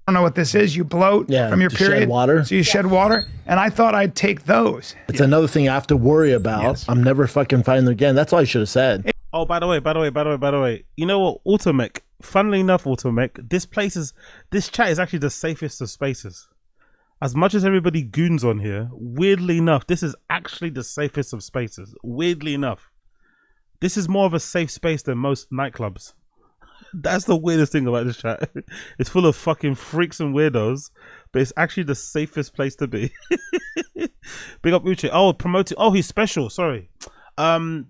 I don't know what this is. You bloat from your period. Shed water. So you shed water, and I thought I'd take those. It's another thing I have to worry about. Yes. I'm never fucking finding them again. That's all I should have said. Oh, by the way. You know what, Automech? Funnily enough, Automech, this chat is actually the safest of spaces. As much as everybody goons on here, weirdly enough, this is actually the safest of spaces. Weirdly enough, this is more of a safe space than most nightclubs. That's the weirdest thing about this chat. It's full of fucking freaks and weirdos, but it's actually the safest place to be. Big up Uche. Oh, promoting. Oh, he's special. Sorry. I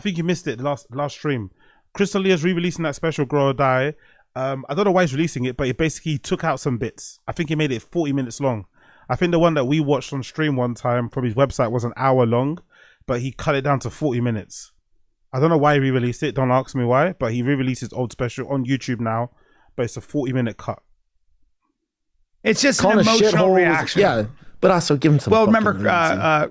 think you missed it last stream. Crystal Lear's re-releasing that special Grow or Die. I don't know why he's releasing it, but he basically took out some bits. I think he made it 40 minutes long. I think the one that we watched on stream one time from his website was an hour long, but he cut it down to 40 minutes. I don't know why he re-released it. Don't ask me why, but he re-released his old special on YouTube now, but it's a 40-minute cut. It's just an emotional reaction. Yeah, but also give him some. Well, remember,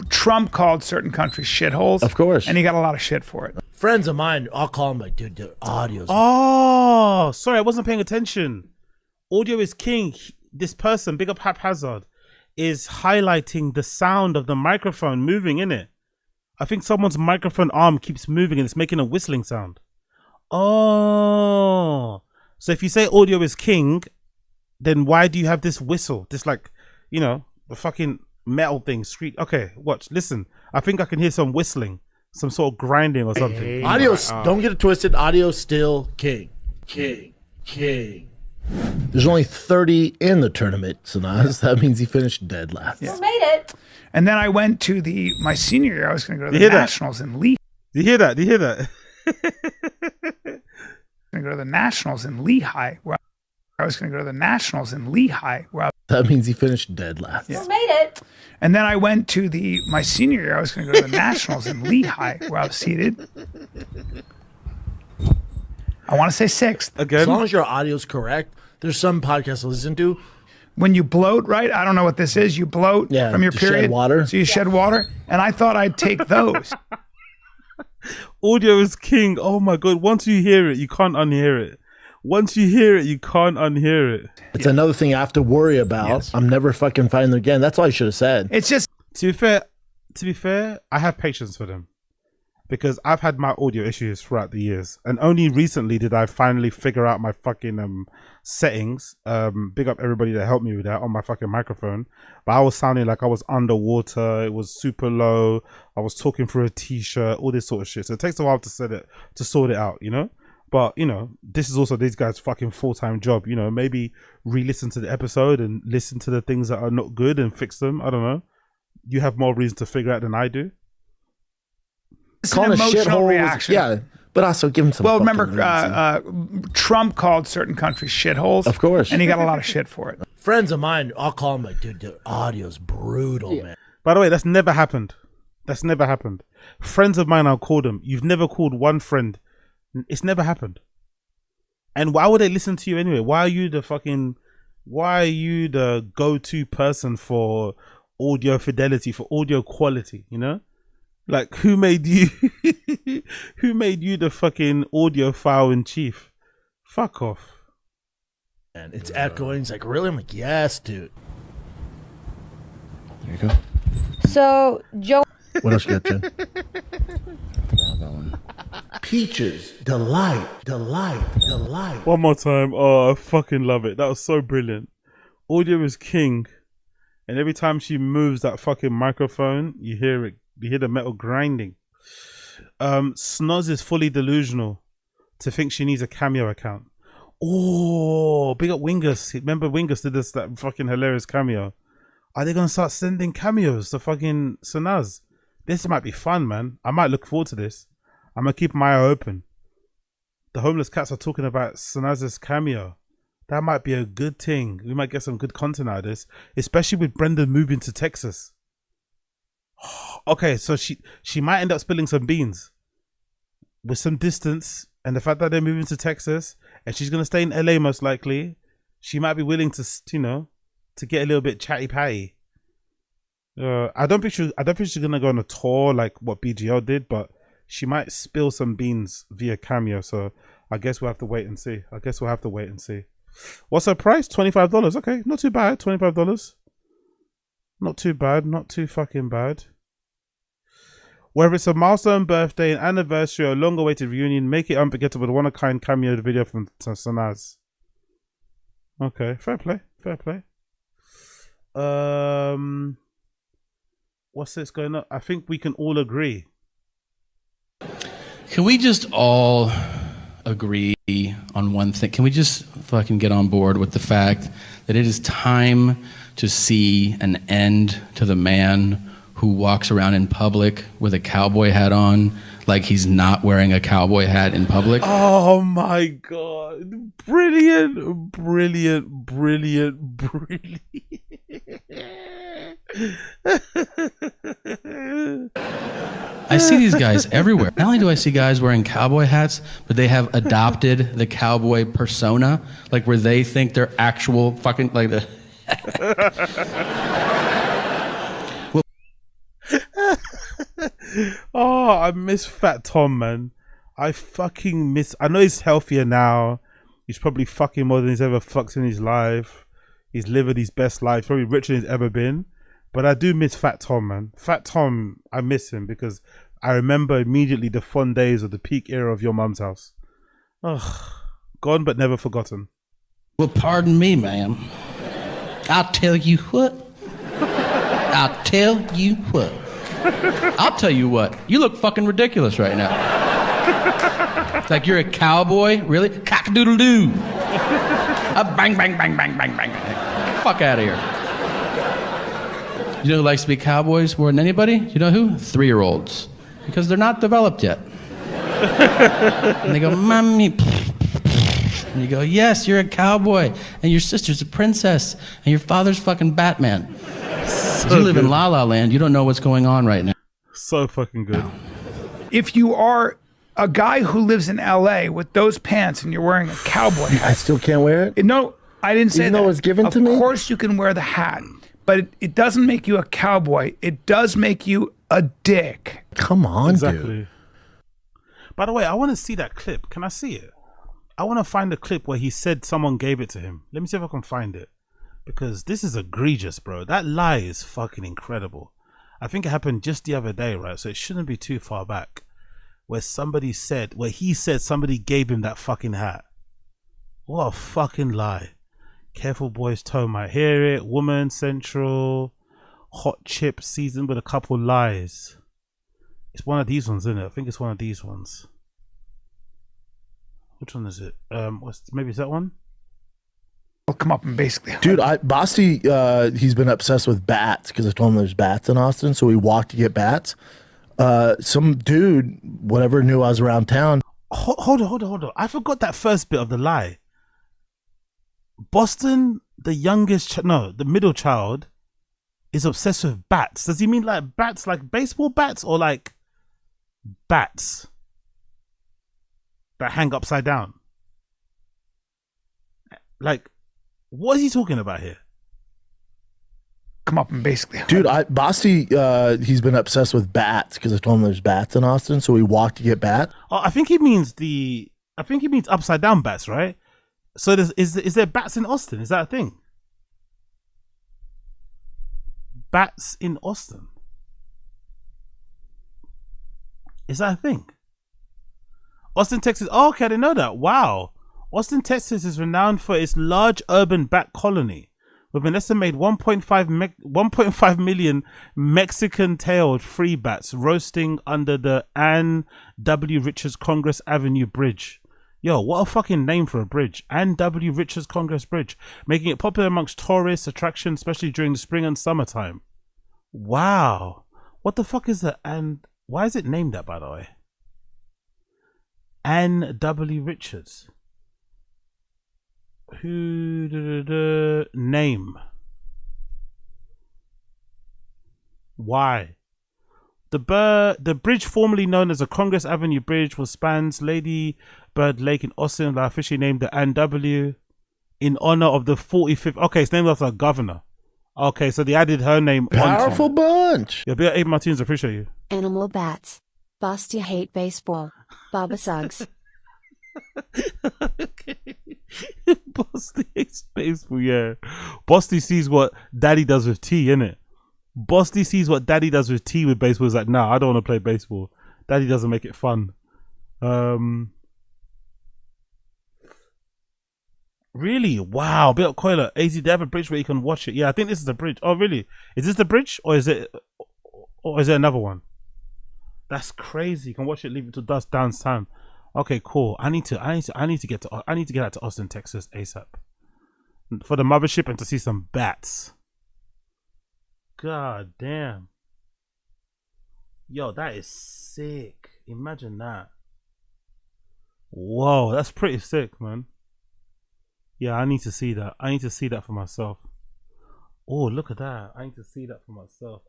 Trump called certain countries shitholes. Of course. And he got a lot of shit for it. Friends of mine, I'll call them like, dude, the audio's. Oh, sorry, I wasn't paying attention. Audio is king. This person, big up Haphazard, is highlighting the sound of the microphone moving in it. I think someone's microphone arm keeps moving and it's making a whistling sound. Oh, so if you say audio is king, then why do you have this whistle? This like, you know, the fucking metal thing. Street. Okay, watch. Listen. I think I can hear some whistling, some sort of grinding or something. Audio's, don't get it twisted. Audio's still king. King. There's only 30 in the tournament, Sanaz. That means he finished dead last. Yeah. Made it. And then I went to my senior year. I was going to go to the Nationals in Lehigh. Do you hear that? Do you hear that? Going to go to the Nationals in Lehigh. Where I was going to go to the Nationals in Lehigh. That means he finished dead last. Yeah. Made it. And then I went to my senior year. I was going to go to the Nationals in Lehigh, where I was seated. I want to say 6th. Again? As long as your audio's correct, there's some podcasts to listen to. When you bloat, right? I don't know what this is. You bloat from your period. Shed water. So you shed water. And I thought I'd take those. Audio is king. Oh my God. Once you hear it, you can't unhear it. Once you hear it, you can't unhear it. It's another thing I have to worry about. Yes. I'm never fucking finding them again. That's all I should have said. It's just... To be fair, I have patience for them. Because I've had my audio issues throughout the years. And only recently did I finally figure out my fucking settings. Big up everybody that helped me with that on my fucking microphone. But I was sounding like I was underwater. It was super low. I was talking through a t-shirt, all this sort of shit. So it takes a while to sort it out, you know? But, you know, this is also these guys' fucking full-time job. You know, maybe re-listen to the episode and listen to the things that are not good and fix them. I don't know. You have more reason to figure out than I do. It's an emotional reaction. Yeah, but also give him some. Well, remember, Trump called certain countries shitholes. Of course. And he got a lot of shit for it. Friends of mine, I'll call them like, dude, the audio's brutal, man. By the way, that's never happened. That's never happened. Friends of mine, I'll call them. You've never called one friend. It's never happened. And why would they listen to you anyway? Why are you the go-to person for audio fidelity, for audio quality, you know? Like, who made you who made you the fucking audiophile in chief? Fuck off. And it's echoing. It's like, really? I'm like, yes, dude. There you go. So, Joe. What else you got, Jen? Peaches. Delight. One more time. Oh, I fucking love it. That was so brilliant. Audio is king. And every time she moves that fucking microphone, you hear it. You hear the metal grinding. Snoz is fully delusional to think she needs a Cameo account. Oh, big up Wingus. Remember Wingus did that fucking hilarious cameo. Are they gonna start sending cameos to fucking Sanaz? This might be fun, man. I might look forward to this. I'm gonna keep my eye open. The homeless cats are talking about Sanaz's cameo. That might be a good thing. We might get some good content out of this, especially with Brendan moving to Texas. Okay, so she might end up spilling some beans with some distance, and the fact that they're moving to Texas and she's gonna stay in LA most likely, she might be willing to, you know, to get a little bit chatty patty. I don't think she's gonna go on a tour like what BGL did, but she might spill some beans via cameo. So I guess we'll have to wait and see. What's her price? $25. Okay, not too bad. $25. Not too bad. Not too fucking bad. Whether it's a milestone birthday, an anniversary, or a long-awaited reunion, make it unforgettable with a one-of-a-kind cameo video from Sanaz. Okay, fair play. What's this going on? I think we can all agree. Can we just all agree on one thing? Can we just fucking get on board with the fact that it is time to see an end to the man who walks around in public with a cowboy hat on like he's not wearing a cowboy hat in public? Oh my God. Brilliant. I see these guys everywhere. Not only do I see guys wearing cowboy hats, but they have adopted the cowboy persona, like where they think they're actual fucking like the. Oh, I miss Fat Tom, man. I fucking miss. I know he's healthier now. He's probably fucking more than he's ever fucked in his life. He's living his best life. Probably richer than he's ever been. But I do miss Fat Tom, man. Fat Tom, I miss him because I remember immediately the fun days of the peak era of Your Mum's House. Ugh, gone but never forgotten. Well, pardon me, ma'am. I'll tell you what. I'll tell you what. I'll tell you what. You look fucking ridiculous right now. It's like you're a cowboy? Really? Cock-a-doodle-doo. Bang, bang, bang, bang, bang, bang. Fuck out of here. You know who likes to be cowboys more than anybody? You know who? 3-year-olds. Because they're not developed yet. And they go, Mommy. And you go, yes, you're a cowboy. And your sister's a princess. And your father's fucking Batman. So you live in La La Land. You don't know what's going on right now. So fucking good. If you are a guy who lives in LA with those pants and you're wearing a cowboy hat. I still can't wear it? No, I didn't say Even that. though it's given to me? Of course you can wear the hat. But it doesn't make you a cowboy. It does make you a dick. Come on, Exactly. dude. By the way, I want to see that clip. Can I see it? I want to find the clip where he said someone gave it to him. Let me see if I can find it. Because this is egregious, bro. That lie is fucking incredible. I think it happened just the other day, right? So it shouldn't be too far back. Where he said somebody gave him that fucking hat. What a fucking lie. Careful Boys Toe might hear it. Woman Central. Hot chip seasoned with a couple lies. It's one of these ones, isn't it? I think it's one of these ones. Which one is it? Maybe is that one? I'll come up and basically. Dude, Basti, he's been obsessed with bats because I told him there's bats in Austin, so we walked to get bats. Some dude, whatever, knew I was around town. Hold on. I forgot that first bit of the lie. Boston, the middle child, is obsessed with bats. Does he mean like bats, like baseball bats, or like bats that hang upside down? Like, what is he talking about here? Come up and basically. Dude, Basti, he's been obsessed with bats because I told him there's bats in Austin, so we walked to get bats. Oh, I think he means upside down bats, right? So is there bats in Austin? Is that a thing? Bats in Austin. Is that a thing? Austin, Texas. Oh, okay, I didn't know that. Wow. Austin, Texas is renowned for its large urban bat colony with an estimated 1.5 million Mexican-tailed free bats roasting under the Ann W. Richards Congress Avenue Bridge. Yo, what a fucking name for a bridge. Ann W. Richards Congress Bridge, making it popular amongst tourist attractions, especially during the spring and summertime. Wow. What the fuck is that? And why is it named that, by the way? Ann W. Richards. Name. Why? The bridge, formerly known as the Congress Avenue Bridge, spans Lady Bird Lake in Austin, officially named the Ann W. in honor of the 45th. Okay, it's named after a governor. Okay, so they added her name. Powerful bunch. Yeah, big Abe Martins, appreciate you. Animal bats. Basti hate baseball. Baba Suggs. Okay. Basti hates baseball, yeah. Basti sees what daddy does with tea, innit? Basti sees what daddy does with tea with baseball. Is like, nah, I don't want to play baseball. Daddy doesn't make it fun. Really? Wow. Bit of Coiler. AZ, they have a bridge where you can watch it. Yeah, I think this is the bridge. Oh, really? Is this the bridge, or is it another one? That's crazy. You can watch it, leave it to dusk downtown. Okay, cool. I need to get out to Austin, Texas ASAP for the mothership and to see some bats. God damn. Yo, that is sick. Imagine that. Whoa, that's pretty sick, man. Yeah, I need to see that. I need to see that for myself. Oh, look at that. I need to see that for myself.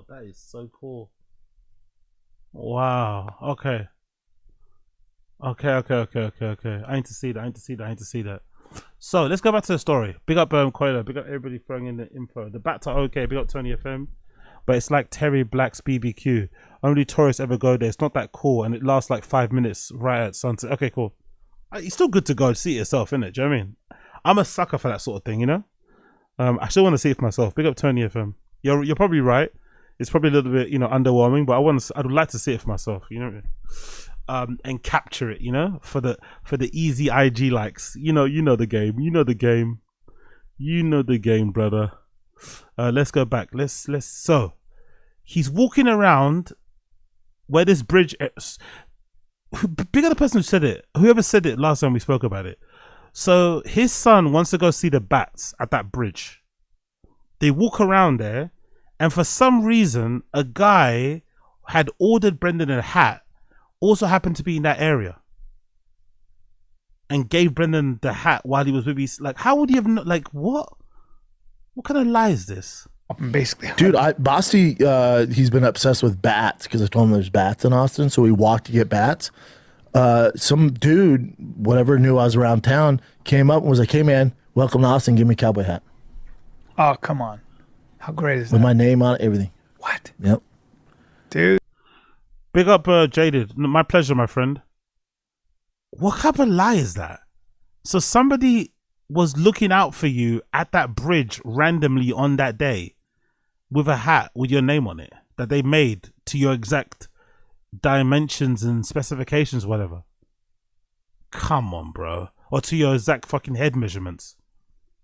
That is so cool. Wow. Okay. Okay. I need to see that. So let's go back to the story. Big up Coiler. Big up everybody throwing in the info. The bats are okay. Big up Tony FM. But it's like Terry Black's BBQ. Only tourists ever go there. It's not that cool, and it lasts like 5 minutes right at sunset. Okay, cool. It's still good to go see it yourself, isn't it? Do you know what I mean? I'm a sucker for that sort of thing, you know. I still want to see it for myself. Big up Tony FM. You're probably right. It's probably a little bit, underwhelming, but I'd like to see it for myself, you know what I mean? And capture it, for the easy IG likes. You know the game. You know the game. You know the game, brother. Let's go back. So he's walking around where this bridge. Big up the person who said it. Whoever said it last time we spoke about it. So his son wants to go see the bats at that bridge. They walk around there, and for some reason, a guy had ordered Brendan a hat, also happened to be in that area, and gave Brendan the hat while he was with his. Like, how would he have? Like, what? What kind of lie is this? Basically, dude, Basti, he's been obsessed with bats because I told him there's bats in Austin, so we walked to get bats. Some dude, whatever, knew I was around town, came up and was like, "Hey man, welcome to Austin. Give me a cowboy hat." Oh, come on. How great is that? With my name on it, everything. What? Yep. Dude. Big up Jaded. My pleasure, my friend. What type of lie is that? So somebody was looking out for you at that bridge randomly on that day with a hat with your name on it that they made to your exact dimensions and specifications, whatever. Come on, bro. Or to your exact fucking head measurements.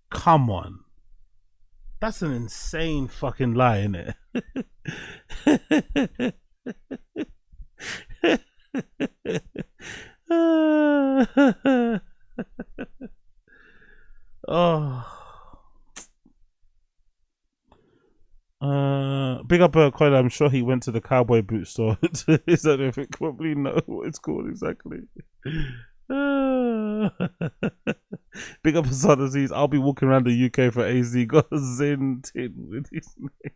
Come on. That's an insane fucking lie, isn't it? Big up Koila. I'm sure he went to the cowboy boot store. Is that if it probably know what it's called exactly? Big up Hassan Aziz. I'll be walking around the UK for AZ. Got a Zin tin with his name.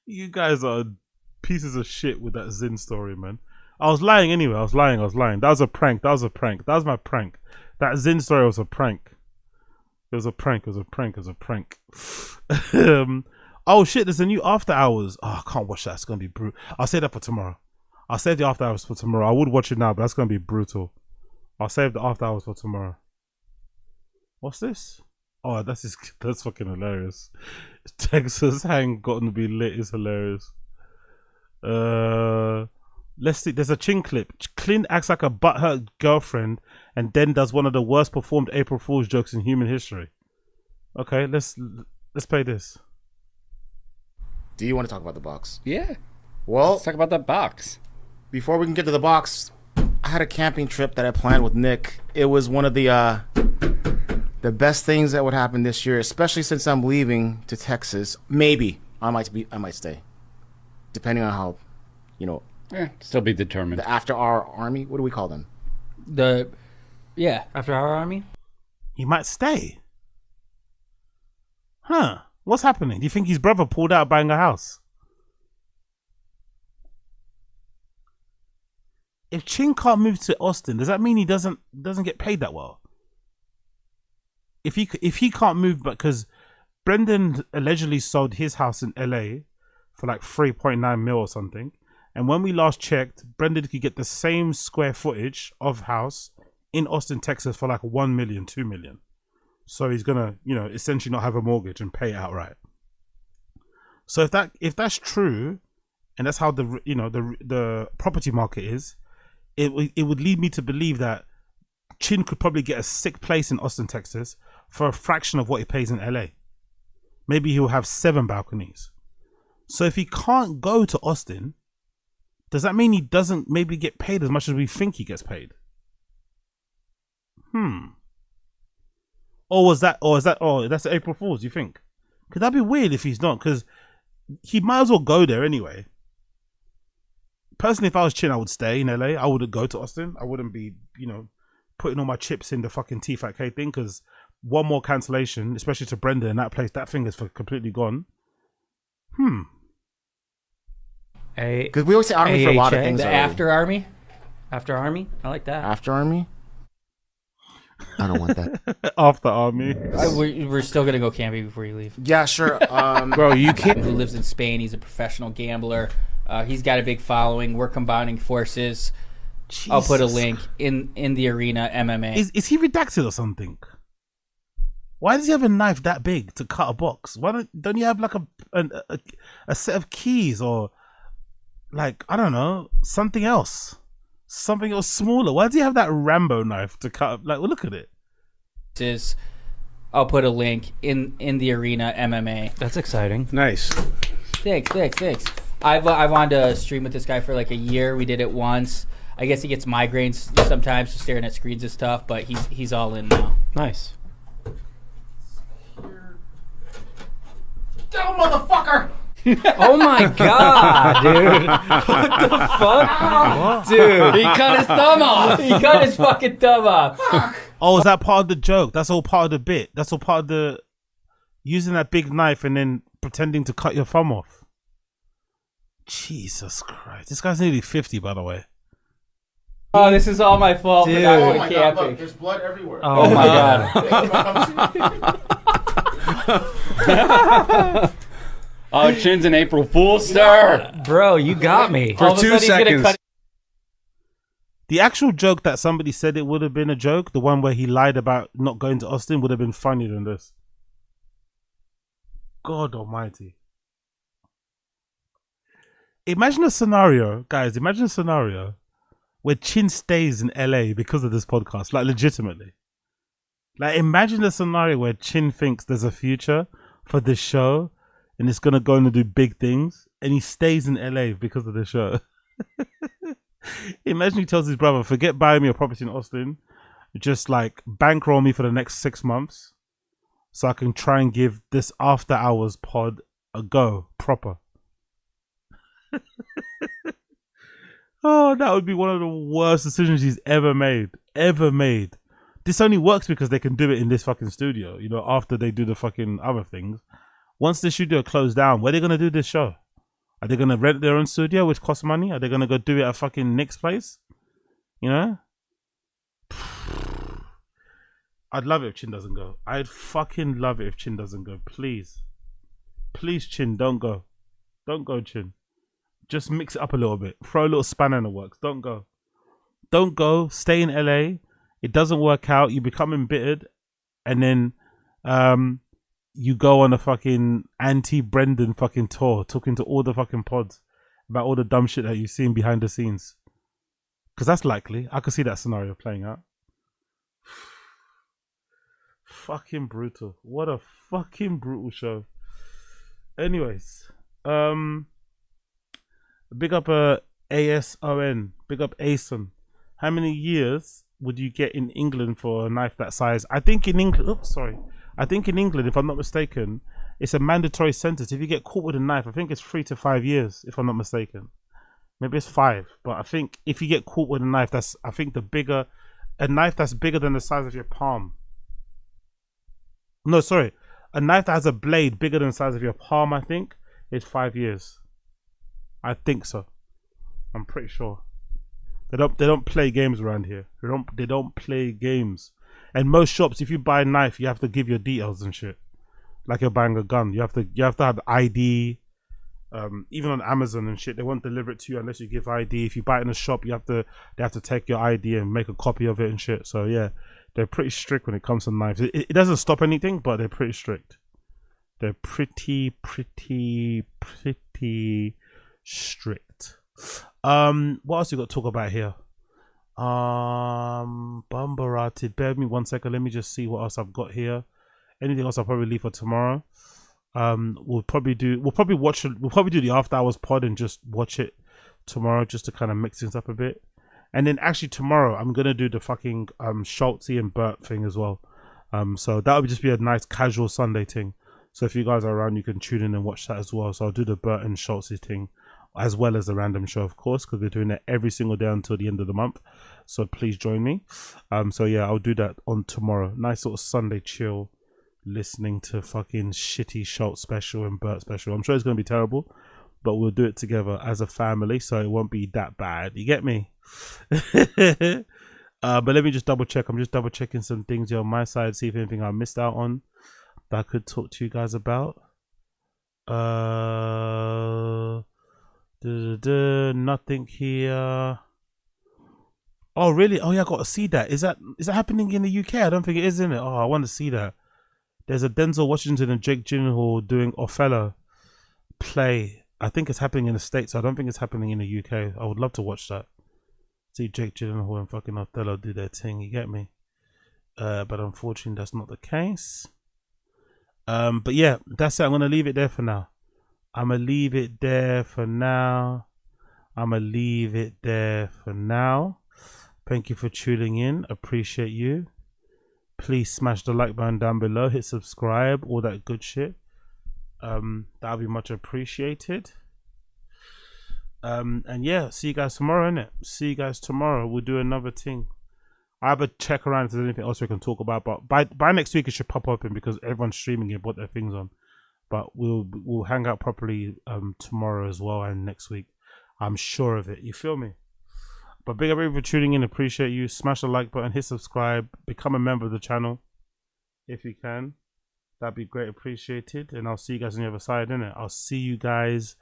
You guys are pieces of shit with that Zin story, man. I was lying anyway. I was lying. That was a prank. That was my prank. That Zin story was a prank. It was a prank. Oh shit, there's a new After Hours. Oh, I can't watch that. It's going to be brutal. I'll save that for tomorrow. I'll save the After Hours for tomorrow. I would watch it now, but that's going to be brutal. I'll save the After Hours for tomorrow. What's this? Oh, that's fucking hilarious. Texas hang gotten to be lit is hilarious. Let's see. There's a Chin clip. Clint acts like a butthurt girlfriend and then does one of the worst performed April Fool's jokes in human history. Okay, let's play this. Do you want to talk about the box? Yeah. Well, let's talk about that box. Before we can get to the box, I had a camping trip that I planned with Nick. It was one of the best things that would happen this year, especially since I'm leaving to Texas. Maybe I might stay, depending on how, still be determined. The after our army. What do we call them? After our army. He might stay. Huh? What's happening? Do you think his brother pulled out buying a house? If Chin can't move to Austin, does that mean he doesn't get paid that well? If he can't move, but because Brendan allegedly sold his house in LA for like 3.9 mil or something, and when we last checked, Brendan could get the same square footage of house in Austin, Texas for like 1 million, 2 million. So he's gonna, essentially not have a mortgage and pay it outright. So if that's true, and that's how the property market is, it would lead me to believe that Chin could probably get a sick place in Austin, Texas for a fraction of what he pays in LA. Maybe he'll have 7 balconies. So if he can't go to Austin, does that mean he doesn't maybe get paid as much as we think he gets paid? Or that's April Fool's, you think? Could that be weird if he's not? Because he might as well go there anyway. Personally, if I was Chin, I would stay in LA. I wouldn't go to Austin. I wouldn't be, putting all my chips in the fucking TFATK thing, because one more cancellation, especially to Brenda in that place, that thing is completely gone. Because we always say army for a lot of things. The after army? After army? I like that. After army? I don't want that. After army. We're still going to go camping before you leave. Yeah, sure. Bro, you can't. Who lives in Spain. He's a professional gambler. He's got a big following. We're combining forces. I'll put a link in the arena MMA. Is he redacted or something? Why does he have a knife that big to cut a box? Why don't you have like a set of keys or like, I don't know, something else smaller? Why does he have that Rambo knife to cut up? Like, well, look at it. I'll put a link in the arena MMA. That's exciting. Nice. Thanks. I've wanted to stream with this guy for like a year. We did it once. I guess he gets migraines sometimes just staring at screens and stuff, but he's all in now. Nice. Go, motherfucker! Oh my god, dude! What the fuck, dude? He cut his thumb off. He cut his fucking thumb off. Oh, is that part of the joke? That's all part of the bit. That's all part of the using that big knife and then pretending to cut your thumb off. Jesus Christ! This guy's nearly 50, by the way. Oh, this is all my fault for not Oh going my camping. God, look, there's blood everywhere. Oh my god. Oh, Chin's an April Fool's star. Bro, you got me. For 2 seconds. The actual joke that somebody said it would have been a joke, the one where he lied about not going to Austin, would have been funnier than this. God almighty. Imagine a scenario, guys, where Chin stays in LA because of this podcast, like legitimately. Like, imagine a scenario where Chin thinks there's a future for this show and it's going to go and do big things, and he stays in LA because of the show. Imagine he tells his brother, forget buying me a property in Austin, just like bankroll me for the next 6 months so I can try and give this after hours pod a go proper. Oh, that would be one of the worst decisions he's ever made. This only works because they can do it in this fucking studio, you know, after they do the fucking other things. Once the studio closed down, where are they going to do this show? Are they going to rent their own studio, which costs money? Are they going to go do it at fucking Nick's place? You know? I'd love it if Chin doesn't go. I'd fucking love it if Chin doesn't go. Please. Please, Chin, don't go. Don't go, Chin. Just mix it up a little bit. Throw a little spanner in the works. Don't go. Don't go. Stay in LA. It doesn't work out. You become embittered. And then you go on a fucking anti-Brendan fucking tour, talking to all the fucking pods about all the dumb shit that you've seen behind the scenes. Because that's likely. I could see that scenario playing out. Fucking brutal. What a fucking brutal show. Anyways, big up ASON. Big up ASON. How many years would you get in England for a knife that size? I think in England, I think in England, if I'm not mistaken, it's a mandatory sentence. If you get caught with a knife, I think it's 3 to 5 years, if I'm not mistaken. Maybe it's 5, but I think if you get caught with a knife, that's, I think a knife that's bigger than the size of your palm. No, sorry. A knife that has a blade bigger than the size of your palm, I think, is 5 years. I think so. I'm pretty sure. They don't play games around here. They don't play games. And most shops, if you buy a knife, you have to give your details and shit. Like you're buying a gun. You have to have ID. Even on Amazon and shit, they won't deliver it to you unless you give ID. If you buy it in a shop, they have to take your ID and make a copy of it and shit. So yeah, they're pretty strict when it comes to knives. It doesn't stop anything, but they're pretty strict. They're pretty strict. What else we got to talk about here? Bumberated. Bear with me 1 second. Let me just see what else I've got here. Anything else I'll probably leave for tomorrow. We'll probably do the after hours pod and just watch it tomorrow just to kind of mix things up a bit. And then actually tomorrow I'm gonna do the fucking Schultzy and Bert thing as well. So that would just be a nice casual Sunday thing. So if you guys are around, you can tune in and watch that as well. So I'll do the Bert and Schultzy thing as well as the random show, of course, because we're doing it every single day until the end of the month. So please join me. So yeah, I'll do that on tomorrow. Nice sort of Sunday chill, listening to fucking shitty Schultz special and Bert special. I'm sure it's gonna be terrible, but we'll do it together as a family, so it won't be that bad. You get me? But let me just double check. I'm just double checking some things here on my side, see if anything I missed out on that I could talk to you guys about. Nothing here. Oh really? Oh yeah, I got to see that. Is that happening in the UK? I don't think it is, in it. Oh, I want to see that. There's a Denzel Washington and Jake Gyllenhaal doing Othello play. I think it's happening in the States. I don't think it's happening in the UK. I would love to watch that. See Jake Gyllenhaal and fucking Othello do their thing. You get me? But unfortunately, that's not the case. But yeah, that's it. I'm gonna leave it there for now. Thank you for tuning in. Appreciate you. Please smash the like button down below. Hit subscribe. All that good shit. That'll be much appreciated. And yeah, see you guys tomorrow, innit? See you guys tomorrow. We'll do another thing. I have a check around if there's anything else we can talk about, but by next week it should pop open because everyone's streaming it, put their things on. But we'll hang out properly tomorrow as well and next week. I'm sure of it. You feel me? But big up everyone for tuning in. Appreciate you. Smash the like button, hit subscribe, become a member of the channel if you can. That'd be great appreciated. And I'll see you guys on the other side, innit? I'll see you guys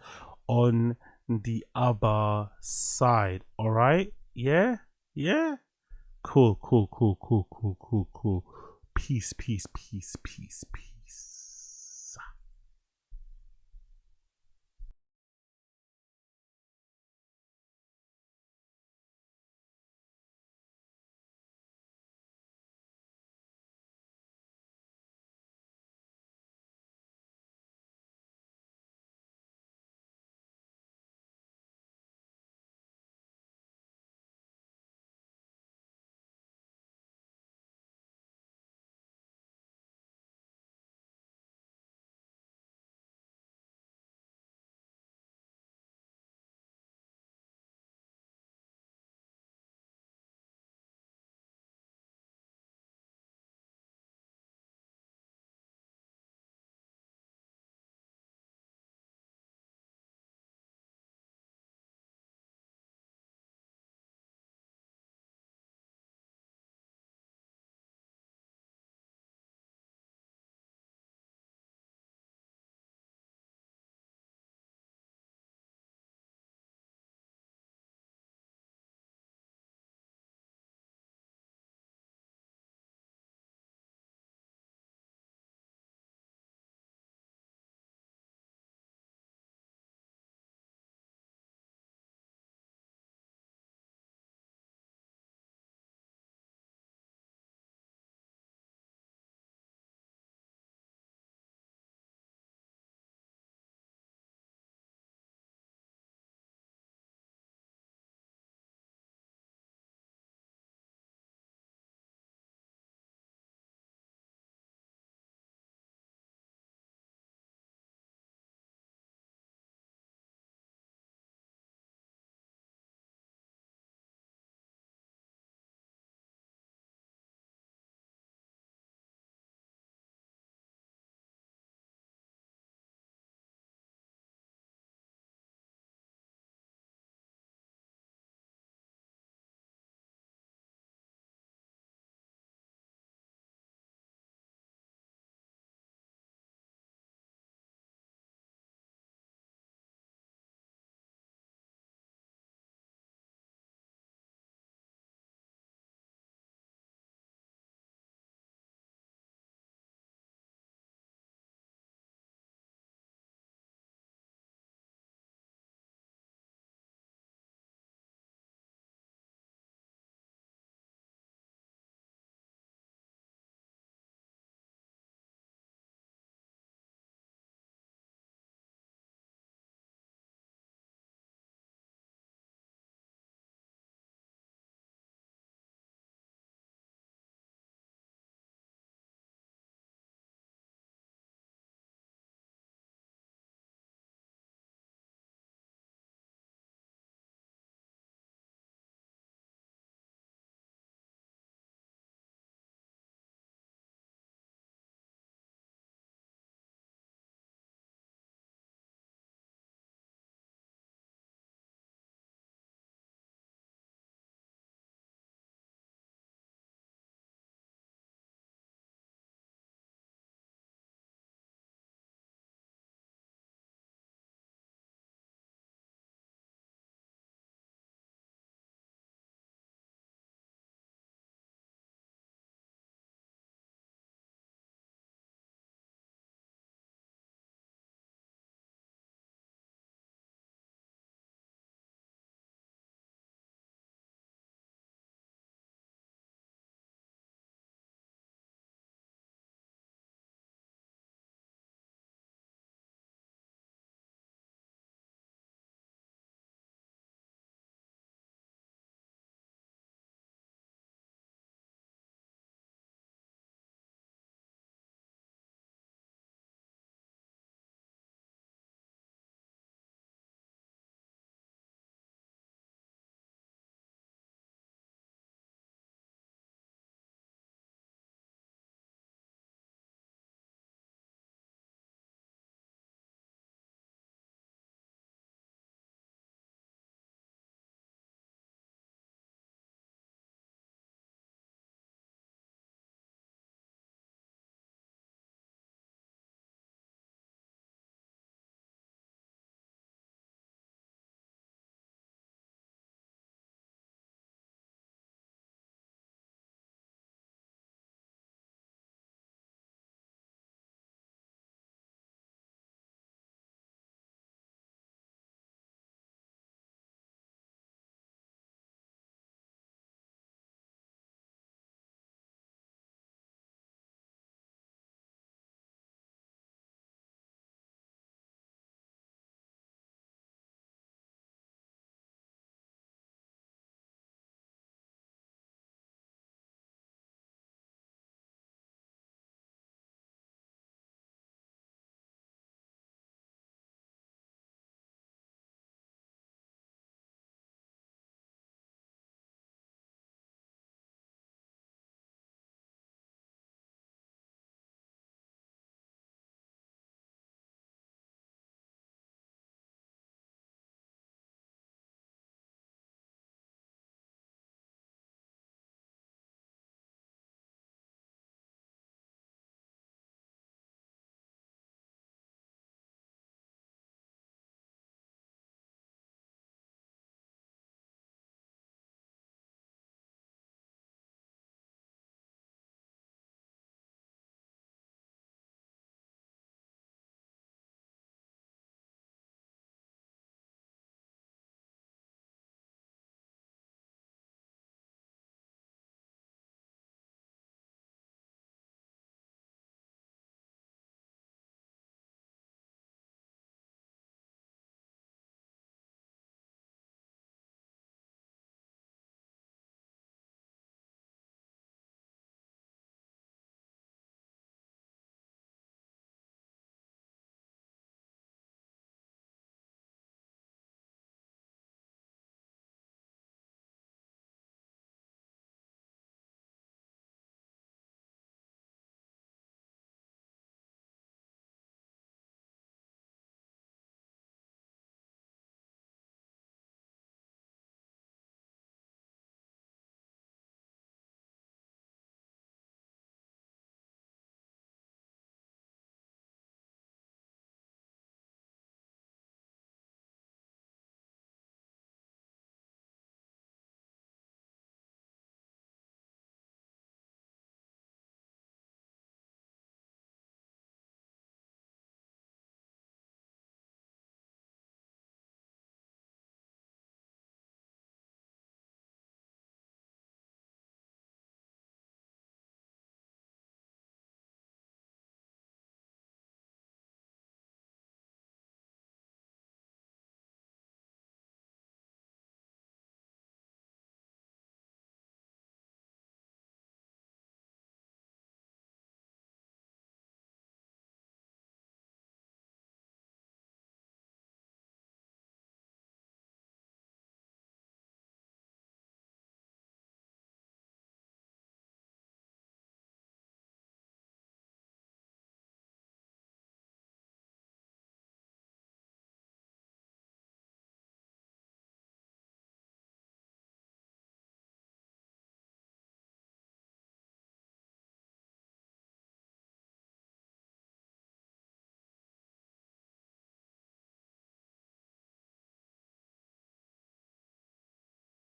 on the other side. Alright? Yeah? Yeah? Cool. Peace.